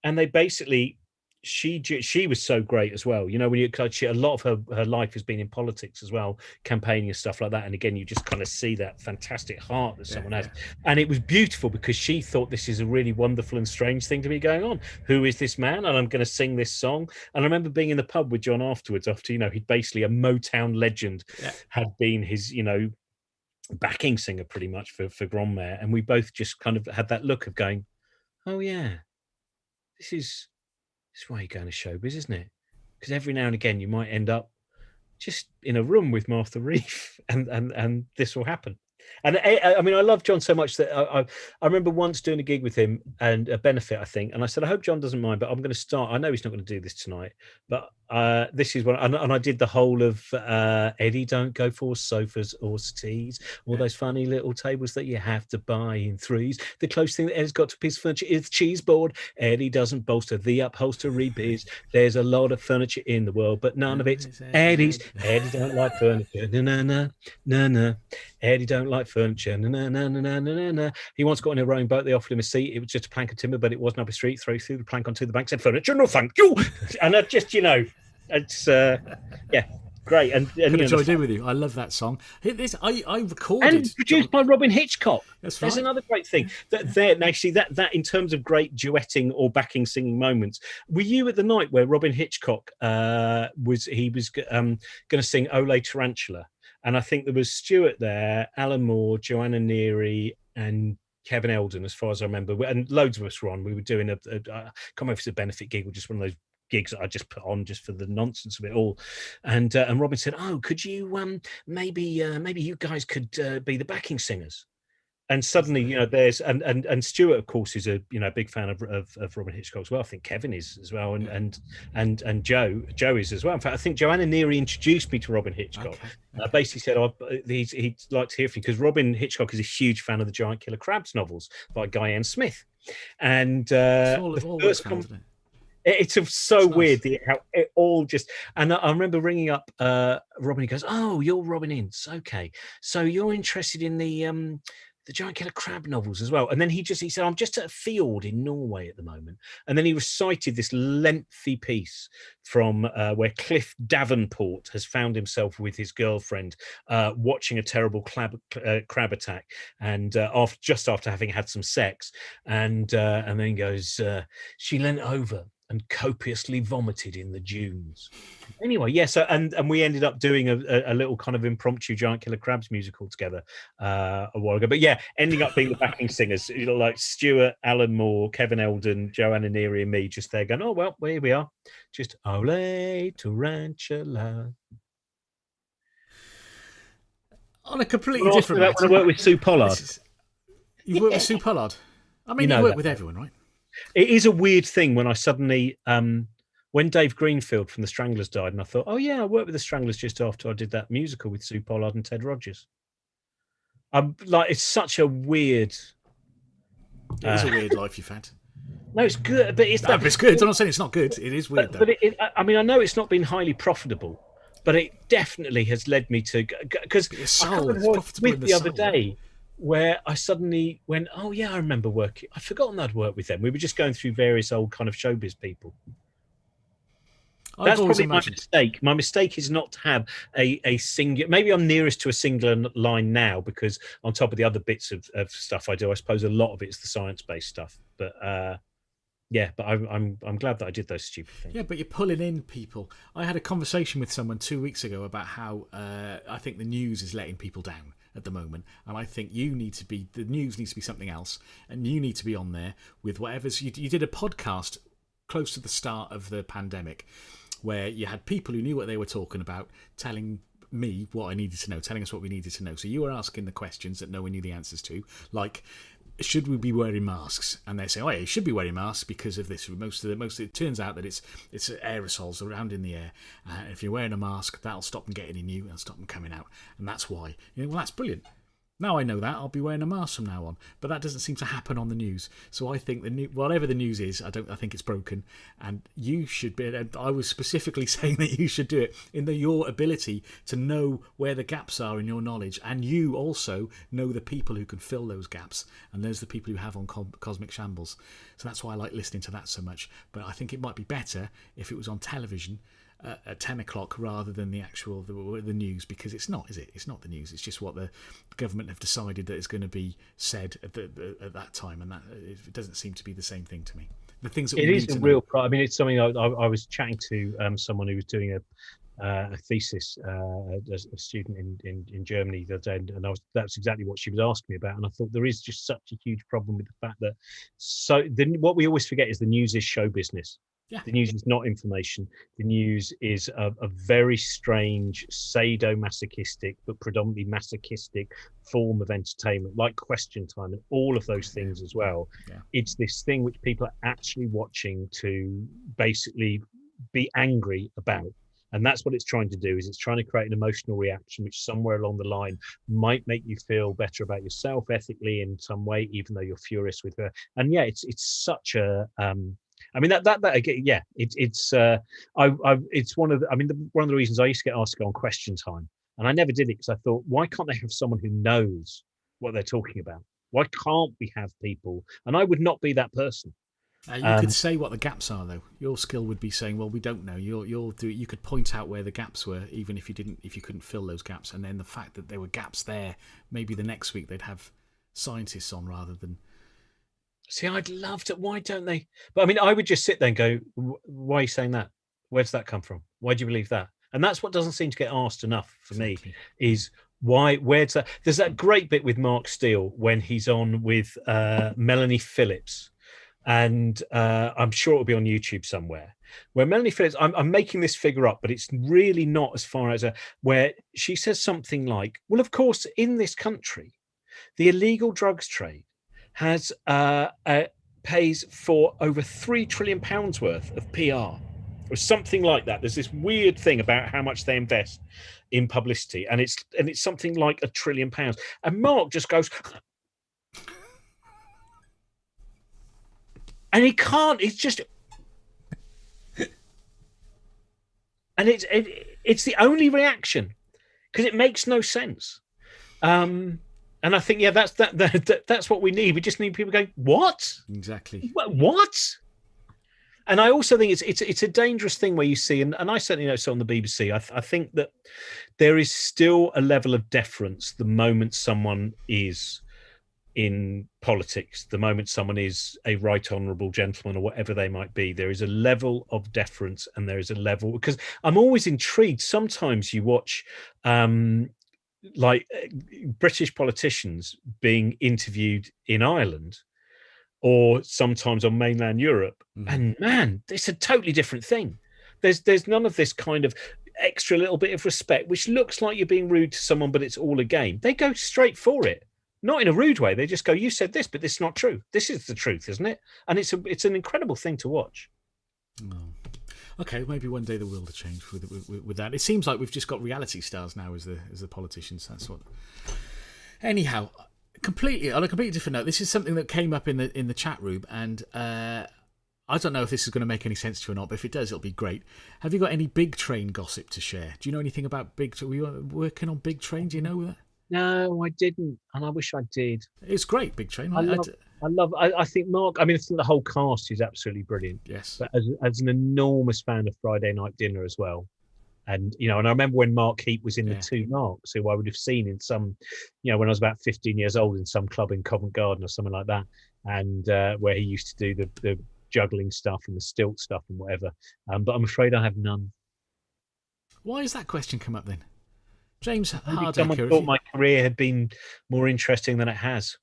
And they basically, she was so great as well. You know, when a lot of her life has been in politics as well, campaigning and stuff like that. And again, you just kind of see that fantastic heart that someone has. And it was beautiful because she thought this is a really wonderful and strange thing to be going on. Who is this man? And I'm going to sing this song. And I remember being in the pub with John afterwards, after, you know, he'd basically a Motown legend had been his, you know, backing singer pretty much for Grandmère. And we both just kind of had that look of going, oh yeah, this is why you go into showbiz, isn't it? Because every now and again you might end up just in a room with Martha Reeve, and this will happen. And I mean, I love John so much that I remember once doing a gig with him and a benefit, I think, and I said, I hope John doesn't mind, but I'm going to start. I know he's not going to do this tonight, but this is what, and I did the whole of Eddie, don't go for sofas or settees, all those funny little tables that you have to buy in threes. The closest thing that Eddie's got to a piece of furniture is cheese board. Eddie doesn't bolster the upholstery biz. There's a lot of furniture in the world, but none of it's Eddie's. Eddie don't like furniture. No. Eddie don't like furniture. No. He once got on a rowing boat. They offered him a seat. It was just a plank of timber, but it wasn't up a street. Throw through the plank onto the bank. Said furniture. No, thank you. And I just, you know, it's great. And could have joined in with you. I love that song. I recorded and produced by Robin Hitchcock. That's There's right. another great thing that in terms of great duetting or backing singing moments. Were you at the night where Robin Hitchcock was going to sing Ole Tarantula? And I think there was Stuart there, Alan Moore, Joanna Neary, and Kevin Eldon, as far as I remember. And loads of us were on. We were doing I can't remember if it's a benefit gig or just one of those gigs that I just put on just for the nonsense of it all. And Robin said, "Oh, could you maybe you guys could be the backing singers?" And suddenly, you know, there's and Stuart, of course, is a big fan of Robin Hitchcock as well. I think Kevin is as well, and Joe is as well. In fact, I think Joanna Neary introduced me to Robin Hitchcock. Okay. Basically said he'd like to hear from you because Robin Hitchcock is a huge fan of the Giant Killer Crabs novels by Guy N. Smith. And It's so weird how it all just. And I remember ringing up Robin. He goes, "Oh, you're Robin Ince. Okay, so you're interested in the Giant Killer Crab novels as well." And then he said, "I'm just at a field in Norway at the moment." And then he recited this lengthy piece from where Cliff Davenport has found himself with his girlfriend watching a terrible crab attack, and after having had some sex, and then he goes, "She leant over and copiously vomited in the dunes." Anyway, yeah. So and we ended up doing a little kind of impromptu Giant Killer Crabs musical together a while ago. But yeah, ending up being the backing singers, you know, like Stuart, Alan Moore, Kevin Eldon, Joanna Neary, and me, just there going, "Oh well, here we are, just Ole Tarantula." On a completely different When I worked with Sue Pollard. You worked with Sue Pollard. I mean, You know you work that. with everyone, right? It is a weird thing when I suddenly, when Dave Greenfield from the Stranglers died, and I thought, oh yeah, I worked with the Stranglers just after I did that musical with Sue Pollard and Ted Rogers. I'm like, it's such a weird. It is a weird life you've had. No, it's good, but it's It's good. I'm not saying it's not good. It is weird, though. But I mean, I know it's not been highly profitable, but it definitely has led me to because I can't remember what I was with the other day. Where I suddenly went, oh yeah, I remember working. I'd forgotten I'd worked with them. We were just going through various old kind of showbiz people. That's probably my mistake. My mistake is not to have a singular. Maybe I'm nearest to a singular line now because on top of the other bits of stuff I do, I suppose a lot of it's the science-based stuff. But yeah, but I'm glad that I did those stupid things. Yeah, but you're pulling in people. I had a conversation with someone 2 weeks ago about how I think the news is letting people down at the moment, and I think the news needs to be something else, and you need to be on there with whatever's. You did a podcast close to the start of the pandemic where you had people who knew what they were talking about telling me what I needed to know, telling us what we needed to know. So you were asking the questions that no one knew the answers to, like, should we be wearing masks? And they say, oh yeah, you should be wearing masks because of this. It turns out that it's aerosols around in the air. If you're wearing a mask, that'll stop them getting in you and stop them coming out. And that's why. Well, that's brilliant. Now I know that, I'll be wearing a mask from now on. But that doesn't seem to happen on the news. So I think whatever the news is, I think it's broken. And you should be. And I was specifically saying that you should do it in your ability to know where the gaps are in your knowledge, and you also know the people who can fill those gaps. And there's the people who have on Cosmic Shambles. So that's why I like listening to that so much. But I think it might be better if it was on television at 10 o'clock rather than the actual the news, because it's not, is it? It's not the news. It's just what the government have decided that is going to be said at that time, and that it doesn't seem to be the same thing to me. The things that it is a real problem. I mean, it's something I was chatting to someone who was doing a thesis, a student in Germany the other day, and that's exactly what she was asking me about. And I thought there is just such a huge problem with the fact that what we always forget is the news is show business. Yeah. The news is not information. The news is a very strange, sadomasochistic, but predominantly masochistic form of entertainment, like Question Time and all of those things as well. Yeah. It's this thing which people are actually watching to basically be angry about. And that's what it's trying to do, is it's trying to create an emotional reaction, which somewhere along the line might make you feel better about yourself ethically in some way, even though you're furious with her. And yeah, it's such a... I mean it's one of the reasons I used to get asked to go on Question Time, and I never did it because I thought, why can't they have someone who knows what they're talking about? Why can't we have people? And I would not be that person. You could say what the gaps are, though. Your skill would be saying, "Well, we don't know." You could point out where the gaps were, even if you couldn't fill those gaps. And then the fact that there were gaps there, maybe the next week they'd have scientists on rather than. See, I'd love to. Why don't they? But I mean, I would just sit there and go, "Why are you saying that? Where does that come from? Why do you believe that?" And that's what doesn't seem to get asked enough for me. Is why? Where's that? There's that great bit with Mark Steele when he's on with Melanie Phillips. And I'm sure it'll be on YouTube somewhere, where Melanie Phillips, I'm making this figure up, but it's really not as far as where she says something like, well, of course, in this country, the illegal drugs trade has pays for over £3 trillion worth of PR or something like that. There's this weird thing about how much they invest in publicity, and it's something like £1 trillion. And Mark just goes... And he can't. It's just, and it's the only reaction because it makes no sense. And I think that's what we need. We just need people going, what? Exactly. What? And I also think it's a dangerous thing where you see, and I certainly know so on the BBC. I think that there is still a level of deference the moment someone is in politics, the moment someone is a right honourable gentleman or whatever they might be. There is a level of deference, and there is a level, because I'm always intrigued. Sometimes you watch British politicians being interviewed in Ireland or sometimes on mainland Europe, and man, it's a totally different thing. There's none of this kind of extra little bit of respect, which looks like you're being rude to someone, but it's all a game. They go straight for it. Not in a rude way. They just go, you said this, but this is not true. This is the truth, isn't it? And it's an incredible thing to watch. Oh. Okay, maybe one day the world will change with that. It seems like we've just got reality stars now as the politicians. That's what. Anyhow, on a completely different note, this is something that came up in the chat room, and I don't know if this is going to make any sense to you or not, but if it does, it'll be great. Have you got any Big Train gossip to share? Do you know anything about were you working on Big Train? Do you know that? No, I didn't, and I wish I did. It's great, Big Train. I think Mark. I mean, I think the whole cast is absolutely brilliant. Yes, but as an enormous fan of Friday Night Dinner as well, and and I remember when Mark Heap was in the Two Marks, who I would have seen in some, when I was about 15 years old in some club in Covent Garden or something like that, and where he used to do the juggling stuff and the stilt stuff and whatever. But I'm afraid I have none. Why has that question come up then? James Hardaker. Someone thought my career had been more interesting than it has.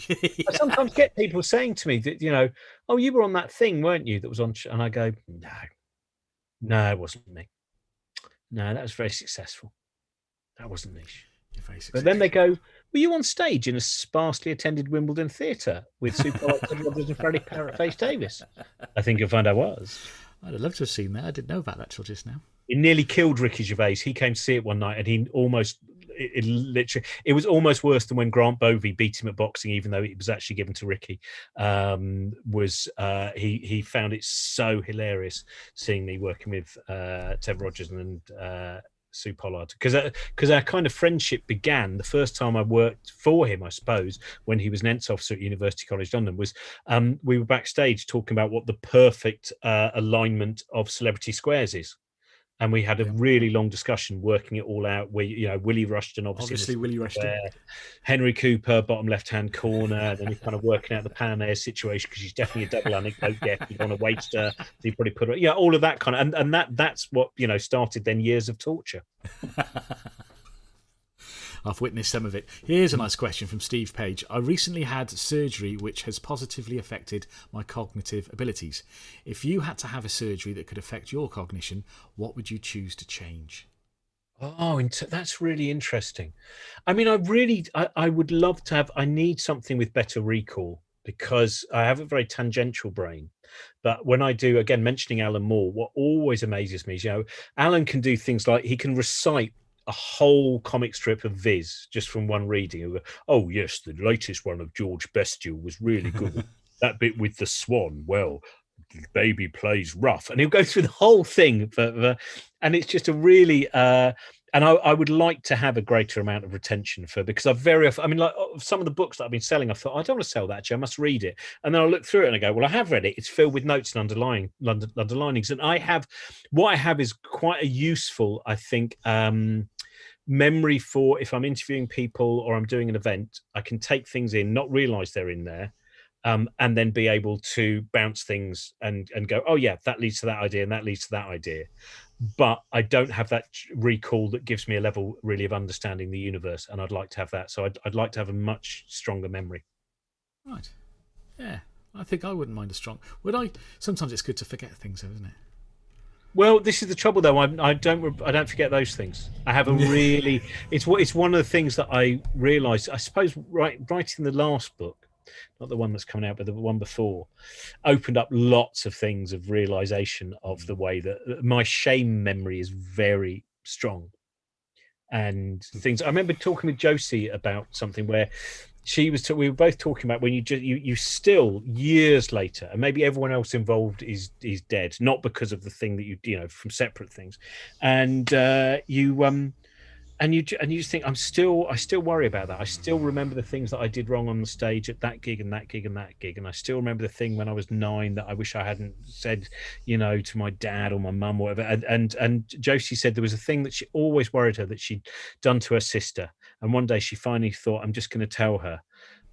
I sometimes get people saying to me that, oh, you were on that thing, weren't you? That was on, and I go, no, it wasn't me. No, that was very successful. That wasn't me. But then they go, were you on stage in a sparsely attended Wimbledon theatre with Super Robbers and Freddie Parrotface Davis? I think you'll find I was. I'd have loved to have seen that. I didn't know about that till just now. It nearly killed Ricky Gervais. He came to see it one night, and he almost it literally, it was almost worse than when Grant Bovey beat him at boxing, even though it was actually given to Ricky. He found it so hilarious seeing me working with Ted Rogers and Sue Pollard, because our kind of friendship began the first time I worked for him, I suppose, when he was an Ince officer at University College London. Was we were backstage talking about what the perfect alignment of celebrity squares is. And we had a really long discussion working it all out. Willie Rushton, obviously Willie Rushton, Henry Cooper, bottom left-hand corner, and then you're kind of working out the Pam Ayres situation because she's definitely a double anecdote guest. You don't want to waste her, so you probably put her, all of that kind of, and that's what started then years of torture. I've witnessed some of it. Here's a nice question from Steve Page. I recently had surgery which has positively affected my cognitive abilities. If you had to have a surgery that could affect your cognition, what would you choose to change? Oh, that's really interesting. I mean, I would love to have, I need something with better recall because I have a very tangential brain. But when I do, again, mentioning Alan Moore, what always amazes me is, Alan can do things like he can recite a whole comic strip of Viz just from one reading. He'll go, oh yes, the latest one of George Bestial was really good. That bit with the swan, well, baby plays rough, and he'll go through the whole thing and it's just a really and I would like to have a greater amount of retention because I've very often, I mean, like some of the books that I've been selling, I thought, I don't want to sell that, I must read it. And then I look through it and I go, well, I have read it. It's filled with notes and underlinings. And what I have is quite a useful, I think, memory for if I'm interviewing people or I'm doing an event. I can take things in, not realize they're in there, and then be able to bounce things and go, oh yeah, that leads to that idea and that leads to that idea. But I don't have that recall that gives me a level really of understanding the universe, and I'd like to have that. So I'd like to have a much stronger memory. Right. Yeah, I think I wouldn't mind a strong. Would I? Sometimes it's good to forget things, though, isn't it? Well, this is the trouble, though. I don't forget those things. I have a really. It's one of the things that I realised. I suppose writing the last book, not the one that's coming out, but the one before, opened up lots of things of realization of the way that my shame memory is very strong. And things, I remember talking with Josie about something where we were both talking about when you still years later, and maybe everyone else involved is dead, not because of the thing that you from separate things, and you just think I still worry about that. I still remember the things that I did wrong on the stage at that gig and that gig and that gig, and I still remember the thing when I was 9 that I wish I hadn't said, to my dad or my mum or whatever. And Josie said there was a thing that she always worried her that she'd done to her sister, and one day she finally thought, I'm just going to tell her,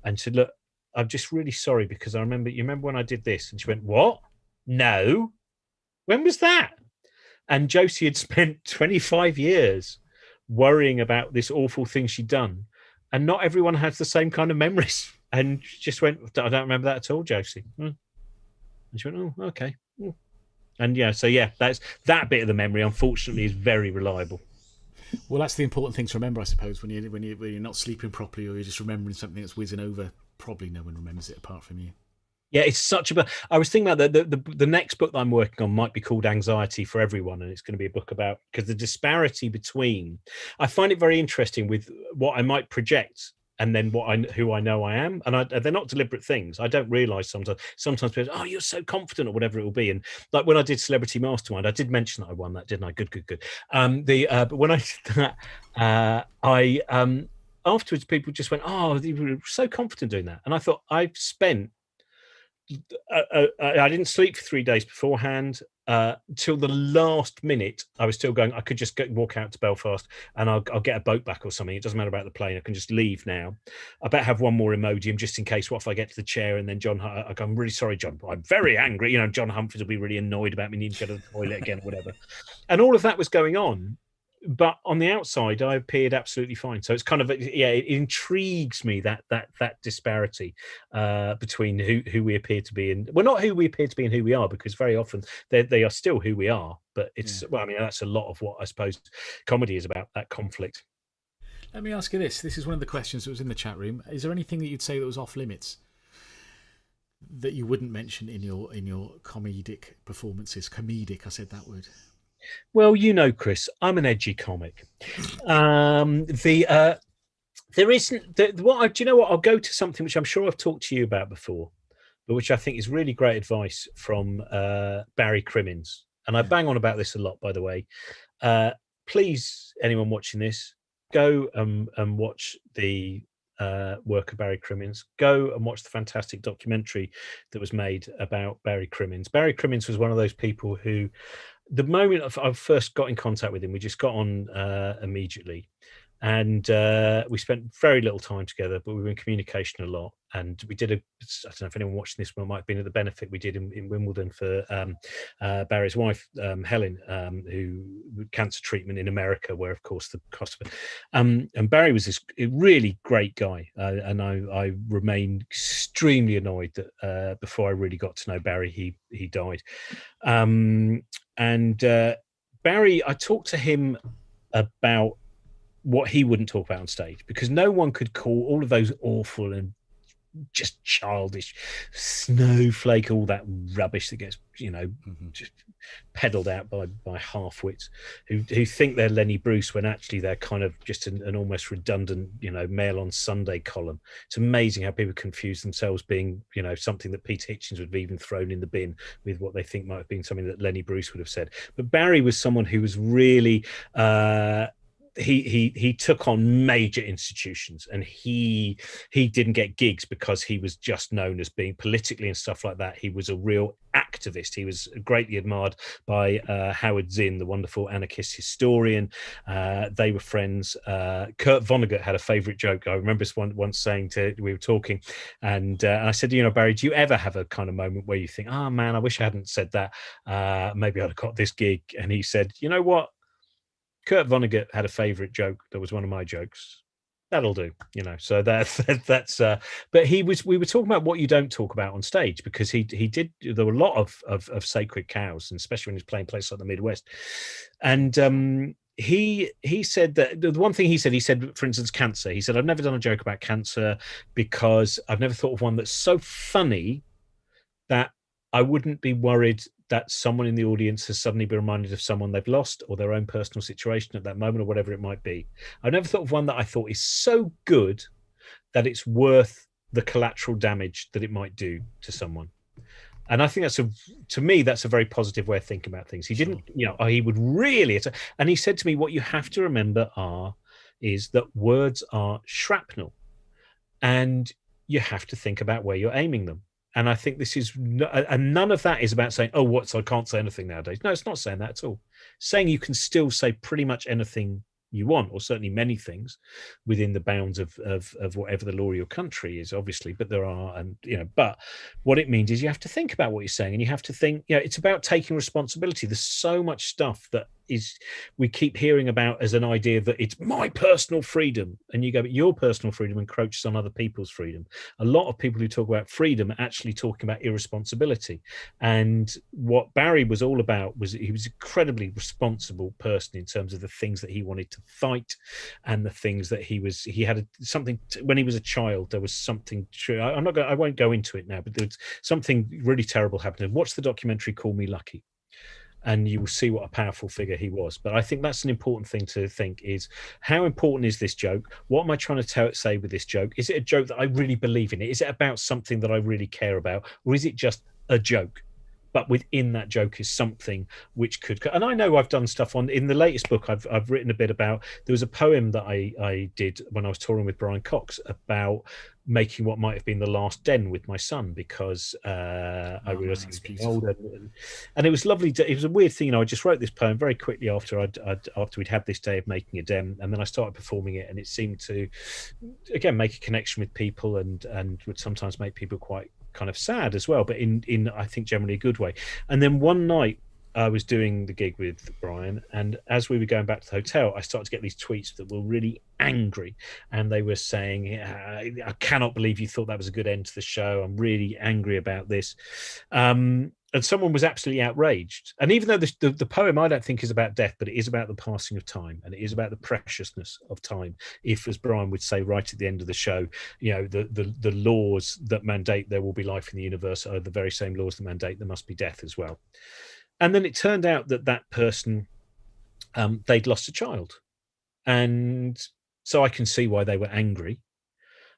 and said, look, I'm just really sorry because you remember when I did this? And she went, what? No, when was that? And Josie had spent 25 years worrying about this awful thing she'd done, and not everyone has the same kind of memories. And she just went, I don't remember that at all, Josie. And she went, oh, okay. And that's that bit of the memory, unfortunately, is very reliable. Well, that's the important thing to remember, I suppose, when you're not sleeping properly, or you're just remembering something that's whizzing over. Probably no one remembers it apart from you. Yeah, it's such a. I was thinking about the next book that I'm working on might be called Anxiety for Everyone, and it's going to be a book about, because the disparity between, I find it very interesting with what I might project and then who I know I am, and they're not deliberate things. I don't realise sometimes people, oh, you're so confident, or whatever it will be. And like when I did Celebrity Mastermind, I did mention that I won that, didn't I? Good. But when I did that, afterwards people just went, oh, you were so confident doing that, and I thought I've spent. I didn't sleep for 3 days beforehand. Till the last minute, I was still going. I could just walk out to Belfast, and I'll get a boat back or something. It doesn't matter about the plane. I can just leave now. I better have one more Imodium just in case. What if I get to the chair and then I'm really sorry, John. I'm very angry. John Humphries will be really annoyed about me needing to go to the toilet again, or whatever. And all of that was going on. But on the outside, I appeared absolutely fine. So it's kind of, it intrigues me that disparity between who we appear to be and, well, not who we appear to be and who we are, because very often they are still who we are. But it's, well, I mean, that's a lot of what I suppose comedy is about, that conflict. Let me ask you this. This is one of the questions that was in the chat room. Is there anything that you'd say that was off limits that you wouldn't mention in your comedic performances? Comedic, I said that word. Well, Chris, I'm an edgy comic. There isn't what do you know what? I'll go to something which I'm sure I've talked to you about before, but which I think is really great advice from Barry Crimmins. And I bang on about this a lot, by the way. Please, anyone watching this, go and watch the work of Barry Crimmins. Go and watch the fantastic documentary that was made about Barry Crimmins. Barry Crimmins was one of those people who, the moment I first got in contact with him, we just got on immediately. And we spent very little time together, but we were in communication a lot. And we did I don't know if anyone watching this one might have been at the benefit we did in Wimbledon for Barry's wife, Helen, who cancer treatment in America, where, of course, the cost of it. And Barry was this really great guy. And I remain extremely annoyed that before I really got to know Barry, he died. Barry, I talked to him about what he wouldn't talk about on stage, because no one could call all of those awful and just childish snowflake, all that rubbish that gets just peddled out by half-wits who think they're Lenny Bruce when actually they're kind of just an almost redundant Mail on Sunday column. It's amazing how people confuse themselves being something that Peter Hitchens would have even thrown in the bin with what they think might have been something that Lenny Bruce would have said. But Barry was someone who was really he took on major institutions, and he didn't get gigs because he was just known as being politically and stuff like that. He was a real activist. He was greatly admired by Howard Zinn, the wonderful anarchist historian. They were friends. Kurt Vonnegut had a favorite joke. I remember once saying we were talking, and I said, Barry, do you ever have a kind of moment where you think, oh man, I wish I hadn't said that, maybe I'd have got this gig? And he said, you know what, Kurt Vonnegut had a favorite joke that was one of my jokes. That'll do, So that's. But we were talking about what you don't talk about on stage, because he did. There were a lot of sacred cows, and especially when he's playing places like the Midwest. And he said that the one thing he said, for instance, cancer. He said, I've never done a joke about cancer because I've never thought of one that's so funny that I wouldn't be worried that someone in the audience has suddenly been reminded of someone they've lost or their own personal situation at that moment, or whatever it might be. I've never thought of one that I thought is so good that it's worth the collateral damage that it might do to someone. And I think to me, that's a very positive way of thinking about things. He didn't, he would really, and he said to me, what you have to remember is that words are shrapnel, and you have to think about where you're aiming them. And I think this is, and none of that is about saying, I can't say anything nowadays. No, it's not saying that at all. Saying you can still say pretty much anything you want, or certainly many things, within the bounds of whatever the law of your country is, obviously. But there are, and but what it means is you have to think about what you're saying, and you have to think, it's about taking responsibility. There's so much stuff that we keep hearing about as an idea that it's my personal freedom, and you go, but your personal freedom encroaches on other people's freedom. A lot of people who talk about freedom are actually talking about irresponsibility. And what Barry was all about was he was an incredibly responsible person in terms of the things that he wanted to fight, and the things that he had something when he was a child. There was something true. I won't go into it now, but there's something really terrible happened. Watch the documentary Call Me Lucky, and you will see what a powerful figure he was. But I think that's an important thing to think, is how important is this joke? What am I trying to say with this joke? Is it a joke that I really believe in? Is it about something that I really care about? Or is it just a joke? But within that joke is something which could... And I know I've done stuff in the latest book, I've written a bit about... There was a poem that I did when I was touring with Brian Cox about making what might have been the last den with my son, because I realised he was getting older, and it was lovely. It was a weird thing, I just wrote this poem very quickly after we'd had this day of making a den, and then I started performing it, and it seemed to again make a connection with people, and would sometimes make people quite kind of sad as well, but in I think generally a good way. And then one night I was doing the gig with Brian, and as we were going back to the hotel, I started to get these tweets that were really angry, and they were saying, I cannot believe you thought that was a good end to the show. I'm really angry about this. And someone was absolutely outraged. And even though the poem I don't think is about death, but it is about the passing of time, and it is about the preciousness of time. If, as Brian would say right at the end of the show, the laws that mandate there will be life in the universe are the very same laws that mandate there must be death as well. And then it turned out that person they'd lost a child. And so I can see why they were angry.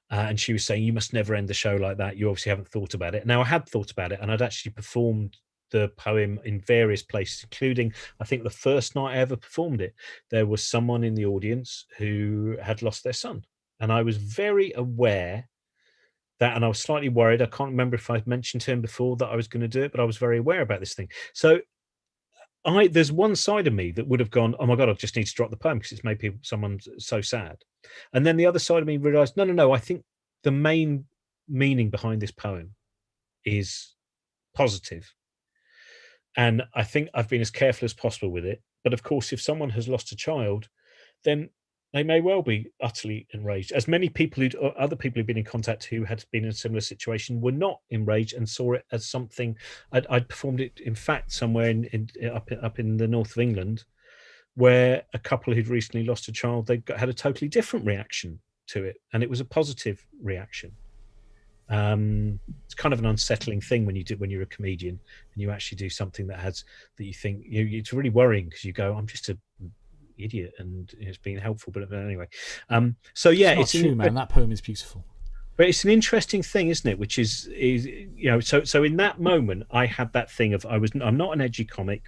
And she was saying, you must never end the show like that. You obviously haven't thought about it. Now, I had thought about it, and I'd actually performed the poem in various places, including, I think, the first night I ever performed it. There was someone in the audience who had lost their son. And I was very aware that, and I was slightly worried. I can't remember if I'd mentioned to him before that I was going to do it, but I was very aware about this thing. So there's one side of me that would have gone, oh my God, I just need to drop the poem because it's made someone so sad. And then the other side of me realized, no, I think the main meaning behind this poem is positive. And I think I've been as careful as possible with it. But of course, if someone has lost a child, then they may well be utterly enraged. As many people other people who've been in contact who had been in a similar situation were not enraged and saw it as something. I'd performed it, in fact, somewhere up in the north of England, where a couple who'd recently lost a child, they had a totally different reaction to it, and it was a positive reaction. It's kind of an unsettling thing when you're a comedian and you actually do something that you think it's really worrying, because you go, I'm just a idiot and it's been helpful, but anyway, so yeah, it's true, man. That poem is beautiful, but it's an interesting thing, isn't it? Which is so in that moment I had that thing of I'm not an edgy comic,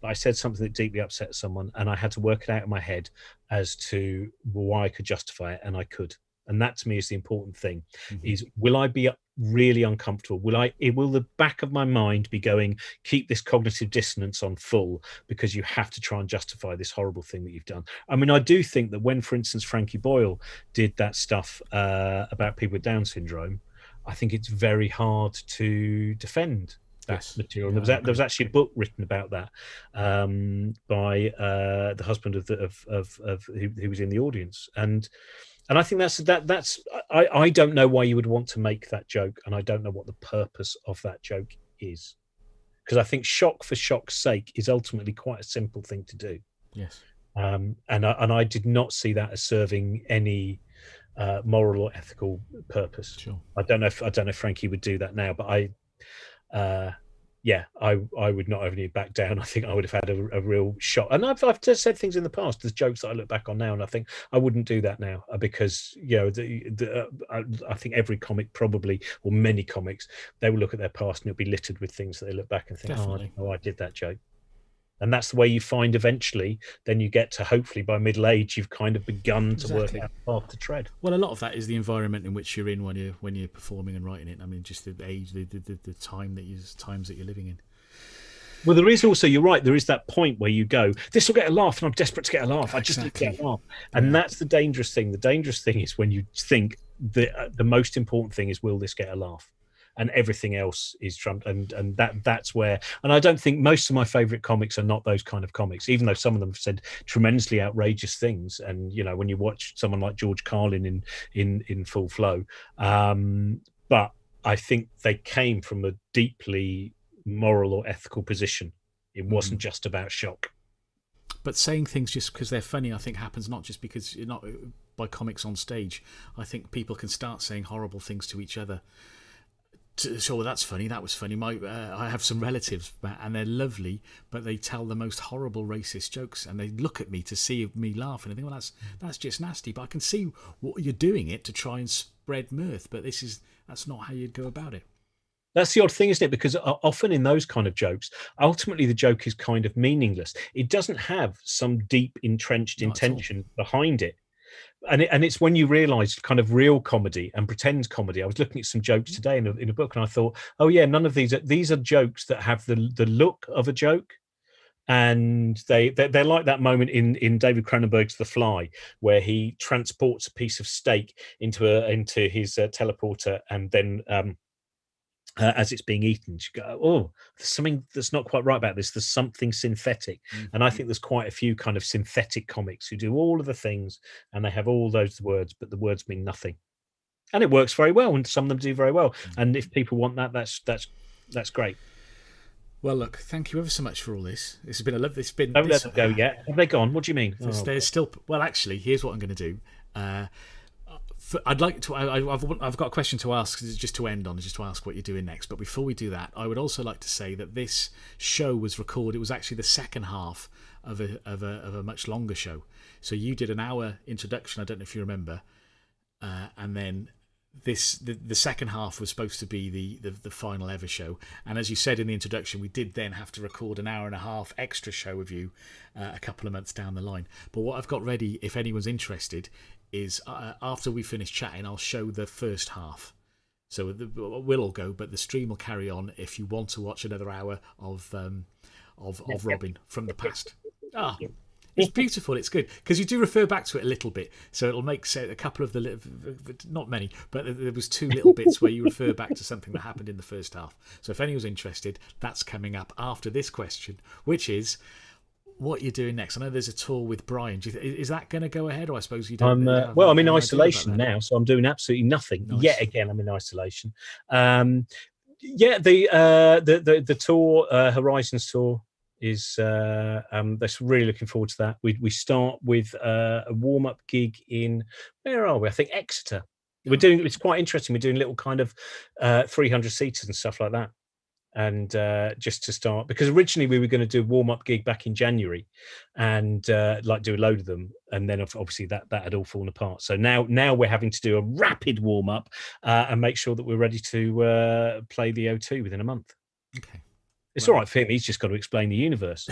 but I said something that deeply upset someone, and I had to work it out in my head as to why I could justify it, and I could. And that to me is the important thing. Mm-hmm. Is, will I be really uncomfortable? Will the back of my mind be going, keep this cognitive dissonance on full, because you have to try and justify this horrible thing that you've done? I mean, I do think that when, for instance, Frankie Boyle did that stuff about people with Down syndrome, I think it's very hard to defend that material. Yeah, there was actually a book written about that by the husband of who was in the audience, and I think that's I don't know why you would want to make that joke, and I don't know what the purpose of that joke is, because I think shock for shock's sake is ultimately quite a simple thing to do. Yes. And I did not see that as serving any moral or ethical purpose. Sure. I don't know if Frankie would do that now, but I would not have any back down. I think I would have had a real shock. And I've just said things in the past. There's jokes that I look back on now, and I think I wouldn't do that now, because I think every comic probably, or many comics, they will look at their past and it'll be littered with things that they look back and think, Definitely. I did that joke. And that's the way you find eventually, then you get to, hopefully by middle age, you've kind of begun to work out a path to tread. Well, a lot of that is the environment in which you're in when you're performing and writing it. I mean, just the age, the times that you're living in. Well, there is also, you're right, there is that point where you go, this will get a laugh, and I'm desperate to get a laugh. I just need to get a laugh. And that's the dangerous thing. The dangerous thing is when you think the most important thing is, will this get a laugh? And everything else is trumped, and that's where. And I don't think most of my favourite comics are not those kind of comics, even though some of them have said tremendously outrageous things. And when you watch someone like George Carlin in Full Flow, but I think they came from a deeply moral or ethical position. It wasn't just about shock. But saying things just because they're funny, I think, happens not just because you're not by comics on stage. I think people can start saying horrible things to each other. Sure, that's funny. That was funny. I have some relatives, and they're lovely, but they tell the most horrible racist jokes, and they look at me to see me laugh, and I think, well, that's just nasty. But I can see what you're doing it to try and spread mirth, but that's not how you'd go about it. That's the odd thing, isn't it? Because often in those kind of jokes, ultimately the joke is kind of meaningless. It doesn't have some deep entrenched intention behind it. And it's when you realise kind of real comedy and pretend comedy. I was looking at some jokes today in a book, and I thought, oh yeah, none of these are jokes that have the look of a joke, and they're like that moment in David Cronenberg's The Fly, where he transports a piece of steak into his teleporter, and then as it's being eaten, you go, oh, there's something that's not quite right about this. There's something synthetic. Mm-hmm. And I think there's quite a few kind of synthetic comics who do all of the things, and they have all those words, but the words mean nothing. And it works very well, and some of them do very well. Mm-hmm. And if people want that, that's great. Well, look, thank you ever so much for all this. It's been a lovely. Don't let them go yet. Have they gone? What do you mean? There's still. Well, actually, here's what I'm going to do. I'd like to. I've got a question to ask, just to end on, just to ask what you're doing next. But before we do that, I would also like to say that this show was recorded. It was actually the second half of a much longer show. So you did an hour introduction. I don't know if you remember, and then the second half was supposed to be the final ever show. And as you said in the introduction, we did then have to record an hour and a half extra show with you a couple of months down the line. But what I've got ready, if anyone's interested, is after we finish chatting, I'll show the first half. So we'll all go, but the stream will carry on if you want to watch another hour of Robin from the past. It's beautiful. It's good because you do refer back to it a little bit, so it'll make a couple of not many, but there was 2 little bits where you refer back to something that happened in the first half. So if anyone's interested, that's coming up after this question, which is what you're doing next. I know there's a tour with Brian. Is that going to go ahead, or I suppose you don't? Well, I'm in isolation now, so I'm doing absolutely nothing. Nice. Yet again, I'm in isolation. The tour, Horizons tour, is that's really looking forward to that. We start with a warm-up gig in, where are we? I think Exeter. It's quite interesting. We're doing little kind of 300 seaters and stuff like that. And just to start, because originally we were going to do a warm-up gig back in January and do a load of them, and then obviously that had all fallen apart. So now we're having to do a rapid warm-up and make sure that we're ready to play the O2 within a month. Okay. It's all right for him. He's just got to explain the universe.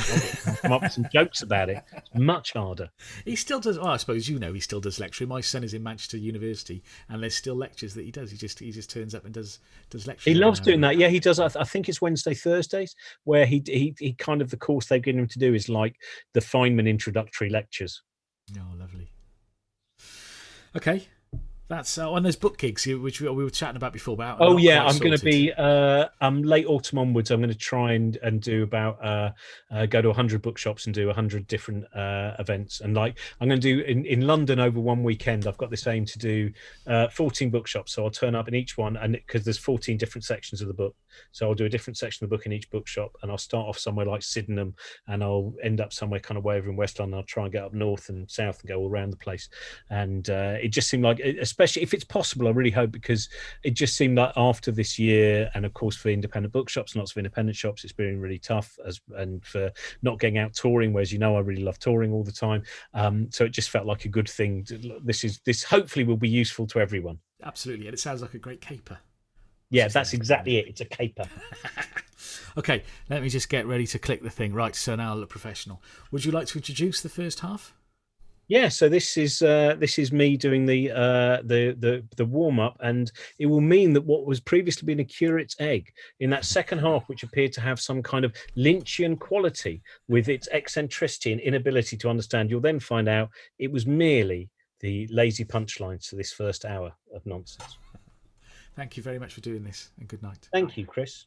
I'll come up with some jokes about it. It's much harder. He still does. Well, I suppose he still does lecturing. My son is in Manchester University, and there's still lectures that he does. He just turns up and does lectures. He loves doing that. Yeah, he does. I think it's Wednesday, Thursdays, where he kind of, the course they've given him to do is like the Feynman introductory lectures. Oh, lovely. Okay. That's and there's book gigs which we were chatting about before. About I'm going to be late autumn onwards. I'm going to try and do about go to 100 bookshops and do 100 different events. And I'm going to do in London over one weekend. I've got this aim to do 14 bookshops. So I'll turn up in each one, and because there's 14 different sections of the book, so I'll do a different section of the book in each bookshop. And I'll start off somewhere like Sydenham, and I'll end up somewhere kind of way over in West London. I'll try and get up north and south and go all around the place. And it just seemed like, especially if it's possible, I really hope, because it just seemed like after this year, and of course for independent bookshops, lots of independent shops, it's been really tough, and for not getting out touring, whereas I really love touring all the time. So it just felt like a good thing. This hopefully will be useful to everyone. Absolutely, and it sounds like a great caper. Yeah, that's exactly it. It's a caper. Okay, let me just get ready to click the thing. Right, so now I look professional. Would you like to introduce the first half? Yeah, so this is me doing the warm up, and it will mean that what was previously been a curate's egg in that second half, which appeared to have some kind of Lynchian quality with its eccentricity and inability to understand, you'll then find out it was merely the lazy punchlines to this first hour of nonsense. Thank you very much for doing this, and good night. Thank you, Chris.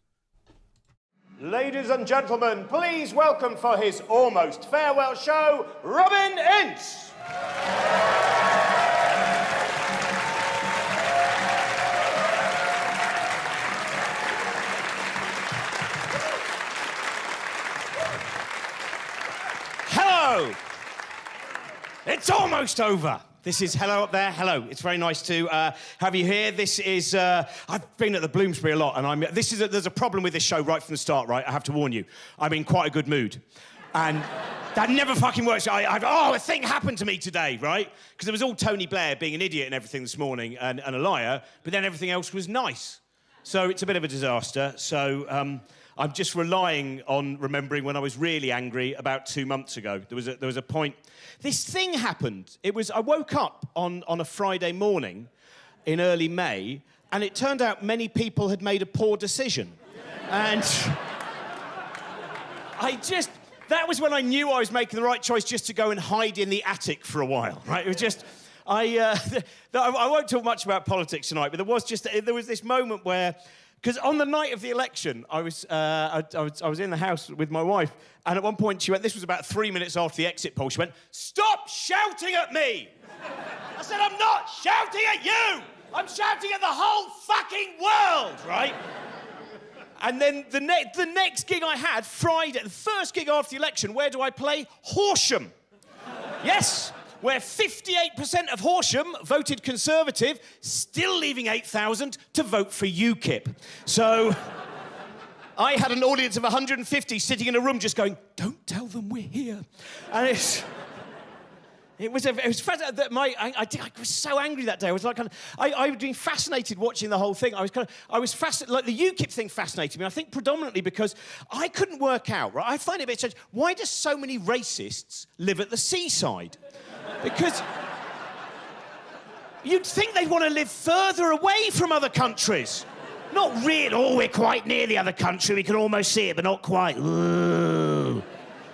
Ladies and gentlemen, please welcome for his almost farewell show, Robin Ince. Hello. It's almost over. This is Hello Up There. Hello. It's very nice to have you here. This is I've been at the Bloomsbury a lot, and there's a problem with this show right from the start. Right, I have to warn you. I'm in quite a good mood, and that never fucking works. A thing happened to me today, right? Because it was all Tony Blair being an idiot and everything this morning, and a liar, but then everything else was nice. So it's a bit of a disaster. So I'm just relying on remembering when I was really angry about 2 months ago. There was a point. This thing happened. I woke up on a Friday morning in early May, and it turned out many people had made a poor decision. And that was when I knew I was making the right choice, just to go and hide in the attic for a while, right? It was just, I won't talk much about politics tonight, but there was this moment where, because on the night of the election, I was in the house with my wife, and at one point she went, this was about 3 minutes after the exit poll, she went, "Stop shouting at me!" I said, "I'm not shouting at you! I'm shouting at the whole fucking world," right? And then the next gig I had, Friday, the first gig after the election, where do I play? Horsham. Yes, where 58% of Horsham voted Conservative, still leaving 8,000 to vote for UKIP. So I had an audience of 150 sitting in a room just going, don't tell them we're here. And it was fascinating that I was so angry that day. I was like, I was being fascinated watching the whole thing. I was fascinated, like the UKIP thing fascinated me. I think predominantly because I couldn't work out, right? I find it a bit strange. Why do so many racists live at the seaside? Because you'd think they'd want to live further away from other countries. Not really. Oh, we're quite near the other country. We can almost see it, but not quite. Ooh.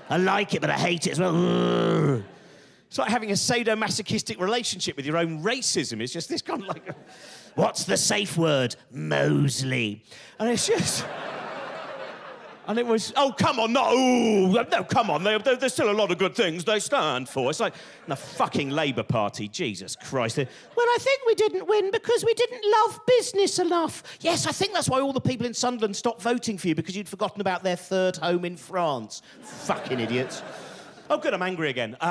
I like it, but I hate it as well. Ooh. It's like having a sadomasochistic relationship with your own racism. It's just this kind of like, what's the safe word? Mosley. And it's just... And it was, oh, come on, no, come on. There's still a lot of good things they stand for. It's like the fucking Labour Party, Jesus Christ. Well, I think we didn't win because we didn't love business enough. Yes, I think that's why all the people in Sunderland stopped voting for you, because you'd forgotten about their third home in France. Fucking idiots. Oh, good, I'm angry again. No,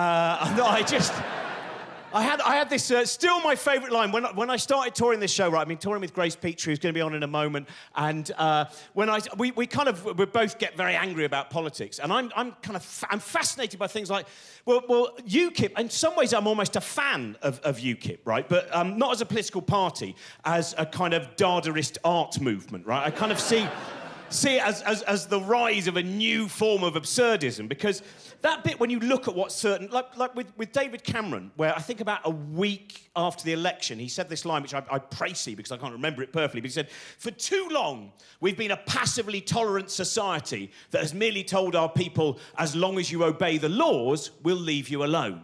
I had this, still my favourite line. When I started touring this show, right, I've been touring with Grace Petrie, who's going to be on in a moment, and we both get very angry about politics, and I'm fascinated by things like, well, UKIP, in some ways I'm almost a fan of UKIP, right, but not as a political party, as a kind of Dadaist art movement, right? I kind of see it as the rise of a new form of absurdism, because that bit when you look at what certain... Like with David Cameron, where I think about a week after the election, he said this line, which I praise because I can't remember it perfectly, but he said, for too long, we've been a passively tolerant society that has merely told our people, as long as you obey the laws, we'll leave you alone.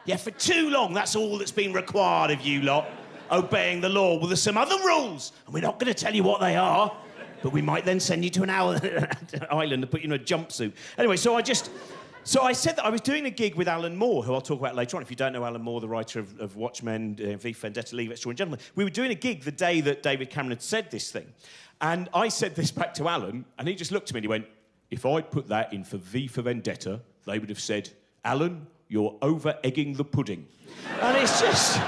Yeah, for too long, that's all that's been required of you lot, obeying the law. Well, there's some other rules, and we're not going to tell you what they are, but we might then send you to an island and put you in a jumpsuit. Anyway, So I said that I was doing a gig with Alan Moore, who I'll talk about later on. If you don't know Alan Moore, the writer of Watchmen, V for Vendetta, Leave Extraordinary Gentlemen. We were doing a gig the day that David Cameron had said this thing. And I said this back to Alan, and he just looked at me and he went, if I'd put that in for V for Vendetta, they would have said, Alan, you're over-egging the pudding. And it's just...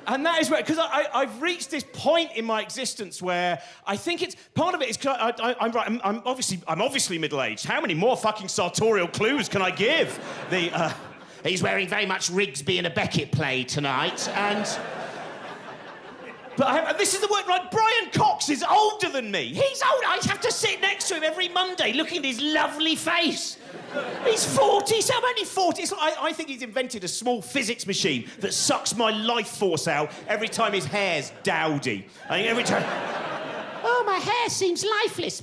And that is where, because I've reached this point in my existence where I think it's, part of it is, I'm obviously middle-aged. How many more fucking sartorial clues can I give? He's wearing very much Rigsby in a Beckett play tonight, and... But this is the word, right? Brian Cox is older than me. He's old. I have to sit next to him every Monday looking at his lovely face. He's 40, so I'm only 40. It's like, I think he's invented a small physics machine that sucks my life force out every time his hair's dowdy. I think every time... Oh, my hair seems lifeless.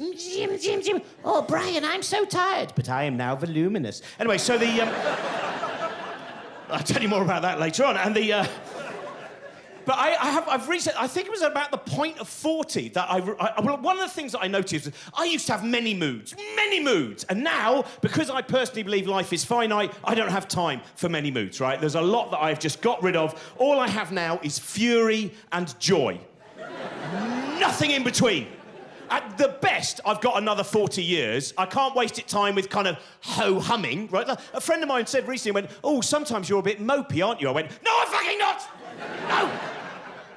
Oh, Brian, I'm so tired. But I am now voluminous. Anyway, so the... I'll tell you more about that later on. And the... But I've reached, I think it was about the point of 40 that one of the things that I noticed was I used to have many moods. And now, because I personally believe life is finite, I don't have time for many moods, right? There's a lot that I've just got rid of. All I have now is fury and joy. Nothing in between. At the best, I've got another 40 years. I can't waste it time with kind of ho-humming, right? A friend of mine said recently, went, oh, sometimes you're a bit mopey, aren't you? I went, no, I'm fucking not! No!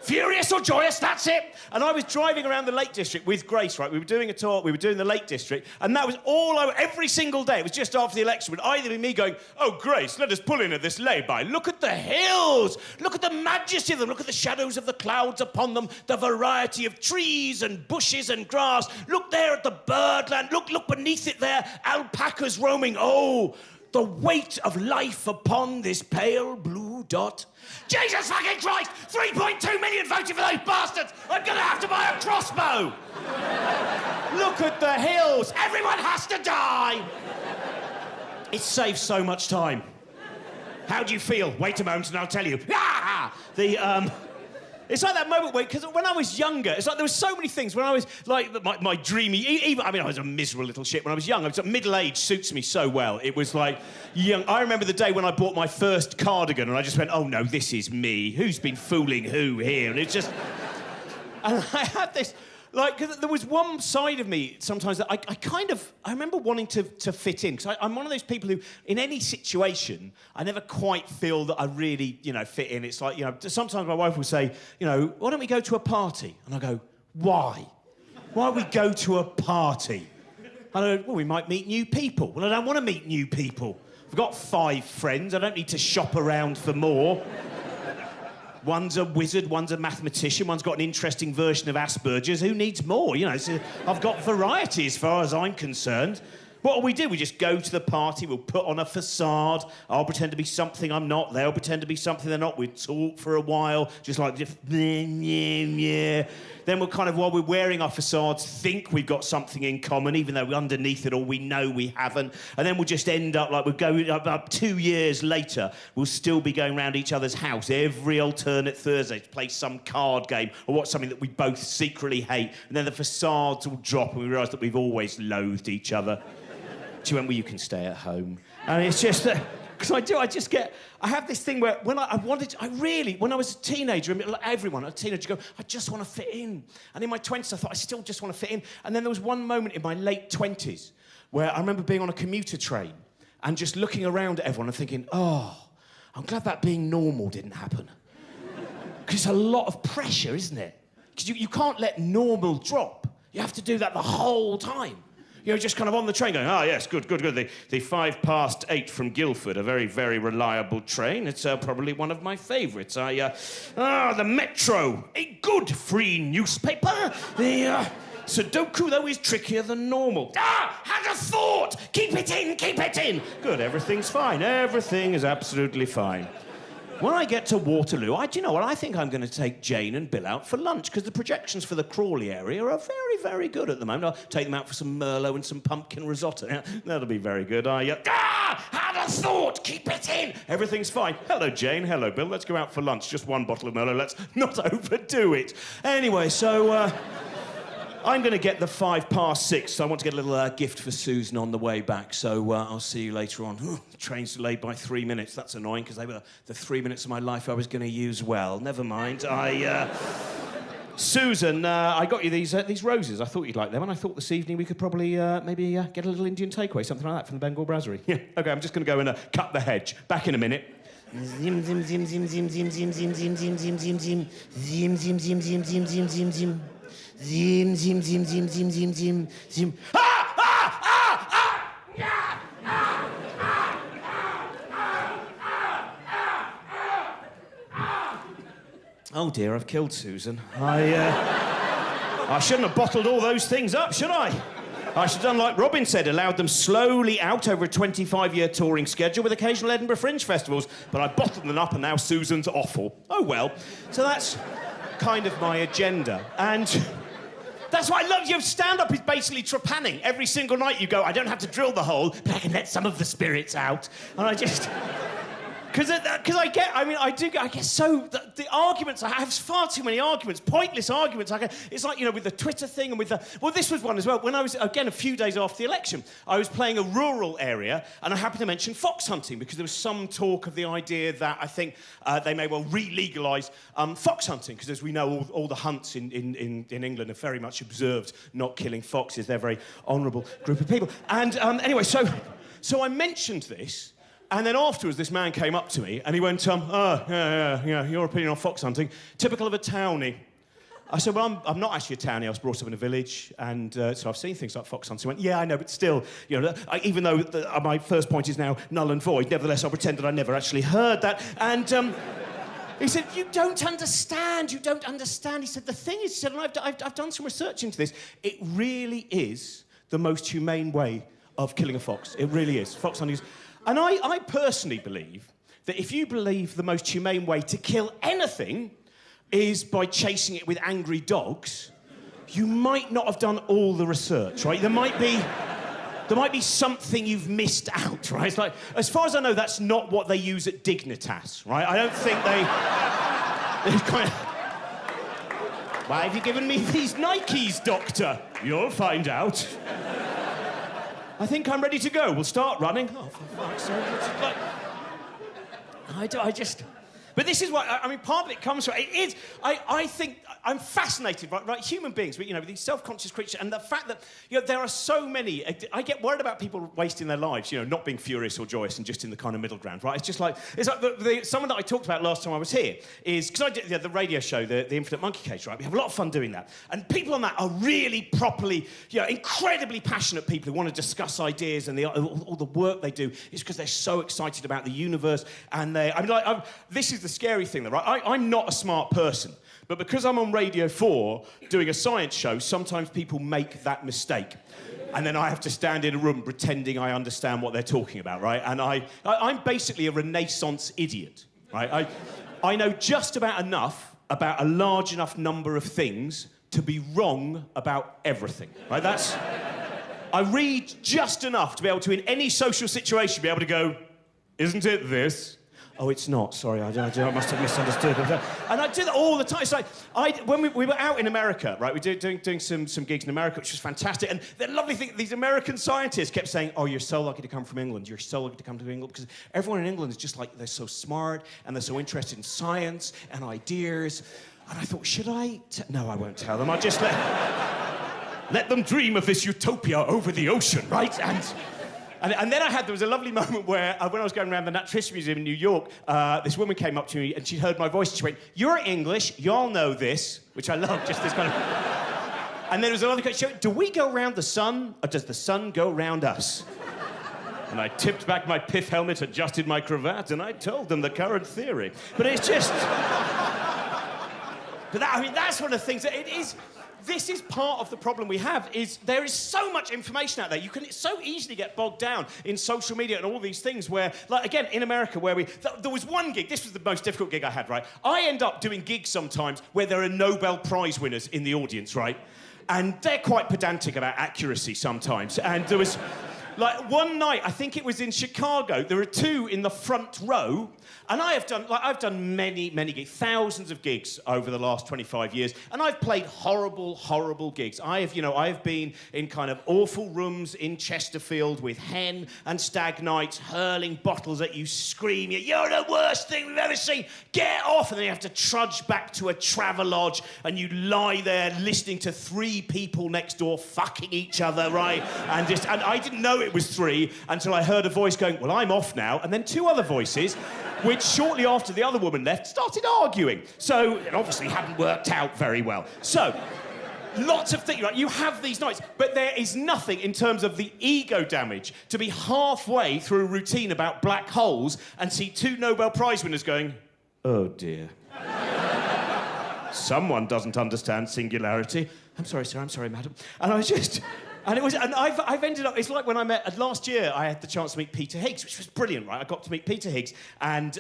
Furious or joyous, that's it. And I was driving around the Lake District with Grace, right? We were doing a tour, we were doing the Lake District, and that was all over, every single day. It was just after the election, would either be me going, oh, Grace, let us pull in at this lay-by. Look at the hills. Look at the majesty of them. Look at the shadows of the clouds upon them, the variety of trees and bushes and grass. Look there at the birdland. Look beneath it there, alpacas roaming. Oh, the weight of life upon this pale blue dot. Jesus fucking Christ! 3.2 million voted for those bastards! I'm gonna have to buy a crossbow! Look at the hills! Everyone has to die! It saves so much time. How do you feel? Wait a moment and I'll tell you. Ah! It's like that moment where, because when I was younger, it's like there were so many things. When I was, like, my dreamy... Even, I mean, I was a miserable little shit when I was young. I was, middle-age suits me so well. It was like, young... I remember the day when I bought my first cardigan, and I just went, oh, no, this is me. Who's been fooling who here? And it's just... And I had this... Like, because there was one side of me sometimes that I remember wanting to fit in. Because I'm one of those people who, in any situation, I never quite feel that I really, fit in. It's like, sometimes my wife will say, why don't we go to a party? And I go, why? Why we go to a party? I don't. Well, we might meet new people. Well, I don't want to meet new people. I've got 5 friends. I don't need to shop around for more. One's a wizard, one's a mathematician, one's got an interesting version of Asperger's. Who needs more? You know, I've got variety as far as I'm concerned. What we do? We just go to the party, we'll put on a facade, I'll pretend to be something I'm not, they'll pretend to be something they're not, we talk for a while, just like, yeah. Then we'll kind of, while we're wearing our facades, think we've got something in common, even though underneath it all we know we haven't. And then we'll just end up like we'll go up 2 years later, we'll still be going round each other's house every alternate Thursday to play some card game or watch something that we both secretly hate. And then the facades will drop and we realise that we've always loathed each other. She went, well, you can stay at home. And it's just that, because I have this thing where when when I was a teenager, everyone, a teenager, go, I just want to fit in. And in my 20s, I thought, I still just want to fit in. And then there was one moment in my late 20s where I remember being on a commuter train and just looking around at everyone and thinking, oh, I'm glad that being normal didn't happen. Because it's a lot of pressure, isn't it? Because you can't let normal drop. You have to do that the whole time. You know, just kind of on the train going, oh, yes, good. The 5 past 8 from Guildford, a very, very reliable train. It's probably one of my favourites. The Metro, a good free newspaper. The Sudoku, though, is trickier than normal. Had a thought! Keep it in! Good, everything's fine. Everything is absolutely fine. When I get to Waterloo, do you know what? I think I'm going to take Jane and Bill out for lunch because the projections for the Crawley area are very, very good at the moment. I'll take them out for some Merlot and some pumpkin risotto. Yeah, that'll be very good. Had a thought! Keep it in! Everything's fine. Hello, Jane. Hello, Bill. Let's go out for lunch. Just 1 bottle of Merlot. Let's not overdo it. Anyway, so... I'm going to get the 5 past 6, so I want to get a little gift for Susan on the way back, so I'll see you later on. The train's delayed by 3 minutes. That's annoying, because they were the 3 minutes of my life I was going to use well. Never mind. Susan, I got you these roses. I thought you'd like them, and I thought this evening we could probably maybe get a little Indian takeaway, something like that, from the Bengal Brasserie. Yeah, OK, I'm just going to go and cut the hedge. Back in a minute. Zim, zim, zim, zim, zim, zim, zim, zim, zim, zim, zim, zim, zim. Zim, zim, zim, zim, zim, zim, zim, zim. Zim, zim, zim, zim, zim, zim, zim, zim. Oh dear, I've killed Susan. I shouldn't have bottled all those things up, should I? I should have done like Robin said, allowed them slowly out over a 25-year touring schedule with occasional Edinburgh Fringe festivals, but I bottled them up and now Susan's awful. Oh well. So that's kind of my agenda. And that's why I love you. Stand-up is basically trepanning. Every single night you go, I don't have to drill the hole, but I can let some of the spirits out. And I just... Because I get so... The arguments, I have far too many arguments, pointless arguments. It's like, you know, with the Twitter thing and with the... Well, this was one as well. When I was, again, a few days after the election, I was playing a rural area and I happened to mention fox hunting because there was some talk of the idea that I think they may well re-legalise fox hunting because, as we know, all the hunts in England are very much observed not killing foxes. They're a very honourable group of people. And anyway, so I mentioned this. And then afterwards, this man came up to me and he went, yeah, your opinion on fox hunting, typical of a townie. I said, well, I'm not actually a townie. I was brought up in a village, and so I've seen things like fox hunting. He went, yeah, I know, but still, you know, even though my first point is now null and void, nevertheless, I'll pretend that I never actually heard that. And he said, you don't understand. He said, the thing is, he said, and I've done some research into this, it really is the most humane way of killing a fox. It really is. Fox hunting is... And I personally believe that if you believe the most humane way to kill anything is by chasing it with angry dogs, you might not have done all the research, right? There might be something you've missed out, right? It's like, as far as I know, that's not what they use at Dignitas, right? I don't think they kind of... Why have you given me these Nikes, doctor? You'll find out. I think I'm ready to go. We'll start running. Oh, for fuck's sake. But this is what... I mean, part of it comes from... It is... I think... I'm fascinated, right? Human beings, these self-conscious creatures, and the fact that, there are so many. I get worried about people wasting their lives, not being furious or joyous and just in the kind of middle ground, right? It's like someone that I talked about last time I was here is, because I did the radio show, the Infinite Monkey Cage, right? We have a lot of fun doing that. And people on that are really properly, incredibly passionate people who want to discuss ideas, and all the work they do is because they're so excited about the universe. And this is the scary thing, though, right? I'm not a smart person, but because I'm on Radio 4 doing a science show, sometimes people make that mistake. And then I have to stand in a room pretending I understand what they're talking about, right? And I'm basically a Renaissance idiot, right? I know just about enough about a large enough number of things to be wrong about everything, right? I read just enough to be able to, in any social situation, be able to go, isn't it this? Oh, it's not. Sorry, I must have misunderstood. And I do that all the time. It's like, when we were out in America, right, we were doing some gigs in America, which was fantastic. And the lovely thing, these American scientists kept saying, oh, you're so lucky to come from England. You're so lucky to come to England. Because everyone in England is just like, they're so smart, and they're so interested in science and ideas. And I thought, should I? No, I won't tell them. I'll just let them dream of this utopia over the ocean, right? And then there was a lovely moment where, when I was going around the Natural History Museum in New York, this woman came up to me and she heard my voice and she went, you're English, you all know this, which I love, just this kind of... And then there was another question, she went, do we go around the sun, or does the sun go round us? And I tipped back my pith helmet, adjusted my cravat, and I told them the current theory. But it's just... But that's one of the things that it is... This is part of the problem we have, is there is so much information out there. You can so easily get bogged down in social media and all these things where, like, again, in America, where there was one gig, this was the most difficult gig I had, right? I end up doing gigs sometimes where there are Nobel Prize winners in the audience, right? And they're quite pedantic about accuracy sometimes. And there was, like, one night, I think it was in Chicago, there were two in the front row. And I've done many, many gigs, thousands of gigs over the last 25 years, and I've played horrible, horrible gigs. I've been in kind of awful rooms in Chesterfield with hen and stag nights hurling bottles at you, screaming, you're the worst thing we've ever seen, get off! And then you have to trudge back to a Travelodge, and you lie there listening to three people next door fucking each other, right? And I didn't know it was three until I heard a voice going, well, I'm off now, and then two other voices, which shortly after the other woman left, started arguing. So it obviously hadn't worked out very well. So, lots of things, right? You have these nights, but there is nothing in terms of the ego damage to be halfway through a routine about black holes and see two Nobel Prize winners going, oh dear. Someone doesn't understand singularity. I'm sorry, sir, I'm sorry, madam. And I was just... And I've ended up, it's like when I met, last year I had the chance to meet Peter Higgs, which was brilliant, right? I got to meet Peter Higgs, and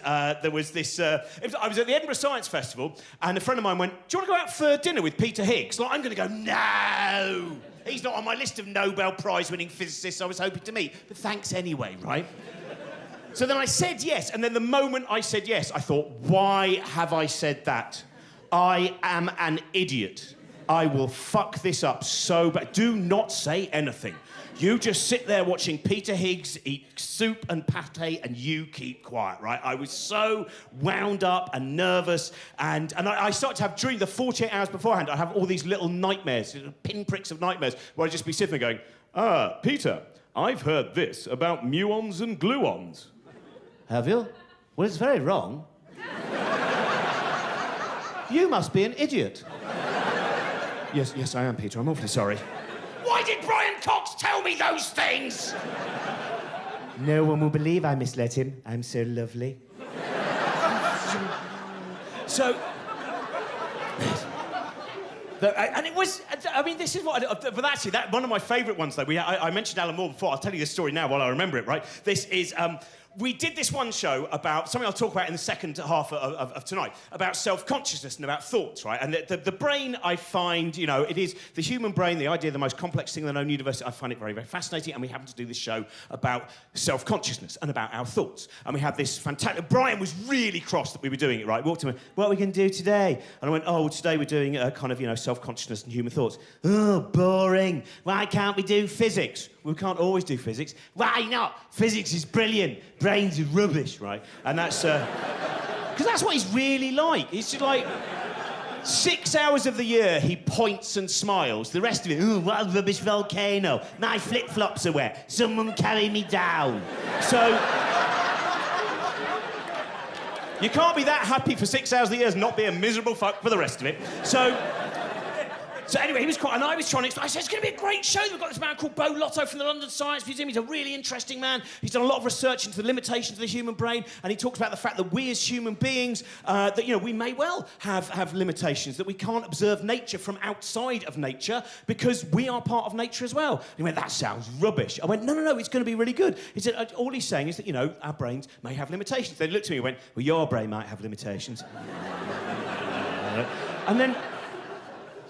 there was this, I was at the Edinburgh Science Festival, and a friend of mine went, do you want to go out for dinner with Peter Higgs? Like, I'm going to go, no! He's not on my list of Nobel Prize-winning physicists I was hoping to meet, but thanks anyway, right? So then I said yes, and then the moment I said yes, I thought, why have I said that? I am an idiot. I will fuck this up so bad. Do not say anything. You just sit there watching Peter Higgs eat soup and pate and you keep quiet, right? I was so wound up and nervous, and I started to have, during the 48 hours beforehand, I have all these little nightmares, pinpricks of nightmares, where I'd just be sitting there going, Peter, I've heard this about muons and gluons. Have you? Well, it's very wrong. You must be an idiot. Yes, I am, Peter. I'm awfully sorry. Why did Brian Cox tell me those things? No one will believe I misled him. I'm so lovely. So... and it was... I mean, this is what... But actually, one of my favourite ones, though, I mentioned Alan Moore before. I'll tell you this story now while I remember it, right? This is... we did this one show about something I'll talk about in the second half of tonight, about self-consciousness and about thoughts, right? And the brain, I find, it is the human brain, the idea of the most complex thing in the known universe. I find it very, very fascinating, and we happen to do this show about self-consciousness and about our thoughts. And we had this fantastic... Brian was really cross that we were doing it, right? Walked to me, what are we going to do today? And I went, today we're doing a kind of, self-consciousness and human thoughts. Oh, boring. Why can't we do physics? We can't always do physics. Why not? Physics is brilliant. Brains are rubbish, right? And that's... Because that's what he's really like. He's just like... 6 hours of the year, he points and smiles. The rest of it, ooh, what a rubbish volcano. My flip-flops are wet. Someone carry me down. So... you can't be that happy for 6 hours of the year and not be a miserable fuck for the rest of it. So anyway, he was quite... and I was trying to explain... I said, it's going to be a great show. We've got this man called Bo Lotto from the London Science Museum. He's a really interesting man. He's done a lot of research into the limitations of the human brain, and he talks about the fact that we as human beings, that, you know, we may well have limitations, that we can't observe nature from outside of nature because we are part of nature as well. And he went, that sounds rubbish. I went, no, it's going to be really good. He said, all he's saying is that, you know, our brains may have limitations. They looked at me and went, well, your brain might have limitations. And then...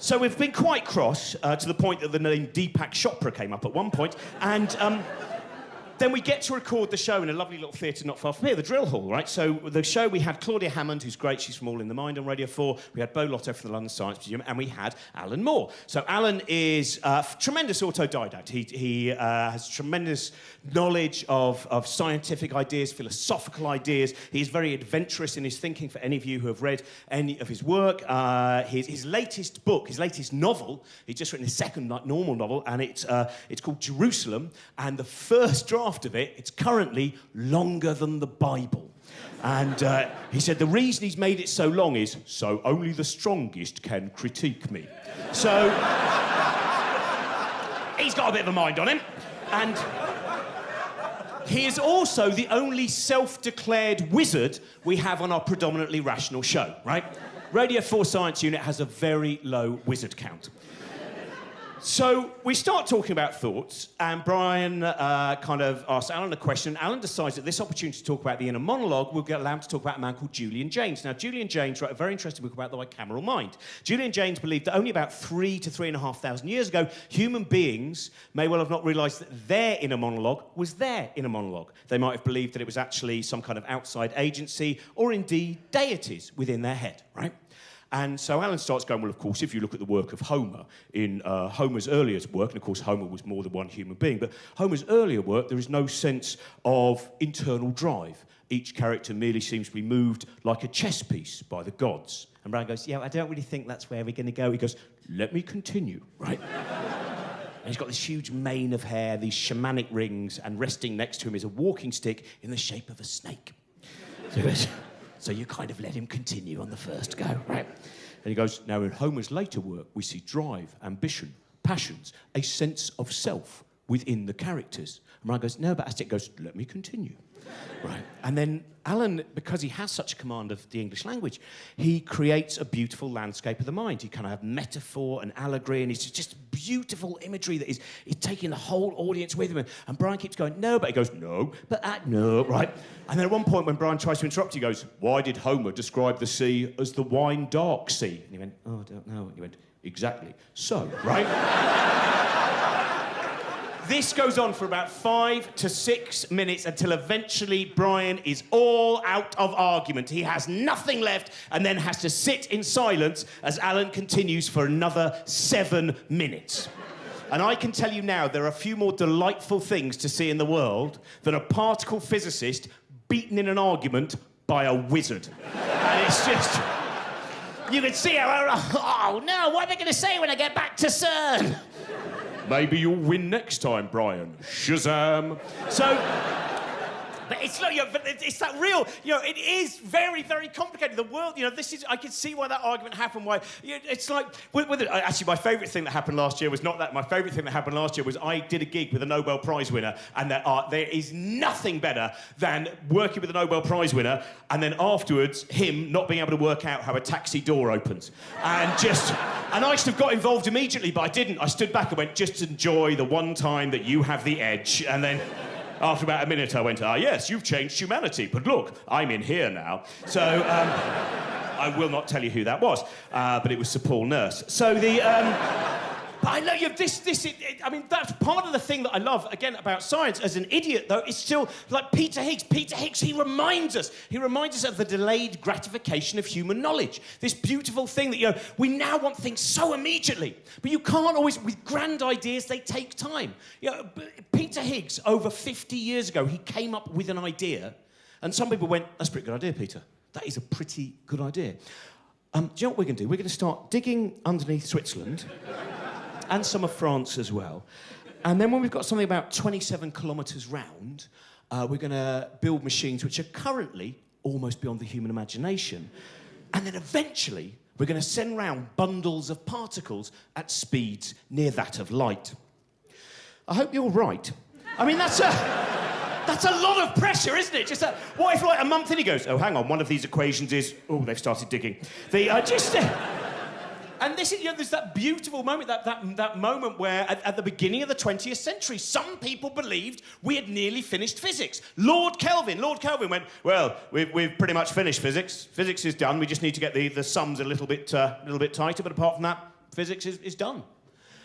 so we've been quite cross, to the point that the name Deepak Chopra came up at one point, and then we get to record the show in a lovely little theatre not far from here, the Drill Hall, right? So the show, we had Claudia Hammond, who's great, she's from All in the Mind on Radio 4, we had Bo Lotto from the London Science Museum, and we had Alan Moore. So Alan is a tremendous autodidact. He has tremendous knowledge of scientific ideas, philosophical ideas. He's very adventurous in his thinking, for any of you who have read any of his work. His latest book, his latest novel, he's just written his second normal novel, and it's called Jerusalem, and the first draft of it, it's currently longer than the Bible. And he said the reason he's made it so long is so only the strongest can critique me. So he's got a bit of a mind on him. And he is also the only self-declared wizard we have on our predominantly rational show, right? Radio 4 Science Unit has a very low wizard count. So we start talking about thoughts, and Brian kind of asks Alan a question. Alan decides that this opportunity to talk about the inner monologue will allow him to talk about a man called Julian Jaynes. Now, Julian Jaynes wrote a very interesting book about the bicameral mind. Julian Jaynes believed that only about 3,000 to 3,500 years ago, human beings may well have not realised that their inner monologue was their inner monologue. They might have believed that it was actually some kind of outside agency, or indeed deities within their head, right? And so Alan starts going, well, of course, if you look at the work of Homer, in Homer's earlier work, and of course Homer was more than one human being, but Homer's earlier work, there is no sense of internal drive. Each character merely seems to be moved like a chess piece by the gods. And Brian goes, yeah, I don't really think that's where we're going to go. He goes, let me continue, right? And he's got this huge mane of hair, these shamanic rings, and resting next to him is a walking stick in the shape of a snake. So you kind of let him continue on the first go, right? And he goes, now in Homer's later work, we see drive, ambition, passions, a sense of self within the characters. And Brian goes, no, but Aztec goes, let me continue. Right. And then Alan, because he has such command of the English language, he creates a beautiful landscape of the mind. He kind of have metaphor and allegory, and it's just beautiful imagery that is taking the whole audience with him. And Brian keeps going, no, but he goes, no, but no, right? And then at one point when Brian tries to interrupt, he goes, why did Homer describe the sea as the wine dark sea? And he went, oh, I don't know. And he went, exactly. So, right? This goes on for about 5 to 6 minutes until eventually Brian is all out of argument. He has nothing left and then has to sit in silence as Alan continues for another 7 minutes. And I can tell you now, there are a few more delightful things to see in the world than a particle physicist beaten in an argument by a wizard. And it's just... you can see how... oh, no, what am I going to say when I get back to CERN? Maybe you'll win next time, Brian. Shazam. So, but it's like, but it's that real, it is very, very complicated. The world, this is, I can see why that argument happened, why, it's like, actually, my favourite thing that happened last year was not that. My favourite thing that happened last year was I did a gig with a Nobel Prize winner, and there is nothing better than working with a Nobel Prize winner, and then afterwards, him not being able to work out how a taxi door opens. And I should have got involved immediately, but I didn't. I stood back and went, just enjoy the one time that you have the edge. And then after about a minute, I went, yes, you've changed humanity. But look, I'm in here now. So I will not tell you who that was, but it was Sir Paul Nurse. So but I know I mean, that's part of the thing that I love, again, about science. As an idiot, though, it's still like Peter Higgs. Peter Higgs, he reminds us of the delayed gratification of human knowledge. This beautiful thing that, we now want things so immediately. But you can't always, with grand ideas, they take time. Peter Higgs, over 50 years ago, he came up with an idea, and some people went, that's a pretty good idea, Peter. That is a pretty good idea. Do you know what we're going to do? We're going to start digging underneath Switzerland and some of France as well. And then when we've got something about 27 kilometres round, we're going to build machines which are currently almost beyond the human imagination. And then eventually, we're going to send round bundles of particles at speeds near that of light. I hope you're right. I mean, that's a lot of pressure, isn't it? Just what if, like, a month in he goes, oh, hang on, one of these equations is... Oh, they've started digging. And this is, there's that beautiful moment, that moment where, at the beginning of the 20th century, some people believed we had nearly finished physics. Lord Kelvin went, well, we've pretty much finished physics. Physics is done. We just need to get the sums a little bit tighter. But apart from that, physics is done.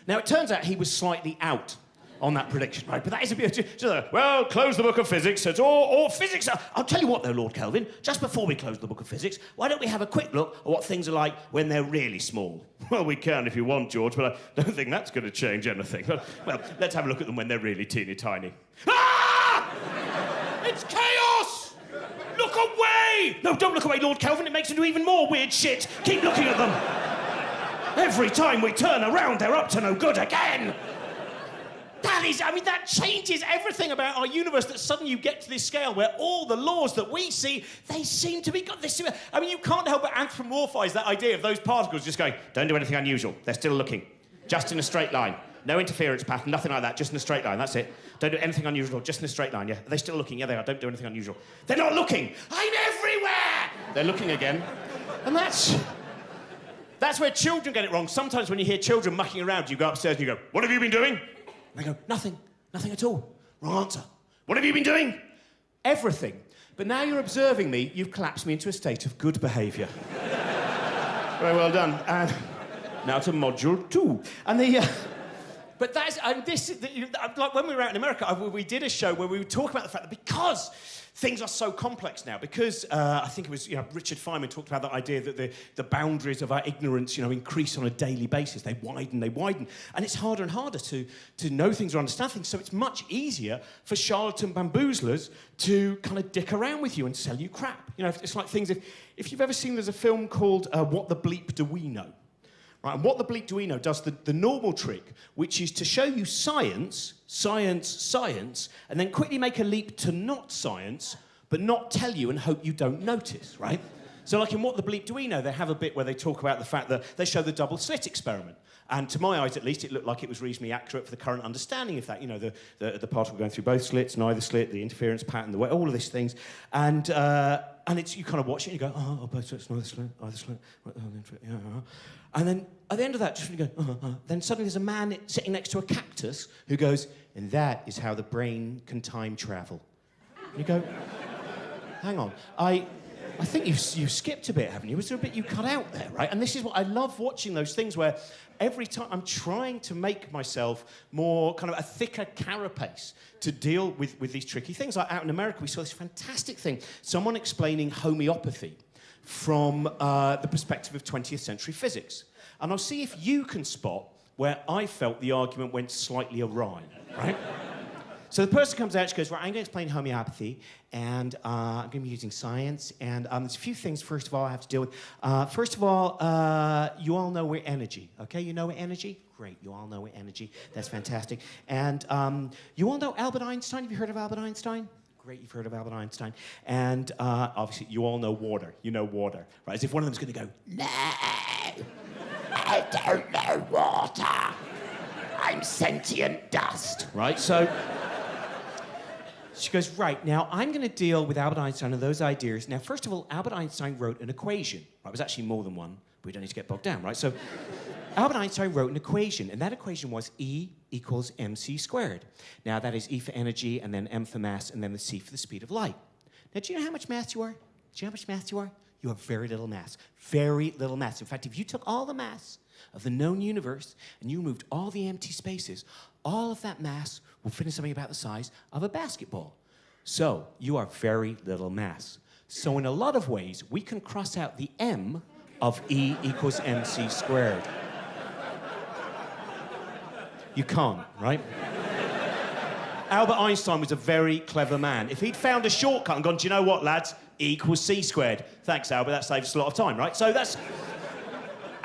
Now, it turns out he was slightly out on that prediction, right? But that is a bit... well, close the book of physics. It's all physics... I'll tell you what, though, Lord Kelvin, just before we close the book of physics, why don't we have a quick look at what things are like when they're really small? Well, we can if you want, George, but I don't think that's going to change anything. But, well, let's have a look at them when they're really teeny tiny. Ah! It's chaos! Look away! No, don't look away, Lord Kelvin. It makes them do even more weird shit. Keep looking at them. Every time we turn around, they're up to no good again. That changes everything about our universe, that suddenly you get to this scale where all the laws that we see, they seem to be... you can't help but anthropomorphise that idea of those particles just going, don't do anything unusual. They're still looking. Just in a straight line. No interference pattern, nothing like that. Just in a straight line, that's it. Don't do anything unusual, just in a straight line, yeah. Are they still looking? Yeah, they are. Don't do anything unusual. They're not looking! I'm everywhere! They're looking again. And that's where children get it wrong. Sometimes when you hear children mucking around, you go upstairs and you go, what have you been doing? And they go, nothing at all. Wrong answer. What have you been doing? Everything. But now you're observing me, you've collapsed me into a state of good behaviour. Very well done. And now to module 2. And but that's... like when we were out in America, we did a show where we would talk about the fact that because things are so complex now, because I think it was Richard Feynman talked about that idea that the boundaries of our ignorance increase on a daily basis. They widen, and it's harder and harder to know things or understand things. So it's much easier for charlatan bamboozlers to kind of dick around with you and sell you crap. It's like things. If you've ever seen, there's a film called What the Bleep Do We Know? Right, and What the Bleep Do We Know does the normal trick, which is to show you science, and then quickly make a leap to not science, but not tell you and hope you don't notice, right? So like in What the Bleep Do We Know, they have a bit where they talk about the fact that they show the double slit experiment. And to my eyes, at least, it looked like it was reasonably accurate for the current understanding of that. The particle going through both slits, neither slit, the interference pattern, the way, all of these things. And it's, you kind of watch it and you go, oh, both slits, neither slit, either slit. And then at the end of that, just when you go, then suddenly there's a man sitting next to a cactus who goes, and that is how the brain can time travel. And you go, hang on, I think you skipped a bit, haven't you? Was there a bit you cut out there, right? And this is what I love watching, those things where every time I'm trying to make myself more kind of a thicker carapace to deal with these tricky things. Like out in America, we saw this fantastic thing, someone explaining homeopathy from the perspective of 20th century physics. And I'll see if you can spot where I felt the argument went slightly awry, right? So the person comes out, she goes, right, I'm going to explain homeopathy, and I'm going to be using science, and there's a few things, first of all, I have to deal with. First of all, you all know we're energy, okay? You know we're energy? Great, you all know we're energy. That's fantastic. And you all know Albert Einstein? Have you heard of Albert Einstein? Great, you've heard of Albert Einstein. And obviously, you all know water. You know water, right? As if one of them's going to go, no, I don't know water. I'm sentient dust, right? So she goes, right, now I'm going to deal with Albert Einstein and those ideas. Now, first of all, Albert Einstein wrote an equation. Right, it was actually more than one, but we don't need to get bogged down, right? So Albert Einstein wrote an equation, and that equation was E equals mc squared. Now, that is E for energy, and then M for mass, and then the C for the speed of light. Now, do you know how much mass you are? Do you know how much mass you are? You have very little mass. Very little mass. In fact, if you took all the mass of the known universe and you removed all the empty spaces, all of that mass will fit in something about the size of a basketball. So, you are very little mass. So, in a lot of ways, we can cross out the M of E equals mc squared. You can't, right? Albert Einstein was a very clever man. If he'd found a shortcut and gone, do you know what, lads? E equals c squared. Thanks, Albert, that saves us a lot of time, right? So that's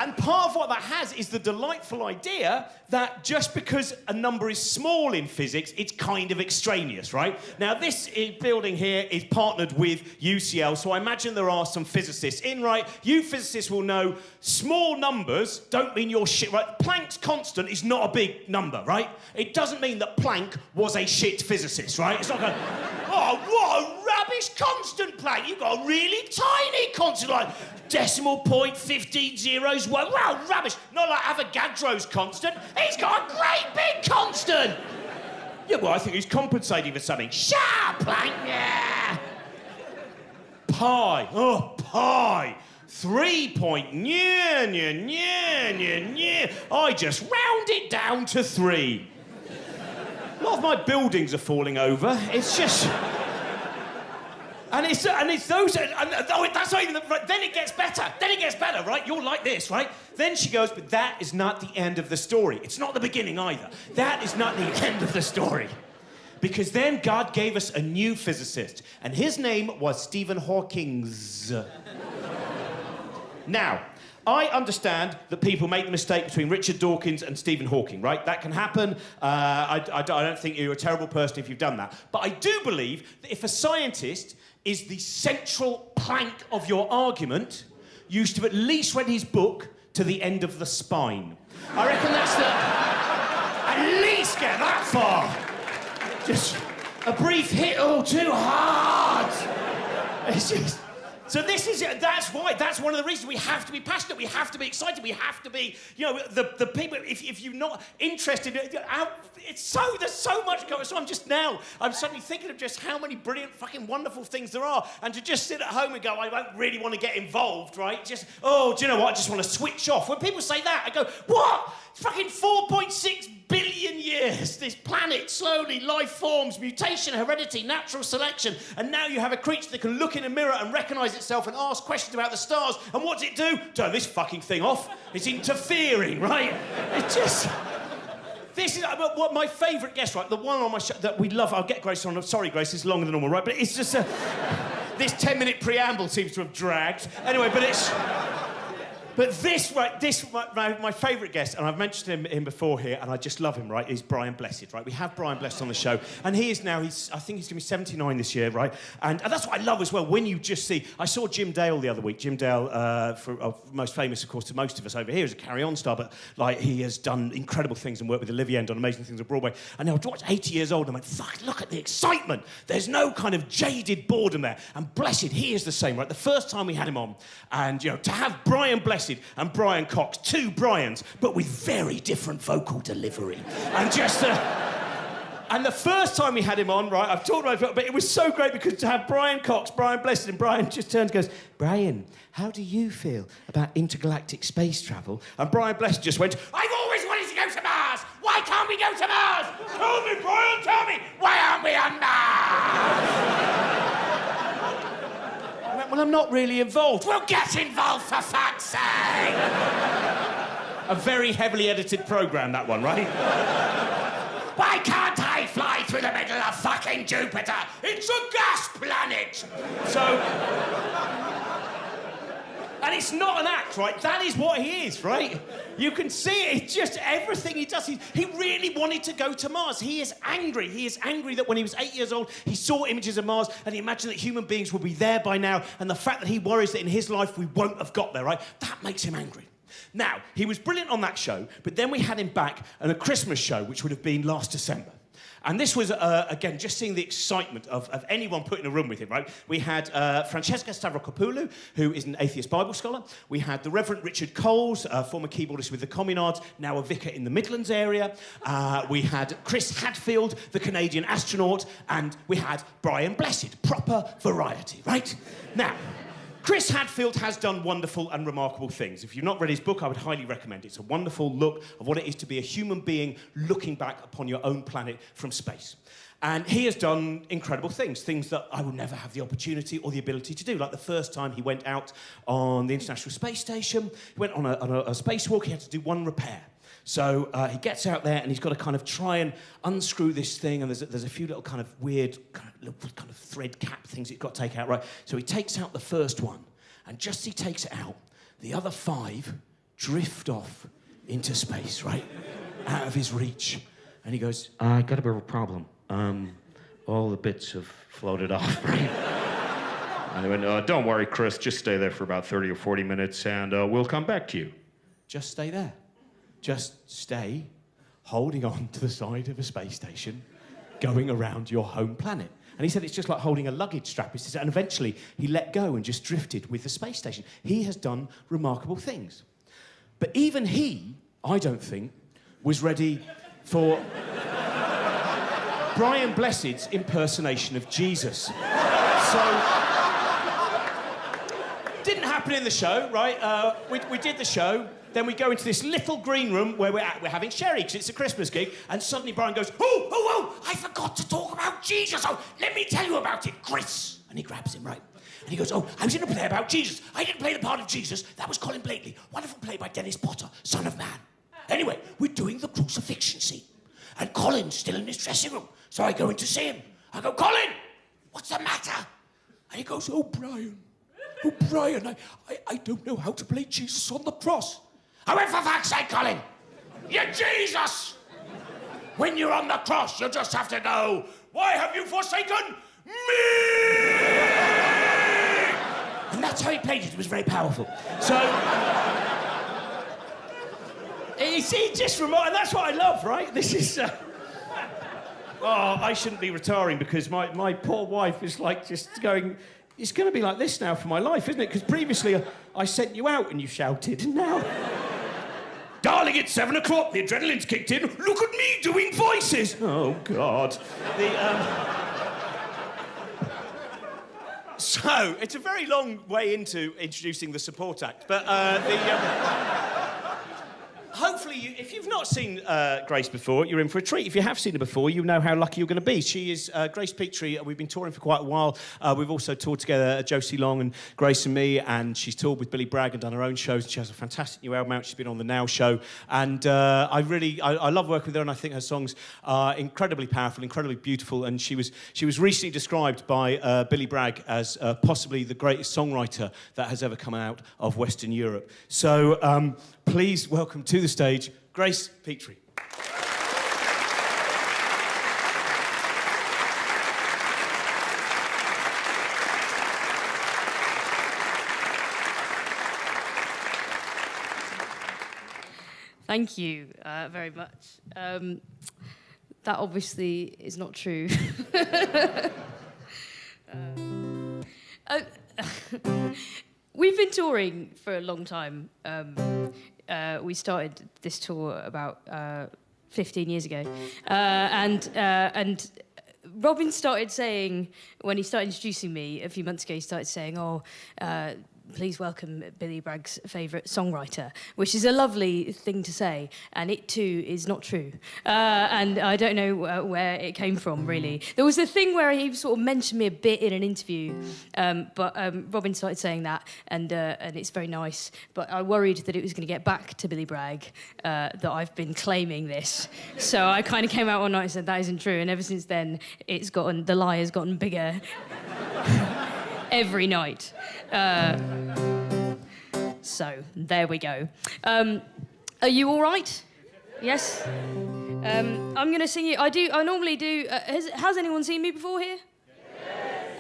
And part of what that has is the delightful idea that just because a number is small in physics, it's kind of extraneous, right? Now, this building here is partnered with UCL, so I imagine there are some physicists in, right? You physicists will know small numbers don't mean you're shit, right? Planck's constant is not a big number, right? It doesn't mean that Planck was a shit physicist, right? It's not going, oh, what a rubbish constant, Planck. You've got a really tiny constant, like decimal point, 15 zeros, wow, rubbish. Not like Avogadro's constant. He's got a great big constant. Yeah, well, I think he's compensating for something. Shut up, Planck, yeah. Pi, oh, pi. 3 point, yeah. I just round it down to 3. A lot of my buildings are falling over. It's just... And it's those... that's not even... Right, then it gets better. Right? You're like this, right? Then she goes, but that is not the end of the story. It's not the beginning either. That is not the end of the story. Because then God gave us a new physicist, and his name was Stephen Hawking. Now, I understand that people make the mistake between Richard Dawkins and Stephen Hawking, right? That can happen. I don't think you're a terrible person if you've done that. But I do believe that if a scientist is the central plank of your argument, you should have at least read his book to the end of the spine. I reckon that's the... At least get that far. Just a brief hit or too hard. It's just... So that's one of the reasons we have to be passionate, we have to be excited, we have to be, the people, if you're not interested, there's so much going on. So I'm suddenly thinking of just how many brilliant, fucking wonderful things there are, and to just sit at home and go, I don't really want to get involved, right? Just, do you know what, I just want to switch off. When people say that, I go, what? Fucking 4.6 billion years, this planet, slowly, life forms, mutation, heredity, natural selection, and now you have a creature that can look in a mirror and recognise itself and ask questions about the stars, and what does it do? Turn this fucking thing off. It's interfering, right? It just... This is what my favourite guest, right? The one on my show that we love. I'll get Grace on. I'm sorry, Grace, it's longer than normal, right? But it's just this 10-minute preamble seems to have dragged. Anyway, but it's... But my favourite guest, and I've mentioned him before here, and I just love him, right, is Brian Blessed, right? We have Brian Blessed on the show, and he is now, I think he's going to be 79 this year, right? And that's what I love as well, when you just see... I saw Jim Dale the other week. Jim Dale, most famous, of course, to most of us over here, is a carry-on star, but, he has done incredible things and worked with Olivia and done amazing things on Broadway. And I watched 80 years old, and I went, fuck, look at the excitement. There's no kind of jaded boredom there. And Blessed, he is the same, right? The first time we had him on, and, to have Brian Blessed and Brian Cox, two Brians, but with very different vocal delivery. And just... and the first time we had him on, right, I've talked about it, but it was so great because to have Brian Cox, Brian Blessed, and Brian just turns and goes, Brian, how do you feel about intergalactic space travel? And Brian Blessed just went, I've always wanted to go to Mars! Why can't we go to Mars? Tell me, Brian, tell me! Why aren't we on Mars? Well, I'm not really involved. Well, get involved, for fuck's sake! A very heavily edited programme, that one, right? Why can't I fly through the middle of fucking Jupiter? It's a gas planet! So... And it's not an act, right? That is what he is, right? You can see it. It's just everything he does. He really wanted to go to Mars. He is angry. He is angry that when he was 8 years old, he saw images of Mars and he imagined that human beings would be there by now. And the fact that he worries that in his life we won't have got there, right? That makes him angry. Now, he was brilliant on that show, but then we had him back on a Christmas show, which would have been last December. And this was, again, just seeing the excitement of anyone put in a room with him, right? We had Francesca Stavrokopoulou, who is an atheist Bible scholar. We had the Reverend Richard Coles, former keyboardist with the Communards, now a vicar in the Midlands area. We had Chris Hadfield, the Canadian astronaut. And we had Brian Blessed, proper variety, right? Now... Chris Hadfield has done wonderful and remarkable things. If you've not read his book, I would highly recommend it. It's a wonderful look of what it is to be a human being looking back upon your own planet from space. And he has done incredible things that I will never have the opportunity or the ability to do. Like the first time he went out on the International Space Station, he went on a spacewalk, he had to do one repair. So he gets out there and he's got to kind of try and unscrew this thing, and there's a few little kind of weird kind of thread cap things he's got to take out, right? So he takes out the first one, and just as he takes it out, the other 5 drift off into space, right? Out of his reach. And he goes, I got a bit of a problem. All the bits have floated off, right? And he went, don't worry, Chris, just stay there for about 30 or 40 minutes and we'll come back to you. Just stay there. Just stay holding on to the side of a space station going around your home planet. And he said it's just like holding a luggage strap. And eventually he let go and just drifted with the space station. He has done remarkable things. But even he, I don't think, was ready for Brian Blessed's impersonation of Jesus. So, didn't happen in the show, right? We did the show. Then we go into this little green room where we're having sherry because it's a Christmas gig, and suddenly Brian goes, oh, I forgot to talk about Jesus. Oh, let me tell you about it, Chris. And he grabs him, right? And he goes, I was in a play about Jesus. I didn't play the part of Jesus. That was Colin Blakely. Wonderful play by Dennis Potter, Son of Man. Anyway, we're doing the crucifixion scene. And Colin's still in his dressing room. So I go in to see him. I go, Colin, what's the matter? And he goes, oh, Brian, I don't know how to play Jesus on the cross. I went, for fuck's sake, Colin, you're Jesus. When you're on the cross, you just have to go, why have you forsaken me? And that's how he played it. It was very powerful. So, you see, just remote, and that's what I love, right? This is... I shouldn't be retiring because my poor wife is like just going... It's going to be like this now for my life, isn't it? Because previously I sent you out and you shouted, and now... Darling, it's 7 o'clock, the adrenaline's kicked in. Look at me doing voices. Oh, God. So, it's a very long way into introducing the support act, but hopefully, if you've not seen Grace before, you're in for a treat. If you have seen her before, you know how lucky you're going to be. She is Grace Petrie. We've been touring for quite a while. We've also toured together, Josie Long and Grace and me, and she's toured with Billy Bragg and done her own shows. She has a fantastic new album out. She's been on the Now Show, and I love working with her, and I think her songs are incredibly powerful, incredibly beautiful, and she was recently described by Billy Bragg as possibly the greatest songwriter that has ever come out of Western Europe. So please welcome to the stage, Grace Petrie. Thank you very much. That obviously is not true. We've been touring for a long time. We started this tour about 15 years ago. And Robin started saying, when he started introducing me a few months ago, he started saying, please welcome Billy Bragg's favourite songwriter, which is a lovely thing to say, and it too is not true. And I don't know where it came from, really. There was a thing where he sort of mentioned me a bit in an interview, but Robin started saying that, and it's very nice, but I worried that it was going to get back to Billy Bragg, that I've been claiming this. So I kind of came out one night and said, that isn't true, and ever since then, the lie has gotten bigger. Every night. So, there we go. Are you all right? Yes? I'm going to sing you... I normally do... has anyone seen me before here?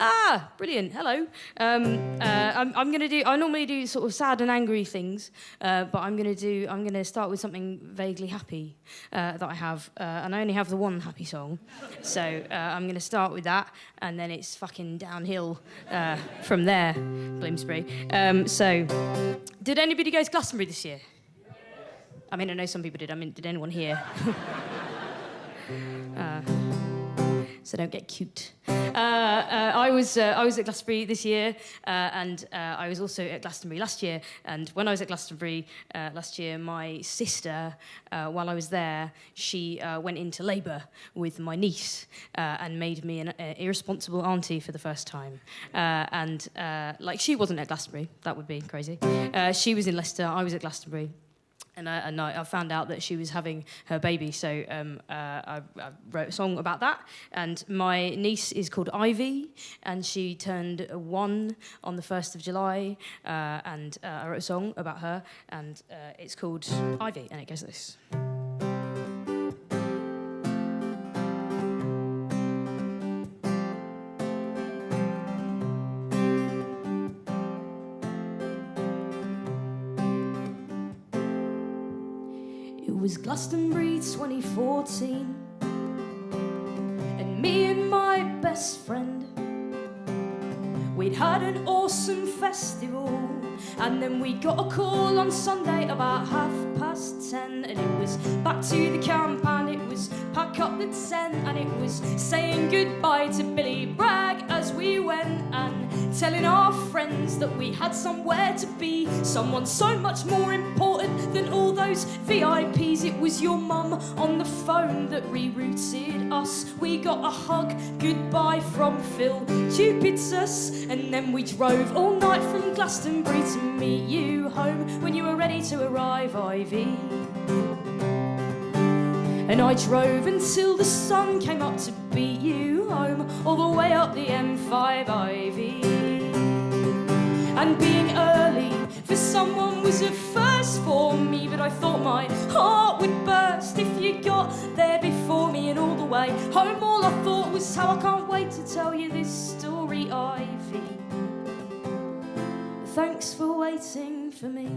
Ah, brilliant. Hello. I'm going to do... I normally do sort of sad and angry things, but I'm going to start with something vaguely happy that I have, and I only have the one happy song. So I'm going to start with that, and then it's fucking downhill from there, Bloomsbury. So, did anybody go to Glastonbury this year? I mean, I know some people did. I mean, did anyone here? So don't get cute. I was at Glastonbury this year, and I was also at Glastonbury last year. And when I was at Glastonbury last year, my sister, while I was there, she went into labour with my niece and made me an irresponsible auntie for the first time. And she wasn't at Glastonbury. That would be crazy. She was in Leicester. I was at Glastonbury. And I found out that she was having her baby, so I wrote a song about that. And my niece is called Ivy, and she turned 1 on the 1st of July, and I wrote a song about her, and it's called Ivy, and it goes like this. It was Glastonbury 2014, and me and my best friend, we'd had an awesome festival, and then we got a call on Sunday about 10:30, and it was back to the camp, and it was pack up the tent, and it was saying goodbye to Billy Bragg as we went, and telling our friends that we had somewhere to be, someone so much more important than all those VIPs. It was your mum on the phone that rerouted us. We got a hug, goodbye from Phil, Cupid's us, and then we drove all night from Glastonbury to meet you home when you were ready to arrive, Ivy. And I drove until the sun came up to beat you home, all the way up the M5, Ivy. And being early for someone was a first for me, but I thought my heart would burst if you got there before me. And all the way home all I thought was how I can't wait to tell you this story, Ivy. Thanks for waiting for me.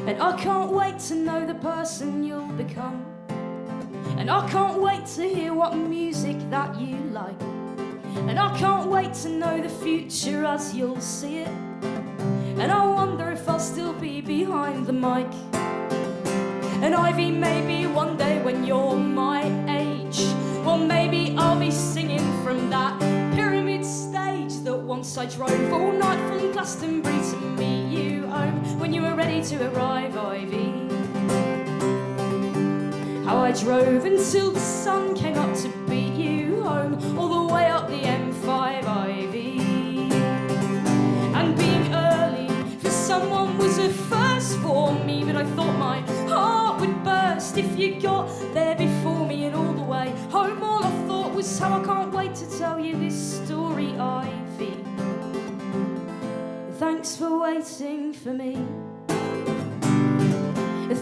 And I can't wait to know the person you'll become. And I can't wait to hear what music that you like. And I can't wait to know the future as you'll see it. And I wonder if I'll still be behind the mic. And Ivy, maybe one day when you're my age, or maybe I'll be singing from that pyramid stage that once I drove all night from Glastonbury to meet you home when you were ready to arrive, Ivy. How I drove until the sun came up to beat you home, all the way up the M5, Ivy. And being early for someone was a first for me, but I thought my heart would burst if you got there before me. And all the way home all I thought was how I can't wait to tell you this story, Ivy. Thanks for waiting for me.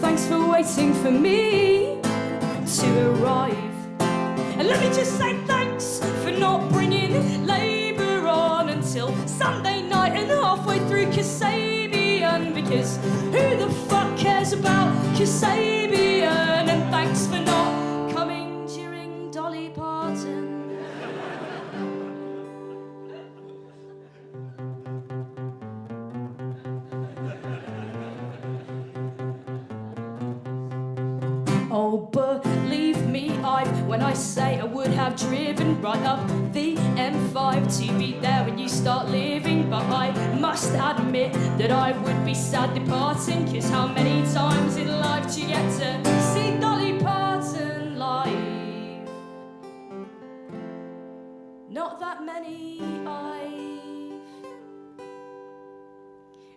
Thanks for waiting for me to arrive. And let me just say thanks for not bringing Labour on until Sunday night and halfway through Kasabian, because who the fuck cares about Kasabian? And thanks for not coming during Dolly Parton. Oh, believe me, when I say I would have driven right up the M5 to be there when you start living. But I must admit that I would be sad departing, 'cause how many times in life do you get to see Dolly Parton live? Not that many,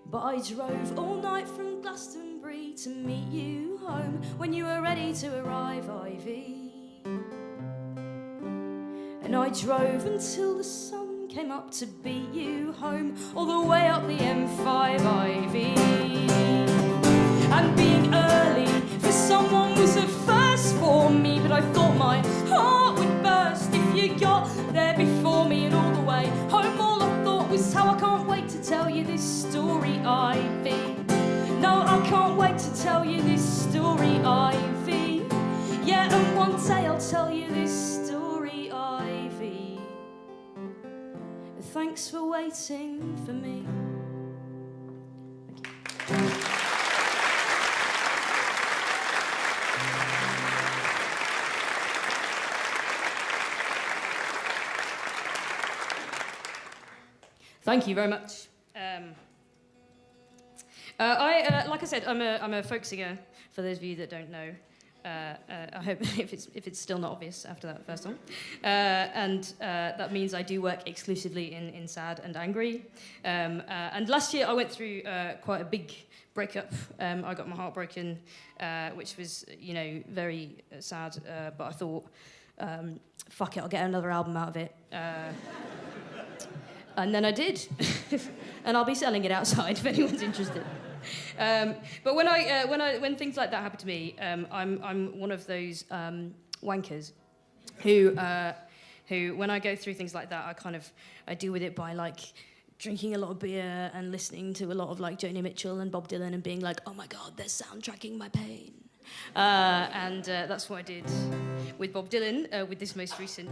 but I drove all night from Glastonbury to meet you home when you were ready to arrive, Ivy. And I drove until the sun came up to beat you home, all the way up the M5, Ivy. And being early for someone was a first for me, but I thought my heart would burst if you got there before me. And all the way home all I thought was how I can't wait to tell you this story, Ivy. No, I can't wait to tell you this story, Ivy. Yeah, and one day I'll tell you this story, Ivy. Thanks for waiting for me. Thank you. Thank you very much. Like I said, I'm a folk singer. For those of you that don't know, I hope if it's still not obvious after that first song, and that means I do work exclusively in sad and angry. And last year I went through quite a big breakup. I got my heart broken, which was very sad. But I thought, fuck it, I'll get another album out of it. And then I did, and I'll be selling it outside if anyone's interested. But when things like that happen to me, I'm one of those wankers who when I go through things like that, I deal with it by like drinking a lot of beer and listening to a lot of like Joni Mitchell and Bob Dylan and being like, oh my God, they're soundtracking my pain. And that's what I did with Bob Dylan with this most recent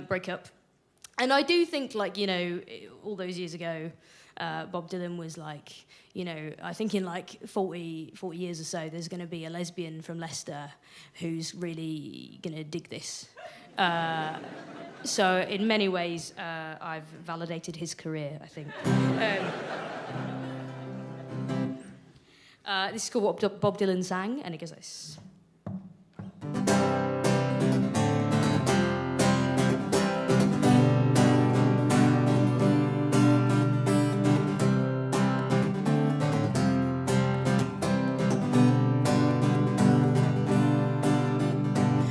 breakup. And I do think, like, all those years ago, Bob Dylan was like, I think in like 40 years or so, there's going to be a lesbian from Leicester who's really going to dig this. So in many ways, I've validated his career, I think. This is called What Bob Dylan Sang, and it goes like this.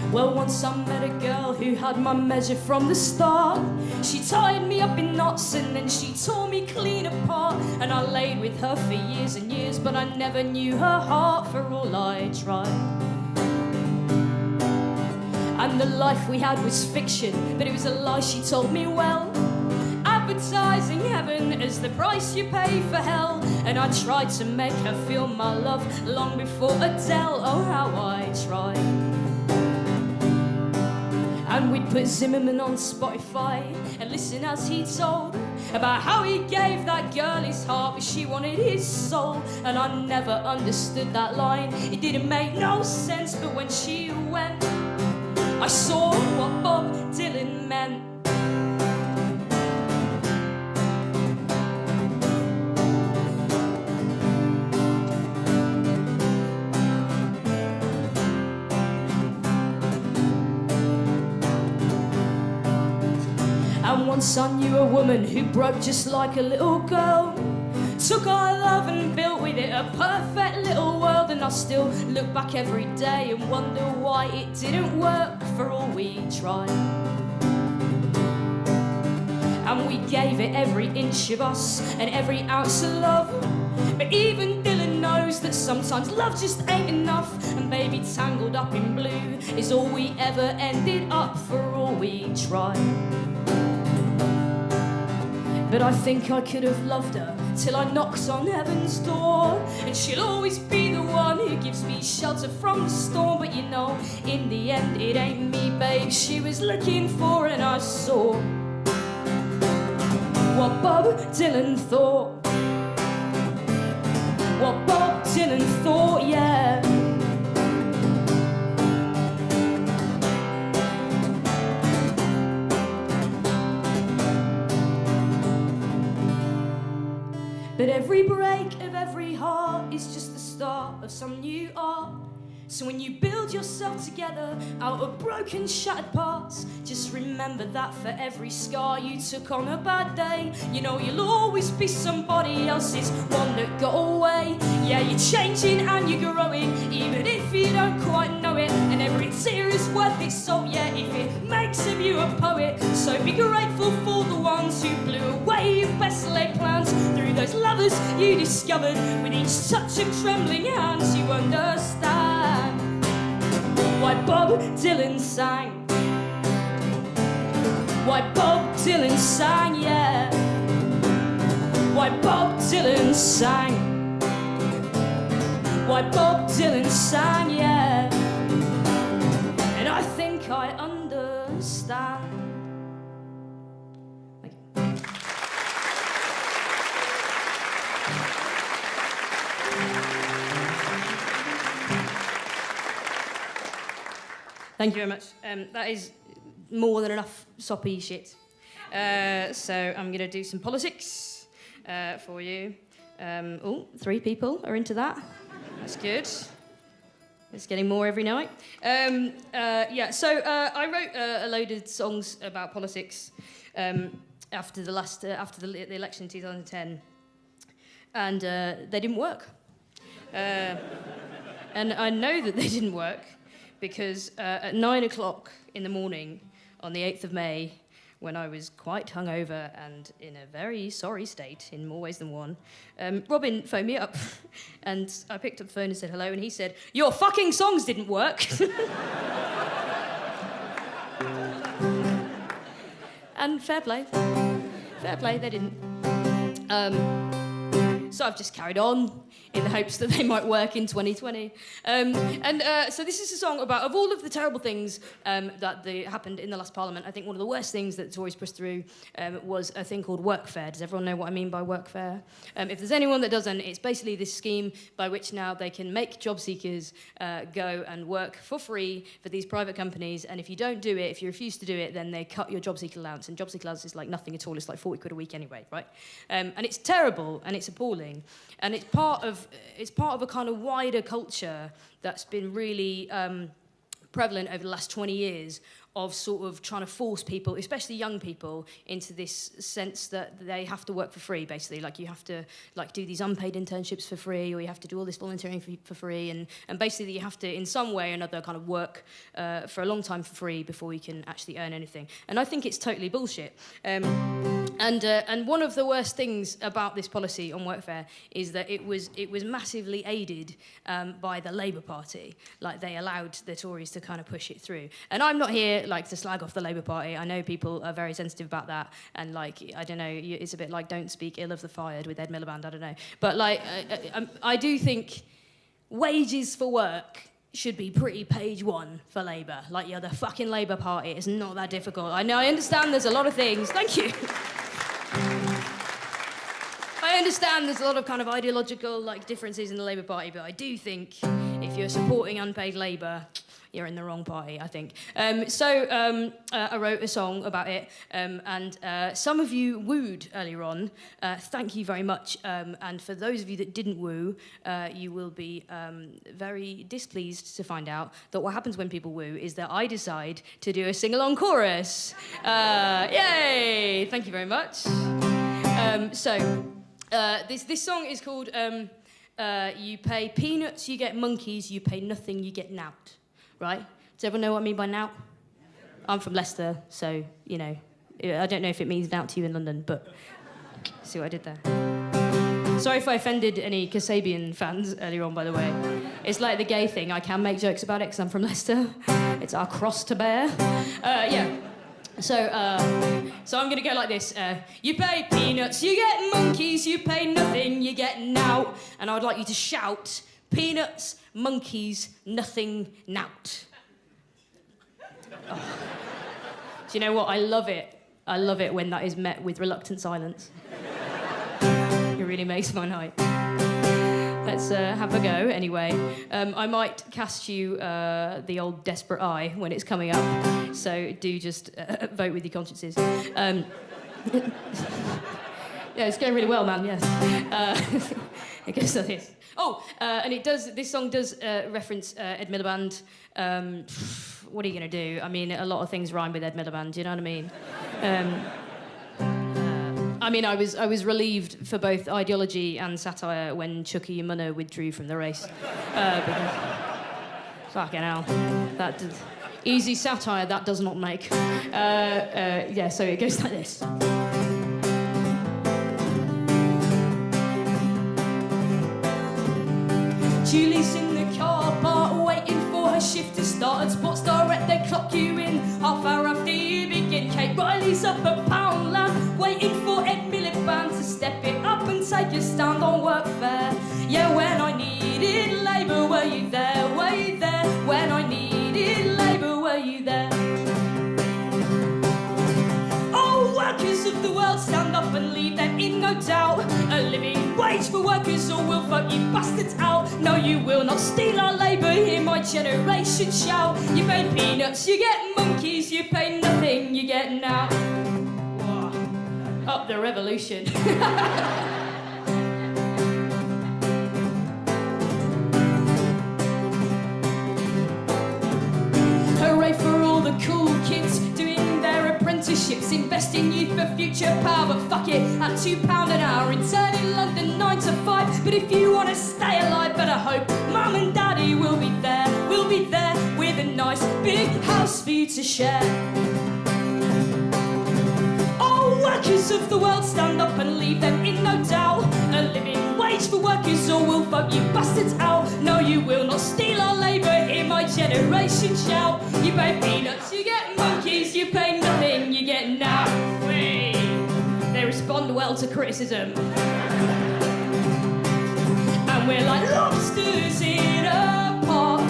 Well, once I met a girl who had my measure from the start. She tied me up in knots and then she tore me clean apart. And I laid with her for years and years, but I never knew her heart for all I tried. And the life we had was fiction, but it was a lie she told me well. Advertising heaven as the price you pay for hell. And I tried to make her feel my love long before Adele. Oh, how I tried. And we'd put Zimmerman on Spotify and listen as he told about how he gave that girl his heart, but she wanted his soul. And I never understood that line. It didn't make no sense, but when she went, I saw what Bob Dylan meant. Once I knew a woman who broke just like a little girl. Took our love and built with it a perfect little world. And I still look back every day and wonder why it didn't work for all we tried. And we gave it every inch of us and every ounce of love. But even Dylan knows that sometimes love just ain't enough. And baby, tangled up in blue is all we ever ended up for all we tried. But I think I could have loved her till I knocked on heaven's door. And she'll always be the one who gives me shelter from the storm. But in the end it ain't me, babe, she was looking for. And I saw what Bob Dylan thought. What Bob Dylan thought, yeah. But every break of every heart is just the start of some new art. So when you build yourself together out of broken, shattered parts, just remember that for every scar you took on a bad day, you know you'll always be somebody else's one that got away. Yeah, you're changing and you're growing, even if you don't quite know it. And every tear is worth its salt, yeah, if it makes of you a poet. So be grateful for the ones who blew away your best laid plans. Through those lovers you discovered, with each touch of trembling hands, you understand why Bob Dylan sang. Why Bob Dylan sang, yeah. Why Bob Dylan sang. Why Bob Dylan sang, yeah. And I think I understand. Thank you very much. That is more than enough soppy shit. So I'm going to do some politics for you. 3 people are into that. That's good. It's getting more every night. So I wrote a load of songs about politics after the election in 2010, and they didn't work. And I know that they didn't work because at 9 o'clock in the morning on the 8th of May, when I was quite hungover and in a very sorry state in more ways than one, Robin phoned me up and I picked up the phone and said hello, and he said, "Your fucking songs didn't work." And fair play, they didn't. So I've just carried on in the hopes that they might work in 2020. So this is a song about, of all of the terrible things that happened in the last Parliament, I think one of the worst things that the Tories pushed through was a thing called workfare. Does everyone know what I mean by workfare? If there's anyone that doesn't, it's basically this scheme by which now they can make job seekers go and work for free for these private companies, and if you don't do it, if you refuse to do it, then they cut your job seeker allowance, and job seeker allowance is like nothing at all. It's like 40 quid a week anyway, right? And it's terrible, and it's appalling, and it's part of a kind of wider culture that's been really prevalent over the last 20 years of sort of trying to force people, especially young people, into this sense that they have to work for free, basically. Like, you have to do these unpaid internships for free, or you have to do all this volunteering for free, and basically you have to, in some way or another, kind of work for a long time for free before you can actually earn anything. And I think it's totally bullshit. And one of the worst things about this policy on workfare is that it was massively aided by the Labour Party. Like, they allowed the Tories to kind of push it through. And I'm not here to slag off the Labour Party. I know people are very sensitive about that, and I don't know, it's a bit like don't speak ill of the fired with Ed Miliband, I don't know. But I do think wages for work should be pretty page one for Labour. Like, you're the fucking Labour Party. It's not that difficult. I know, I understand there's a lot of things. Thank you. I understand there's a lot of kind of ideological differences in the Labour Party, but I do think if you're supporting unpaid labour, you're in the wrong party, I think. I wrote a song about it, and some of you wooed earlier on. Thank you very much. And for those of you that didn't woo, you will be very displeased to find out that what happens when people woo is that I decide to do a sing-along chorus. Yay! Thank you very much. This song is called You Pay Peanuts, You Get Monkeys, You Pay Nothing, You Get Nout. Right? Does everyone know what I mean by nout? I'm from Leicester, so, you know, I don't know if it means nout to you in London, but see what I did there. Sorry if I offended any Kasabian fans earlier on, by the way. It's like the gay thing. I can make jokes about it because I'm from Leicester. It's our cross to bear. So I'm going to go like this. You pay peanuts, you get monkeys, you pay nothing, you get nout. And I would like you to shout, peanuts, monkeys, nothing, nout. Oh. Do you know what? I love it. I love it when that is met with reluctant silence. It really makes my night. Let's have a go anyway. I might cast you the old desperate eye when it's coming up, so do just vote with your consciences. Yeah, it's going really well, man, yes. It goes like this. And this song does reference Ed Miliband. What are you going to do? I mean, a lot of things rhyme with Ed Miliband, do you know what I mean? I was relieved for both ideology and satire when Chucky Munna withdrew from the race. Fucking hell. Easy satire, that does not make. So it goes like this. Julie's in the car park waiting for her shift to start. At Sports Direct they clock you in half hour after you begin. Kate Riley's up at Poundland waiting for Ed Miliband to step it up and take a stand on workfare. Yeah, when I needed Labour, were you there? Were you there? When I needed Labour, were you there? Oh, workers of the world, stand up and leave them in no doubt. A living wage for workers or we'll vote you bastards out. No, you will not steal our labour, hear my generation shout. You pay peanuts, you get monkeys, you pay nothing, you get now. Whoa. Up the revolution. future pal, but fuck it, at £2 an hour, returning London 9 to 5. But if you want to stay alive, better hope Mum and Daddy will be there with a nice big house for you to share. Oh, workers of the world, stand up and leave them in no doubt. A living wage for workers, or we'll vote you bastards out. No, you will not steal our labour, hear my generation shout. You pay peanuts, you get monkeys, you pay nothing, you get nothing. They respond well to criticism. And we're like lobsters in a pot,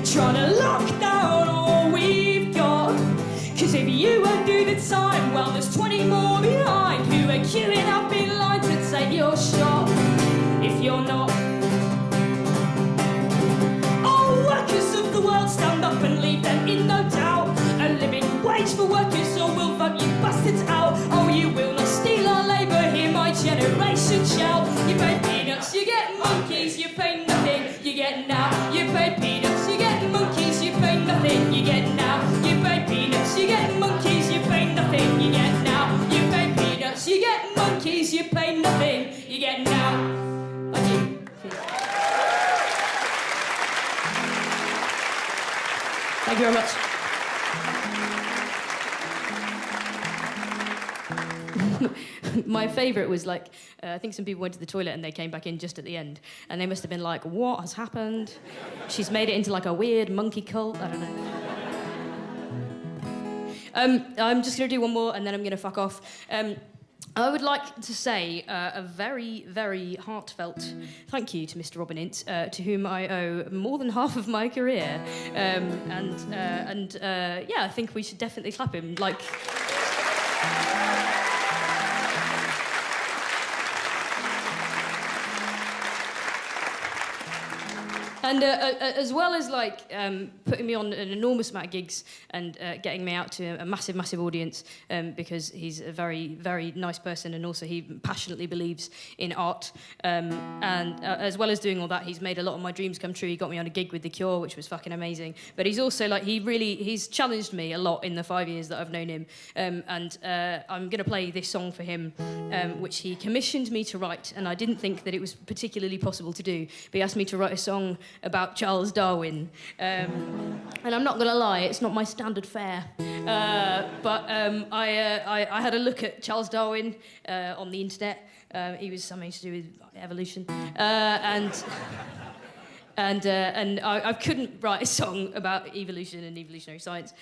trying to lock down all we've got. Cause if you won't do the time, well, there's 20 more behind who are queuing up in line to take your shot. If you're not. Oh, workers of the world, stand up and leave them in no doubt. A living wage for workers, or we'll vote you bastards out. Oh, you will not steal our labour, hear my generation shout. You pay peanuts, you get monkeys, you pay nothing, you get now. You pay peanuts, you get monkeys, you pay nothing, you get now. You pay peanuts, you get monkeys, you pay nothing, you get now. You pay peanuts, you get monkeys, you pay nothing, you get now. Thank you. Thank you very much. My favourite was like, I think some people went to the toilet and they came back in just at the end, and they must have been like, what has happened? She's made it into like a weird monkey cult, I don't know. I'm just going to do one more and then I'm going to fuck off. I would like to say a very, very heartfelt thank you to Mr. Robin Ince, to whom I owe more than half of my career. Yeah, I think we should definitely clap him. Like. And as well as like putting me on an enormous amount of gigs and getting me out to a massive, massive audience, because he's a very, very nice person, and also he passionately believes in art. And as well as doing all that, he's made a lot of my dreams come true. He got me on a gig with The Cure, which was fucking amazing. But he's also like, he's challenged me a lot in the 5 years that I've known him. I'm going to play this song for him, which he commissioned me to write, and I didn't think that it was particularly possible to do. But he asked me to write a song about Charles Darwin, and I'm not going to lie, it's not my standard fare, but I had a look at Charles Darwin on the internet. He was something to do with evolution, and I couldn't write a song about evolution and evolutionary science,